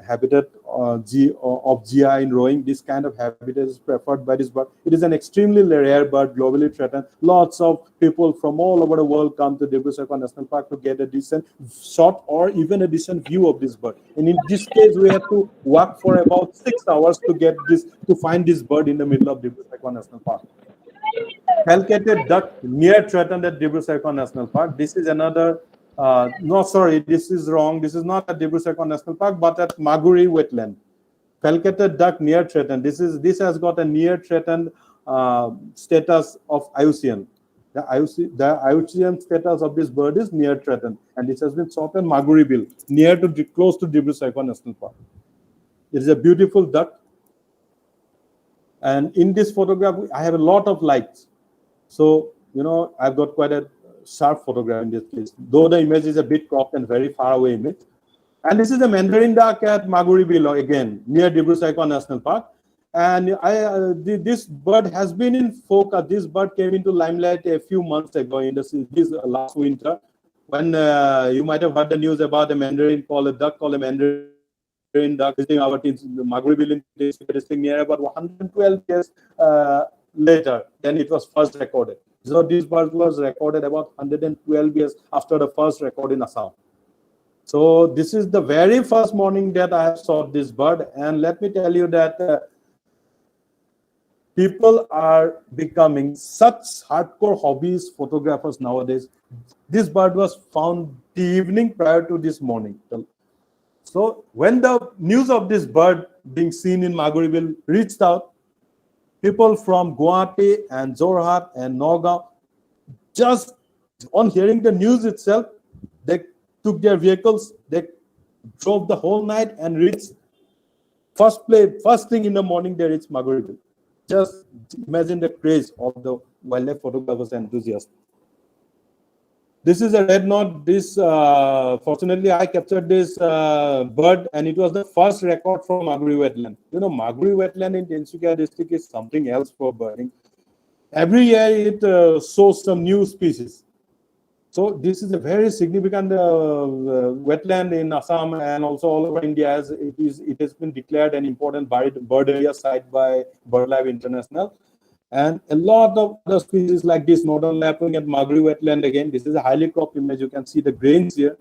habitat of GI in rowing, this kind of habitat is preferred by this bird. It is an extremely rare bird, globally threatened. Lots of people from all over the world come to Dibru-Saikhowa National Park to get a decent shot or even a decent view of this bird. And in this case, we have to walk for about 6 hours to find this bird in the middle of Dibru-Saikhowa National Park. Falcated duck near threatened at Dibru-Saikhowa National Park. This is another. No, sorry, this is wrong. This is not at Dibru-Saikhowa National Park, but at Maguri wetland. Falcated duck near threatened. This has got a near threatened status of IUCN. The IUCN status of this bird is near threatened, and this has been shot in Maguri bill, close to Dibru-Saikhowa National Park. It is a beautiful duck, and in this photograph, I have a lot of lights. So I've got quite a sharp photograph in this case, though the image is a bit cropped and very far away image. And this is a mandarin duck at Maguri Bill, again, near Dibru-Saikhowa National Park. And this bird has been in focus. This bird came into limelight a few months ago in this last winter, when you might have heard the news about a duck called a mandarin duck visiting our teams in the Maguri Bill in this near about 112 years later than it was first recorded. So this bird was recorded about 112 years after the first record in Assam. So this is the very first morning that I have saw this bird, and let me tell you that people are becoming such hardcore hobbies photographers nowadays. This bird was found the evening prior to this morning. So when the news of this bird being seen in Maguriville reached out, people from Guwahati and Jorhat and Nagaon, just on hearing the news itself, they took their vehicles, they drove the whole night and reached first thing in the morning, they reached Maguriville. Just imagine the craze of the wildlife photographers and enthusiasts. This is a red knot. This, fortunately, I captured this bird, and it was the first record from Maguri wetland. Maguri wetland in Tinsukia district is something else for birding. Every year it shows some new species. So this is a very significant wetland in Assam and also all over India, as it has been declared an important bird area site by BirdLife International. And a lot of other species like this, northern lapwing at Magri wetland again. This is a highly cropped image. You can see the grains here.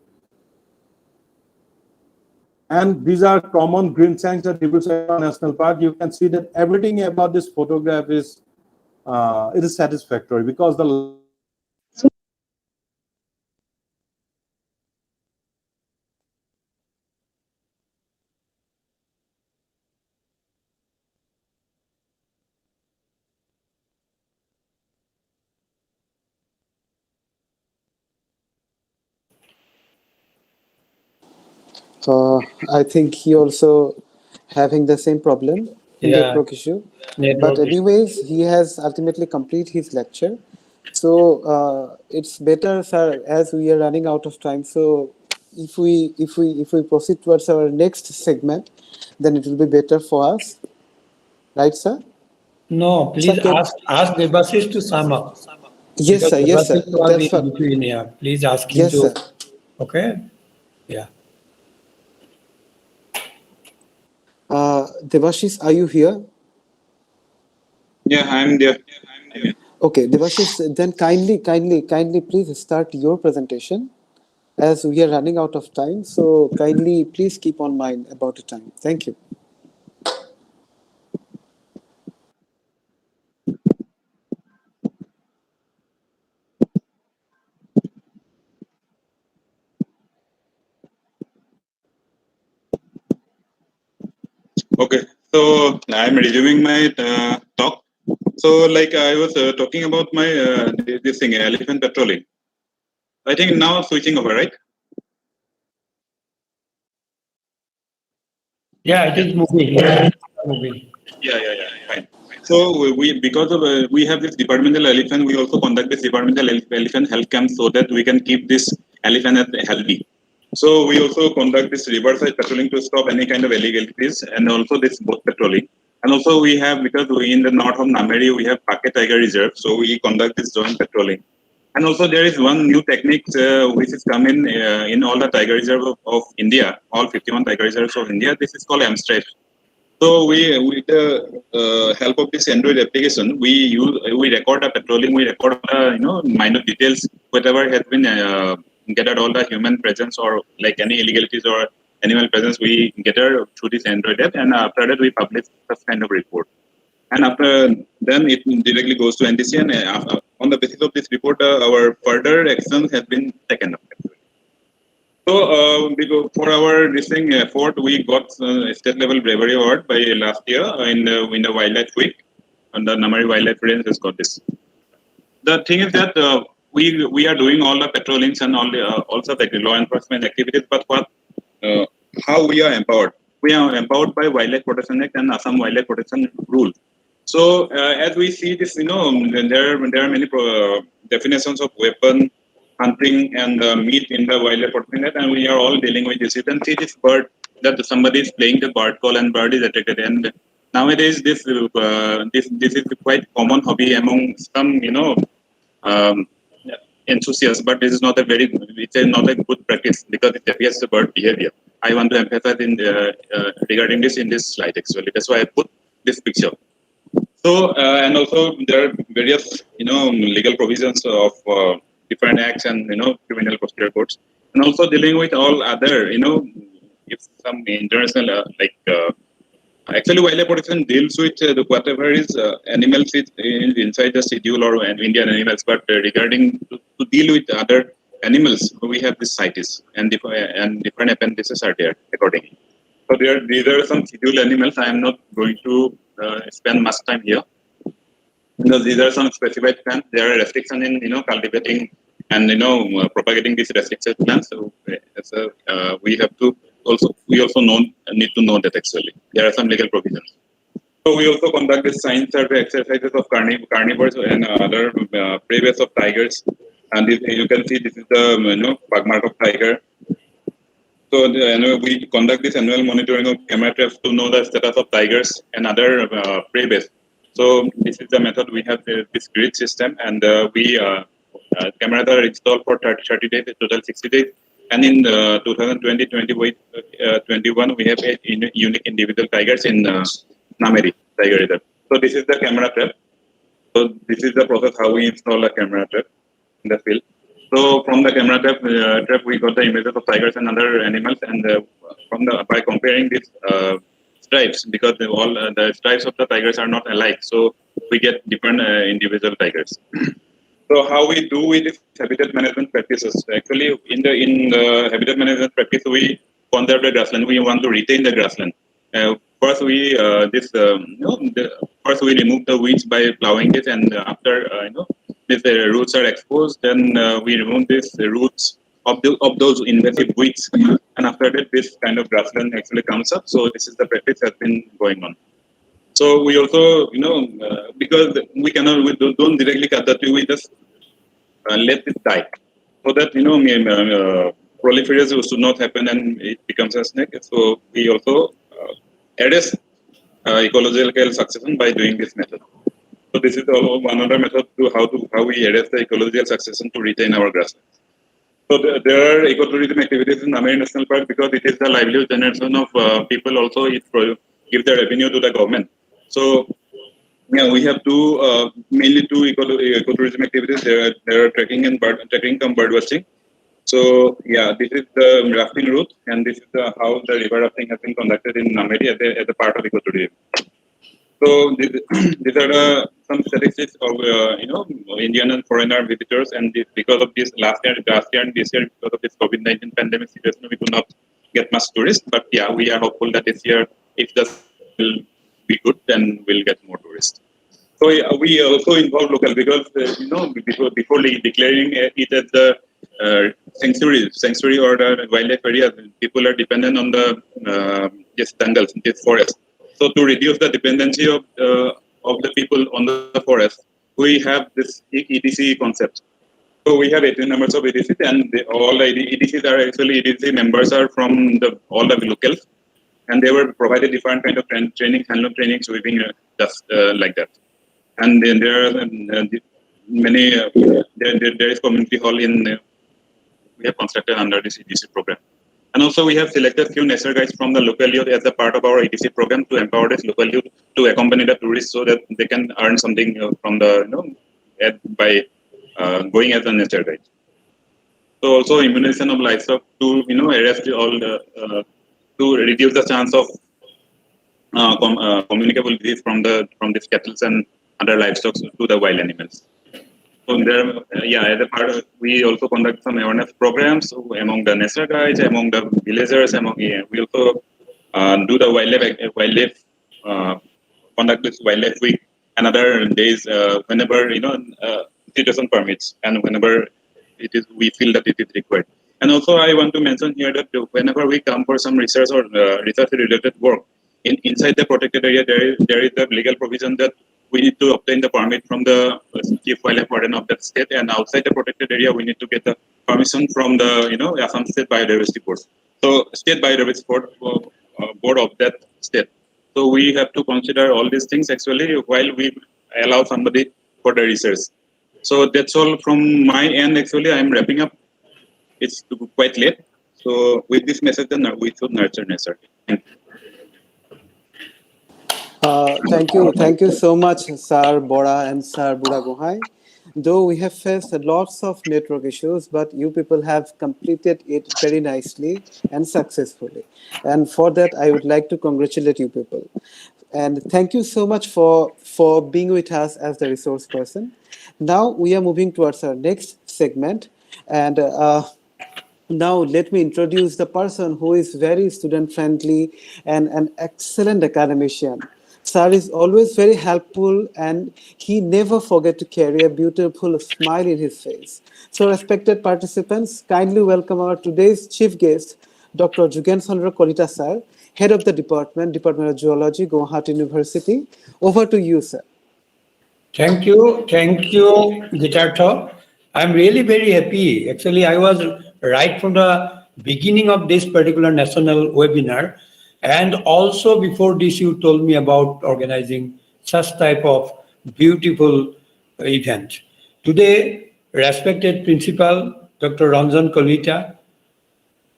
And these are common green sands at Riverside National Park. You can see that everything about this photograph is it is satisfactory because the I think he also having the same problem, Yeah. network issue. Network But issue. anyways, he has ultimately complete his lecture. So it's better, sir, as we are running out of time. So if we proceed towards our next segment, then it will be better for us, right, sir? No, please Sir, can- ask Debasis to sum up. Yes, Because sir. Yes, sir. Debasis was That's in what. between here. Please ask him Yes, to. sir. Okay. Yeah. Devashis, are you here? Yeah, I'm there. Okay, Devashis, then kindly, please start your presentation, as we are running out of time. So kindly, please keep on mind about the time. Thank you. Okay, so I'm resuming my talk. So, like I was talking about my this thing, elephant patrolling. I think now switching over, right? Yeah, it is moving. Yeah, moving. Yeah, fine. So we because of we have this departmental elephant, we also conduct this departmental elephant health camp so that we can keep this elephant healthy. So we also conduct this riverside patrolling to stop any kind of illegalities, and also this boat patrolling. And also we have, because we in the north of Nameri we have Pake Tiger Reserve, so we conduct this joint patrolling. And also there is one new technique which is come in all the tiger reserves of India, all 51 tiger reserves of India. This is called Amstrad. So we, with the help of this Android application, we record the patrolling, we record minor details, whatever has been gathered, all the human presence or like any illegalities or animal presence, we gather through this Android app, and after that we publish such kind of report. And after then it directly goes to NDC, and on the basis of this report, our further action has been taken up. So, because for our listening effort, we got state level bravery award by last year in the Wildlife Week, and the Namari Wildlife Range has got this. The thing is that we are doing all the patrollings and all the also the law enforcement activities, but how we are empowered? We are empowered by Wildlife Protection Act and Assam Wildlife Protection Rule. So as we see this, there are many definitions of weapon, hunting, and meat in the Wildlife Protection Act, and we are all dealing with this. You can see this bird, that somebody is playing the bird call and bird is attracted. And nowadays this is quite common hobby among some enthusiasts, but this is not a not a good practice because it affects the bird behavior. I want to emphasize regarding this in this slide actually. That's why I put this picture. So, and also there are various, legal provisions of different acts and, criminal procedure codes, and also dealing with all other, if some international, actually wildlife protection deals with whatever is animals inside the schedule or Indian animals, but regarding to deal with other animals, we have this CITES and different appendices are there accordingly. So these are some scheduled animals. I am not going to spend much time here because these are some specified plants. There are restrictions in cultivating and propagating these restricted plants. So we have to we also need to know that actually there are some legal provisions. So we also conduct the science survey exercises of carnivores and other prey-based of tigers. And you can see this is the pug mark of tiger. So we conduct this annual monitoring of camera traps to know the status of tigers and other prey base. So this is the method. We have this grid system, and we cameras are installed for 30 days, total 60 days. And in 2020-21, we have 8 unique individual tigers in Nameri Tiger Reserve. So this is the camera trap. So this is the process how we install a camera trap in the field. So from the camera trap we got the images of tigers and other animals, and by comparing these stripes, because all the stripes of the tigers are not alike, so we get different individual tigers. So how we do with this habitat management practices? Actually, in the habitat management practice, we conserve the grassland. We want to retain the grassland. First, first we remove the weeds by plowing it, and after if the roots are exposed, then we remove these roots of those invasive weeds, and after that, this kind of grassland actually comes up. So this is the practice has been going on. So we also, because we don't directly cut the tree, we just let it die, so that proliferation should not happen and it becomes a snake. So we also arrest ecological succession by doing this method. So this is one other method to how we arrest the ecological succession to retain our grasslands. So there are ecotourism activities in Nameri National Park because it is the livelihood generation of people. Also, it gives the revenue to the government. So yeah, we have mainly two ecotourism activities. There are trekking come bird watching. So yeah, this is the rafting route, and this is how the river rafting has been conducted in Nameri as a part of ecotourism. So these are some statistics of Indian and foreigner visitors, and because of this last year and this year, because of this COVID-19 pandemic situation, we do not get much tourists. But yeah, we are hopeful that this year, if the will be good, then we'll get more tourists. So we also involve local, because before declaring it as the sanctuary or the wildlife area, people are dependent on the these jungles, this forest. So to reduce the dependency of the people on the forest, we have this EDC concept. So we have 18 members of EDC, and all the EDCs are actually EDC members are from all the locals, and they were provided different kind of training, handloom training, sweeping, just like that. And then there are many. There is community hall we have constructed under this EDC program. And also we have selected few nature guides from the local youth as a part of our EDC program to empower this local youth to accompany the tourists so that they can earn something from the by going as a nature guide. So also immunization of livestock to arrest all the to reduce the chance of communicable disease from these cattle and other livestock to the wild animals. So there, as a part of, we also conduct some awareness programs among the nature guides, among the villagers, we also do the wildlife conduct this wildlife week and other days whenever situation permits and whenever we feel that it is required. And also I want to mention here that whenever we come for some research or research related work inside the protected area, there is the legal provision that we need to obtain the permit from the chief wildlife warden of that state, and outside the protected area, we need to get the permission from the Assam State Biodiversity Board. So State Biodiversity Board of that state. So we have to consider all these things actually while we allow somebody for the research. So that's all from my end. Actually, I'm wrapping up. It's quite late. So with this message, then we should nurture nature. Thank you. Thank you so much, Sir Bora and Sir Buragohai. Though we have faced lots of network issues, but you people have completed it very nicely and successfully. And for that, I would like to congratulate you people. And thank you so much for being with us as the resource person. Now we are moving towards our next segment. And now let me introduce the person who is very student-friendly and an excellent academician. Sir is always very helpful, and he never forget to carry a beautiful smile in his face. So respected participants, kindly welcome our today's chief guest, Dr. Jugen Chandra Kolita sir, head of the Department of Zoology, Guwahati University. Over to you, sir. Thank you, Gitartha. I'm really very happy. Actually, I was right from the beginning of this particular national webinar. And also before this, you told me about organizing such type of beautiful event. Today, respected Principal, Dr. Ranjan Kolita,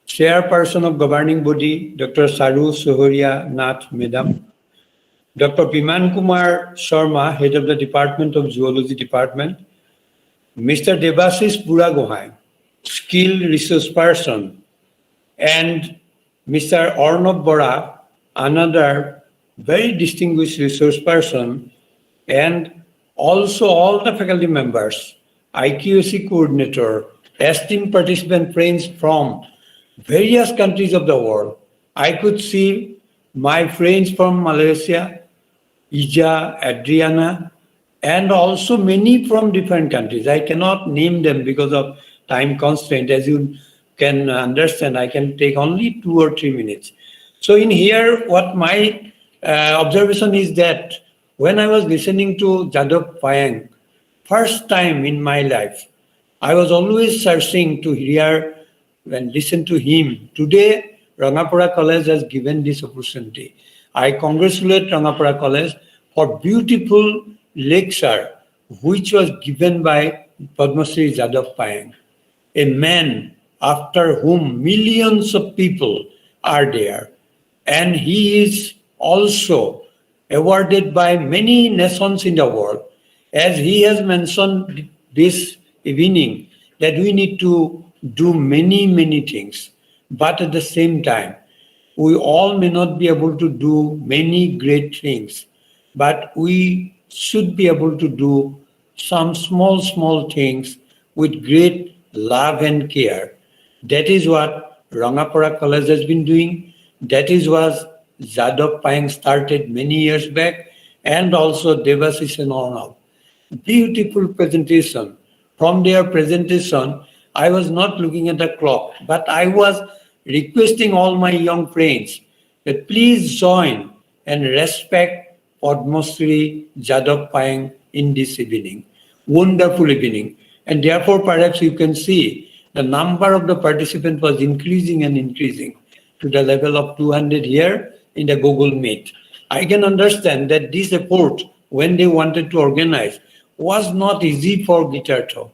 Chairperson of Governing Body, Dr. Saru Sohoria Nath Madam, Dr. Biman Kumar Sharma, head of the Department of Zoology Department, Mr. Devasis Buragohai, skilled resource person, and Mr. Arnab Bora, another very distinguished resource person, and also all the faculty members, IQAC coordinator, esteemed participant friends from various countries of the world. I could see my friends from Malaysia, Ija, Adriana, and also many from different countries. I cannot name them because of time constraint. As you can understand, I can take only 2 or 3 minutes. So in here, what my observation is that when I was listening to Jadav Payeng, first time in my life, I was always searching to hear and listen to him. Today, Rangapara College has given this opportunity. I congratulate Rangapara College for beautiful lecture which was given by Padma Shri Jadav Payeng, a man after whom millions of people are there. And he is also awarded by many nations in the world. As he has mentioned this evening, that we need to do many, many things. But at the same time, we all may not be able to do many great things, but we should be able to do some small, small things with great love and care. That is what Rangapara College has been doing. That is what Jadav Payeng started many years back, and also Devasis and Arnav. Beautiful presentation. From their presentation, I was not looking at the clock, but I was requesting all my young friends that please join and respect Padma Shri Jadav Payeng in this evening. Wonderful evening. And therefore, perhaps you can see the number of the participants was increasing and increasing to the level of 200 here in the Google Meet. I can understand that this effort, when they wanted to organize, was not easy for Gitarto,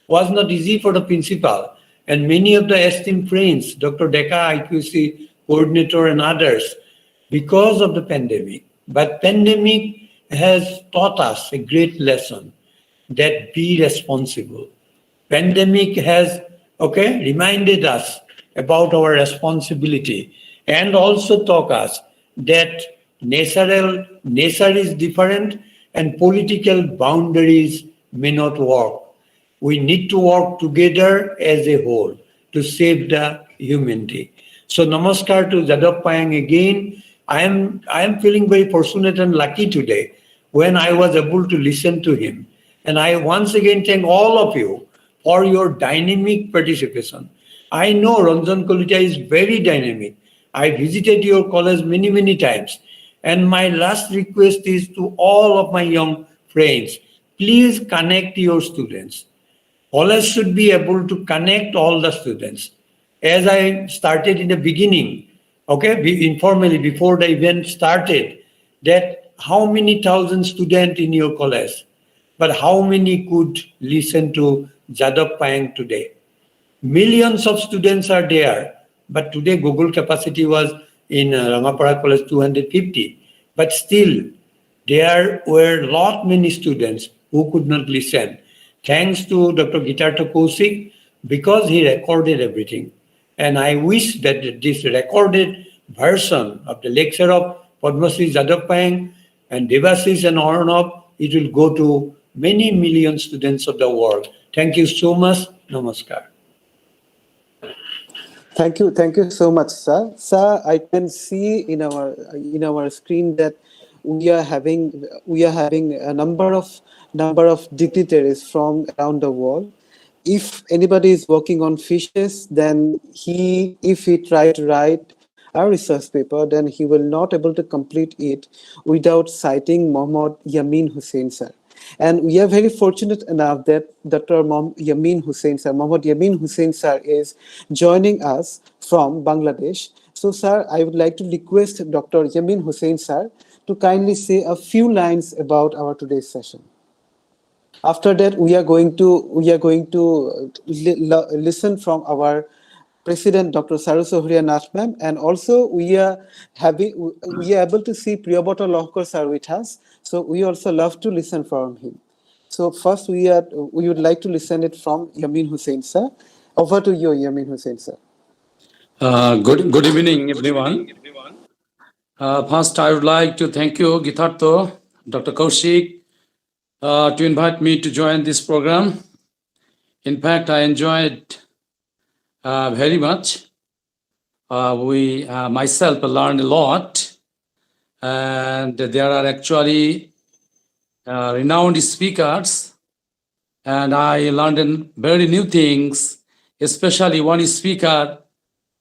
was not easy for the principal, and many of the esteemed friends, Dr. Deka, IQC coordinator and others, because of the pandemic. But pandemic has taught us a great lesson, that be responsible. Pandemic has, reminded us about our responsibility, and also taught us that nature is different and political boundaries may not work. We need to work together as a whole to save the humanity. So namaskar to Jadav Payeng again. I am feeling very fortunate and lucky today when I was able to listen to him. And I once again thank all of you for your dynamic participation. I know Ranjan Kolita is very dynamic. I visited your college many, many times. And my last request is to all of my young friends, please connect your students. College should be able to connect all the students. As I started in the beginning, informally before the event started, that how many thousand students in your college, but how many could listen to Jadav Payeng today? Millions of students are there, but today Google capacity was in Rangapara College 250. But still, there were many students who could not listen. Thanks to Dr. Gitarto Kaushik, because he recorded everything. And I wish that this recorded version of the lecture of Padma Shri Jadav Payeng and Devasis and Arnav, it will go to many million students of the world. Thank you so much. Namaskar. Thank you so much, sir. Sir, I can see in our screen that we are having a number of dignitaries from around the world. If anybody is working on fishes, then if he try to write a research paper, then he will not able to complete it without citing Mohammad Yamin Hussain, sir. And we are very fortunate enough that Dr. Mohammad Yamin Hussain, sir, is joining us from Bangladesh. So, sir, I would like to request Dr. Yamin Hussain, sir, to kindly say a few lines about our today's session. After that, we are going to listen from our President Dr. Sarusohriya Nath ma'am, and also we are able to see Priyabata Lohkar sir with us. So we also love to listen from him. So first we would like to listen it from Yamin Hussain sir. Over to you, Yamin Hussain sir. Good evening, everyone. First, I would like to thank you, Gitarto, Dr. Kaushik, to invite me to join this program. In fact, I enjoyed very much. Myself learned a lot, and there are actually renowned speakers, and I learned very new things, especially one speaker,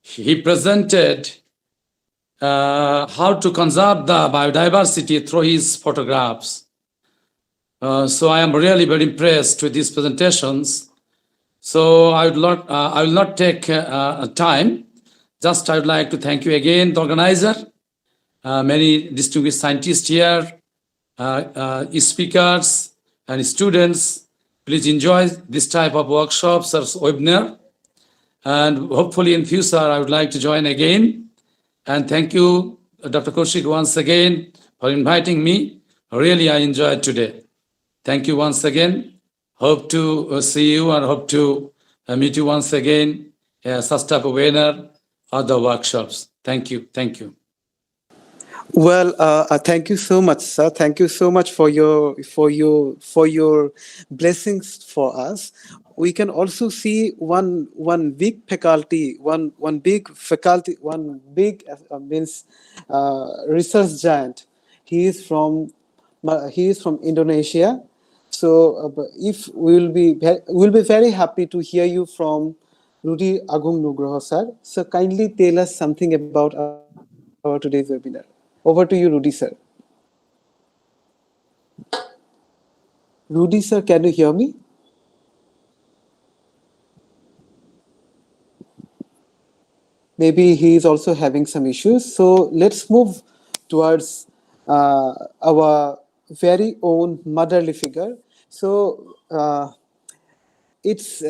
he presented how to conserve the biodiversity through his photographs. So I am really very impressed with these presentations. So I will not take time. Just I would like to thank you again, the organizer, many distinguished scientists here, speakers and students. Please enjoy this type of workshops or webinar. And hopefully in future, I would like to join again. And thank you, Dr. Kaushik, once again for inviting me. Really, I enjoyed today. Thank you once again. Hope to see you and hope to meet you once again. Such type of webinar or the workshops. Thank you. Thank you. Well, thank you so much, sir. Thank you so much for your blessings for us. We can also see one big faculty, one big research giant. He is from Indonesia. So if we'll be very happy to hear you from Rudy Agung Nugroho sir. So kindly tell us something about our today's webinar. Over to you, Rudy sir. Rudy sir, can you hear me? Maybe he is also having some issues. So let's move towards our very own motherly figure. So it's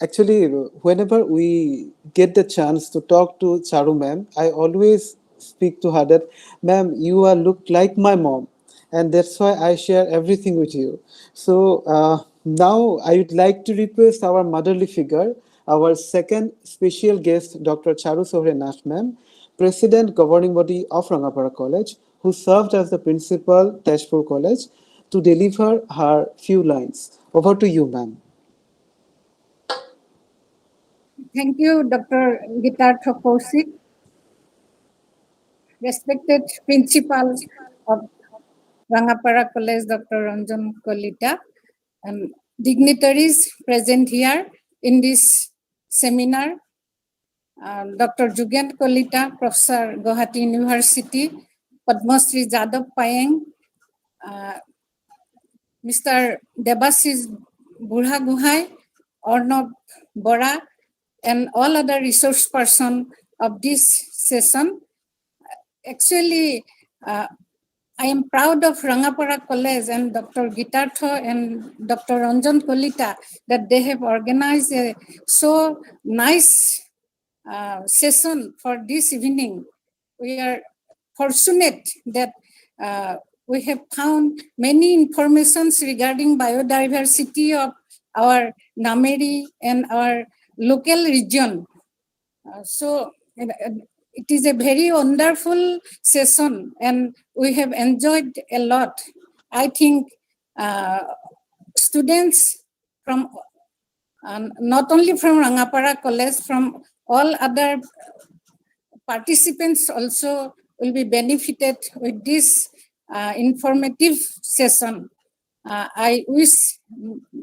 actually whenever we get the chance to talk to Charu ma'am, I always speak to her that, ma'am, you look like my mom, and that's why I share everything with you. So now I would like to request our motherly figure, our second special guest, Dr. Charu Sohre Nath ma'am, President Governing Body of Rangapara College, who served as the principal Tezpur College, to deliver her few lines. Over to you, ma'am. Thank you, Dr. Gitarto Kaushik. Respected Principal of Rangapara College, Dr. Ranjan Kolita, and dignitaries present here in this seminar, Dr. Jugen Kolita, Professor, Guwahati University, Padma Shri Jadav Payeng, Mr. Debashis Burhaguhai, Arnab Bora, and all other resource person of this session. Actually, I am proud of Rangapara College and Dr. Gitarto and Dr. Ranjan Kolita that they have organized a so nice session for this evening. We are fortunate that we have found many informations regarding biodiversity of our Nameri and our local region. So it is a very wonderful session and we have enjoyed a lot. I think students from not only from Rangapara College, from all other participants also will be benefited with this informative session. I wish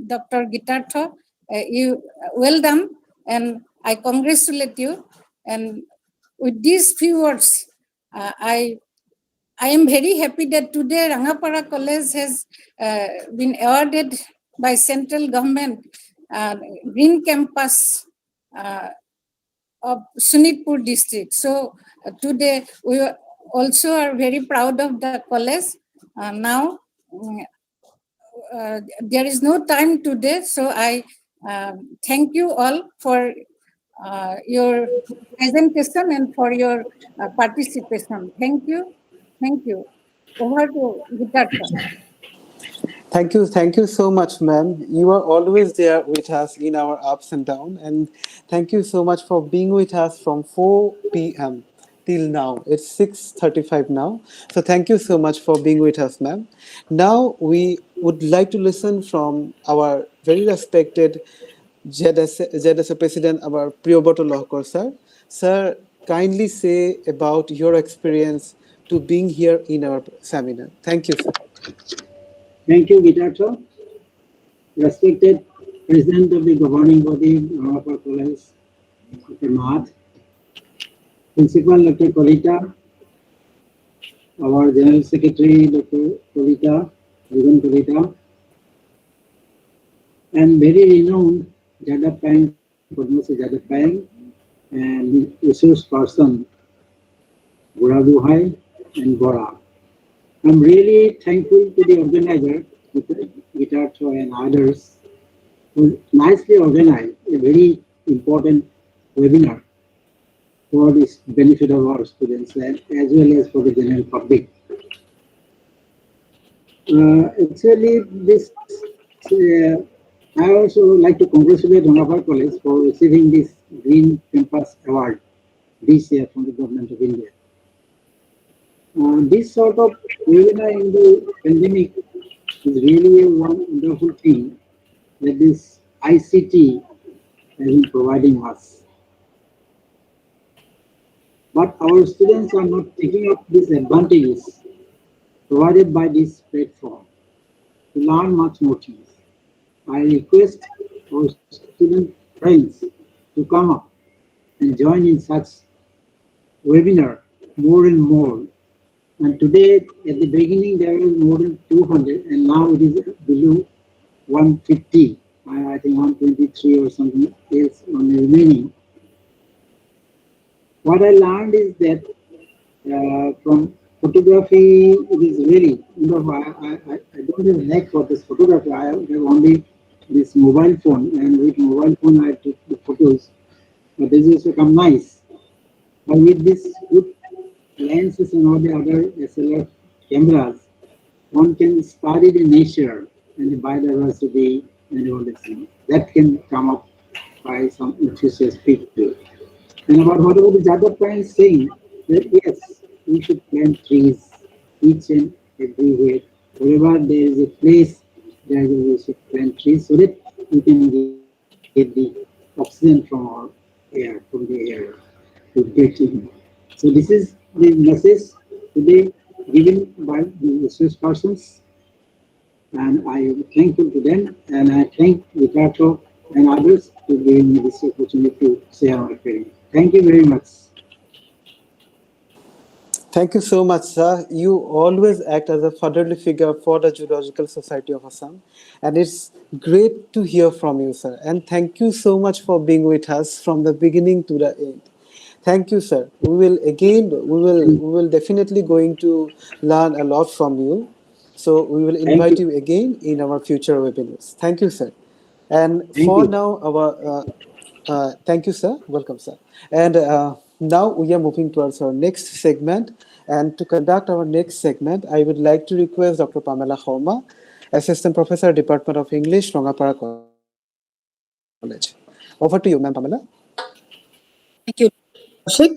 Dr. Gitarto, you well done, and I congratulate you. And with these few words, I am very happy that today Rangapara College has been awarded by central government Green Campus of Sunitpur district. So today we also are very proud of the college. Now there is no time today, so I thank you all for your presentation and for your participation. Thank you. Thank you. Over to Gitartha. Thank you so much, ma'am. You are always there with us in our ups and downs, and thank you so much for being with us from 4 p.m. till now. It's 6:35 now. So thank you so much for being with us, ma'am. Now we would like to listen from our very respected ZSA President, our Priyoboto Lohkar, sir. Sir, kindly say about your experience to being here in our seminar. Thank you, sir. Thank you, Gitartha. Respected President of the Governing Body, Rangapara College, Dr. Mahat, Principal Dr. Kolita, our General Secretary Dr. Kolita, Jugan Kolita, and very renowned Jada Pang, Padmasri Jada Pang, and resource person, Bora Duhai and Bora. I'm really thankful to the organizer, Gitartha and others, who nicely organized a very important webinar for the benefit of our students as well as for the general public. Actually, I also like to congratulate Rangapara College for receiving this Green Campus Award this year from the Government of India. This sort of webinar in the pandemic is really a wonderful thing that this ICT has been providing us. But our students are not taking up these advantages provided by this platform to learn much more things. I request our student friends to come up and join in such webinar more and more. And today, at the beginning, there was more than 200, and now it is below 150. I think 123 or something else on the remaining. What I learned is that from photography, it is really, I don't have a knack for this photography. I have only this mobile phone, and with mobile phone, I took the photos. But this has become nice. But with this good lenses and all the other SLR cameras, one can study the nature and the biodiversity and all the things. That can come up by some enthusiast people. And about whatever the Jadappa is saying, that yes, we should plant trees each and everywhere. Wherever there is a place, there we should plant trees so that we can get the oxygen from our air, from the air to get in. So this is the message today given by the research persons, and I am thankful to them, and I thank Gitartha and others to giving me this opportunity to share my feelings. Thank you very much. Thank you so much, sir. You always act as a fatherly figure for the Zoological Society of Assam, and it's great to hear from you, sir. And thank you so much for being with us from the beginning to the end. Thank you, sir. We will definitely going to learn a lot from you. So we will invite you again in our future webinars. Thank you, sir. And for now, thank you, sir. Welcome, sir. And now we are moving towards our next segment. And to conduct our next segment, I would like to request Dr. Pamela Khauma, Assistant Professor, Department of English, Rangapara College. Over to you, Ma'am Pamela. Thank you, Kaushik.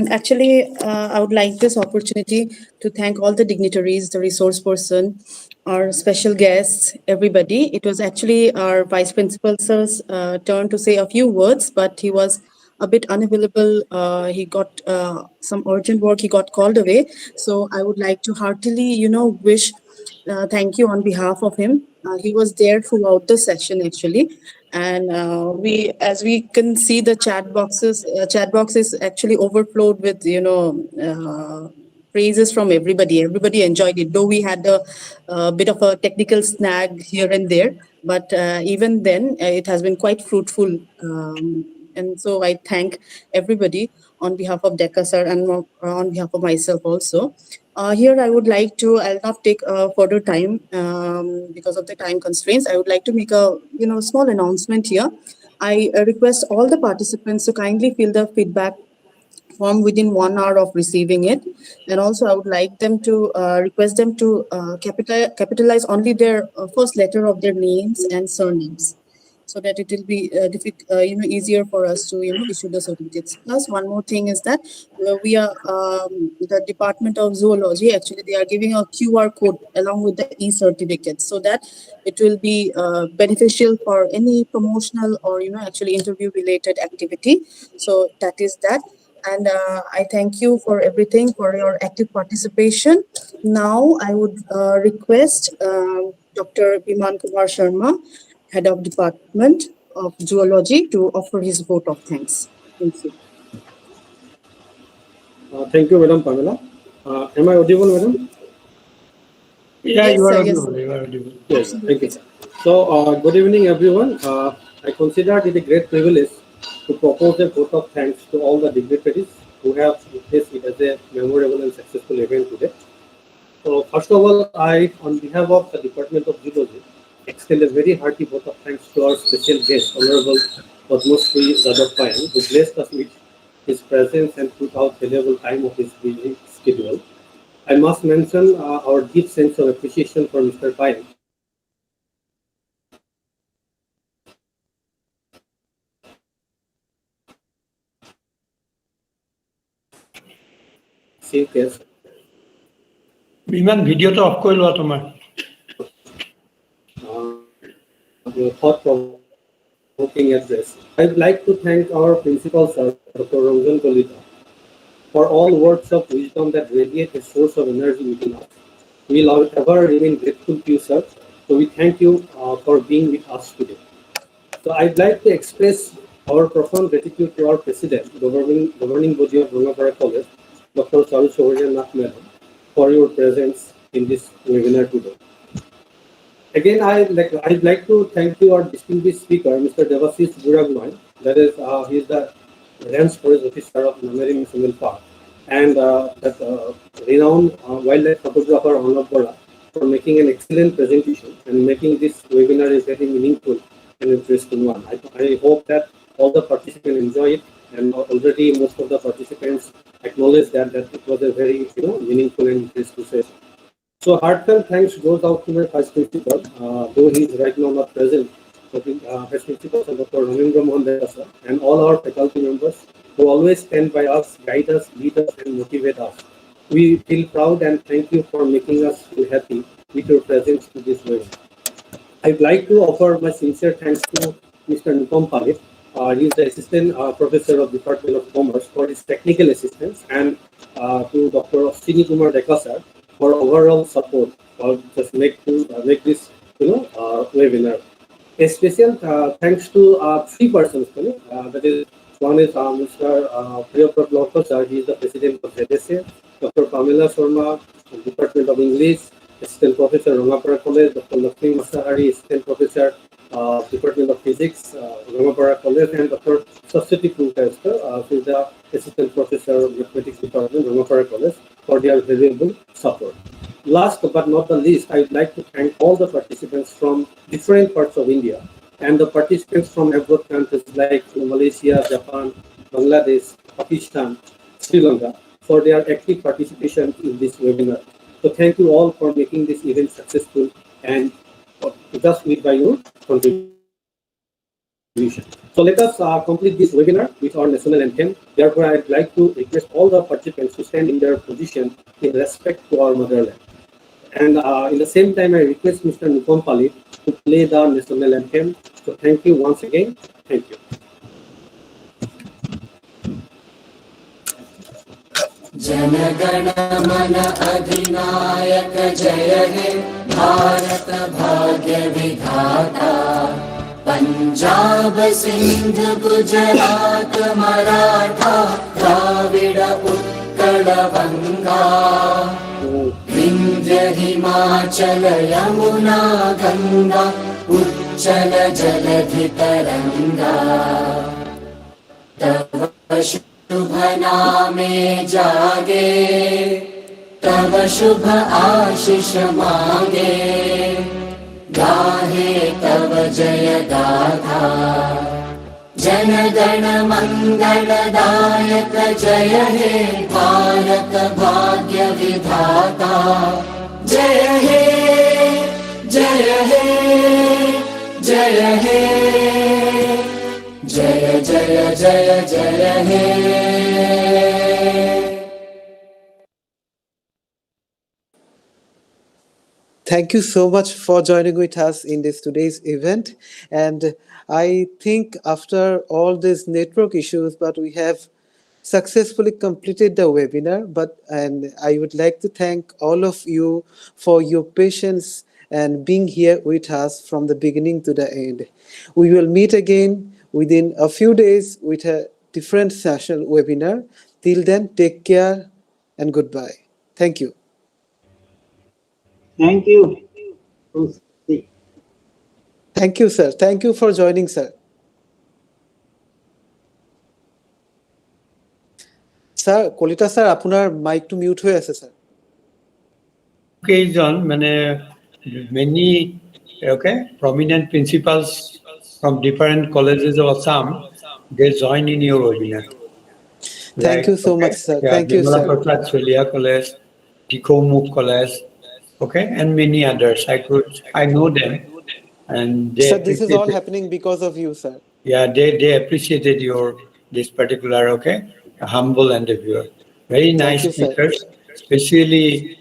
Actually, I would like this opportunity to thank all the dignitaries, the resource person, our special guests, everybody. It was actually our vice principal sir's turn to say a few words, but he was a bit unavailable. He got some urgent work. He got called away. So I would like to heartily, wish thank you on behalf of him. He was there throughout the session actually, and as we can see, the chat box is actually overflowed with praises from everybody. Everybody enjoyed it, though we had a bit of a technical snag here and there, but even then it has been quite fruitful. And so I thank everybody on behalf of DECA sir and on behalf of myself also. Here I would like to, I'll not take further time because of the time constraints. I would like to make a small announcement here. I request all the participants to kindly fill the feedback form within 1 hour of receiving it. And also, I would like them to request them to capitalize only their first letter of their names and surnames, so that it will be easier for us to issue the certificates. Plus, one more thing is that we are the Department of Zoology. Actually, they are giving a QR code along with the e-certificates, so that it will be beneficial for any promotional or actually interview related activity. So that is that. And I thank you for everything, for your active participation. Now I would request Dr. Biman Kumar Sharma, Head of Department of Zoology, to offer his vote of thanks. Thank you. Thank you, Madam Pamela. Am I audible, Madam? Yeah, Yes, you are sir, audible. You are audible. Yes, thank you. So, good evening, everyone. I consider it a great privilege to propose a vote of thanks to all the dignitaries who have witnessed it as a memorable and successful event today. So, first of all, I, on behalf of the Department of Zoology, extend a very hearty vote of thanks to our special guest, Honorable Padma Shri Jadav Payam, who blessed us with his presence and took out valuable time of his busy schedule. I must mention our deep sense of appreciation for Mr. Payam. ইমান ভিডিঅ'টো of কৰি লোৱা তোমাৰ thought-provoking address. I'd like to thank our principal, sir, Dr. Ranjan Kalita, for all words of wisdom that radiate a source of energy within us. We will ever remain grateful to you, sir. So we thank you for being with us today. So I'd like to express our profound gratitude to our president, governing body of Rangapara College, Dr. Charu Soharianath Madam, for your presence in this webinar today. Again, I'd like to thank you, our distinguished speaker, Mr. Devashish Buragnoy. That is, he is the Range Forest Officer of Nameri National Park, and that renowned wildlife photographer Rangapara, for making an excellent presentation and making this webinar a very meaningful and interesting one. I hope that all the participants enjoy it, and already most of the participants acknowledge that it was a very meaningful and interesting session. So heartfelt thanks goes out to my Vice Principal, though he is right now not present, but Vice Principal Dr. Ramendra Mohan Daya, sir, and all our faculty members who always stand by us, guide us, lead us, and motivate us. We feel proud and thank you for making us feel happy with your presence to this webinar. I'd like to offer my sincere thanks to Mr. Nupam Palit. He is the Assistant Professor of Department of Commerce, for his technical assistance, and to Dr. Sini Kumar Deka, sir, for overall support for just make this webinar. A special thanks to 3 persons. That is, one is Mr. Priyaprad Lokar, sir. He is the President of ZSA. Dr. Pamela Sharma, Department of English, Assistant Professor, Rangapara College. Dr. Lakshmi Masahari, Assistant Professor, Department of Physics, Rangapara College, and Dr. Saswati Kulkarskar, who is the Assistant Professor of Mathematics Department, Rangapara College, for their valuable support. Last but not the least, I would like to thank all the participants from different parts of India and the participants from abroad countries like Malaysia, Japan, Bangladesh, Pakistan, Sri Lanka, for their active participation in this webinar. So thank you all for making this event successful and just with by your contribution. So let us complete this webinar with our national anthem. Therefore, I'd like to request all the participants to stand in their position in respect to our motherland. And in the same time, I request Mr. Nupam Palit to play the national anthem. So thank you once again. Thank you. जनगण मन अधिनायक जय हे भारत भाग्य विधाता पंजाब सिंध गुजरात मराठा द्राविड उत्कल बंगा विंध्य हिमाचल यमुना गंगा उच्चल जलधि तरंगा तव शुभ नामे जागे तव शुभ आशीष मांगे गाहे तव जय गाथा जनगण मंगलदायक जय हे भारत भाग्य विधाता जय हे जय हे जय हे जय जय जय जय हे Thank you so much for joining with us in this today's event. And I think after all these network issues, but we have successfully completed the webinar. And I would like to thank all of you for your patience and being here with us from the beginning to the end. We will meet again within a few days with a different session webinar. Till then, take care and goodbye. Thank you. Thank you. Thank you, sir. Thank you for joining, sir. Sir, Kolita sir, apunar mic to mute hoye ase, sir. Occasion, many prominent principals from different colleges of Assam, they join in your webinar. Thank you so much, sir. Thank you, sir. Chelia College, Tikomuk College, and many others. I know them, and they sir, this is all happening because of you, sir. Yeah, they appreciated this particular humble endeavor. Very nice speakers, especially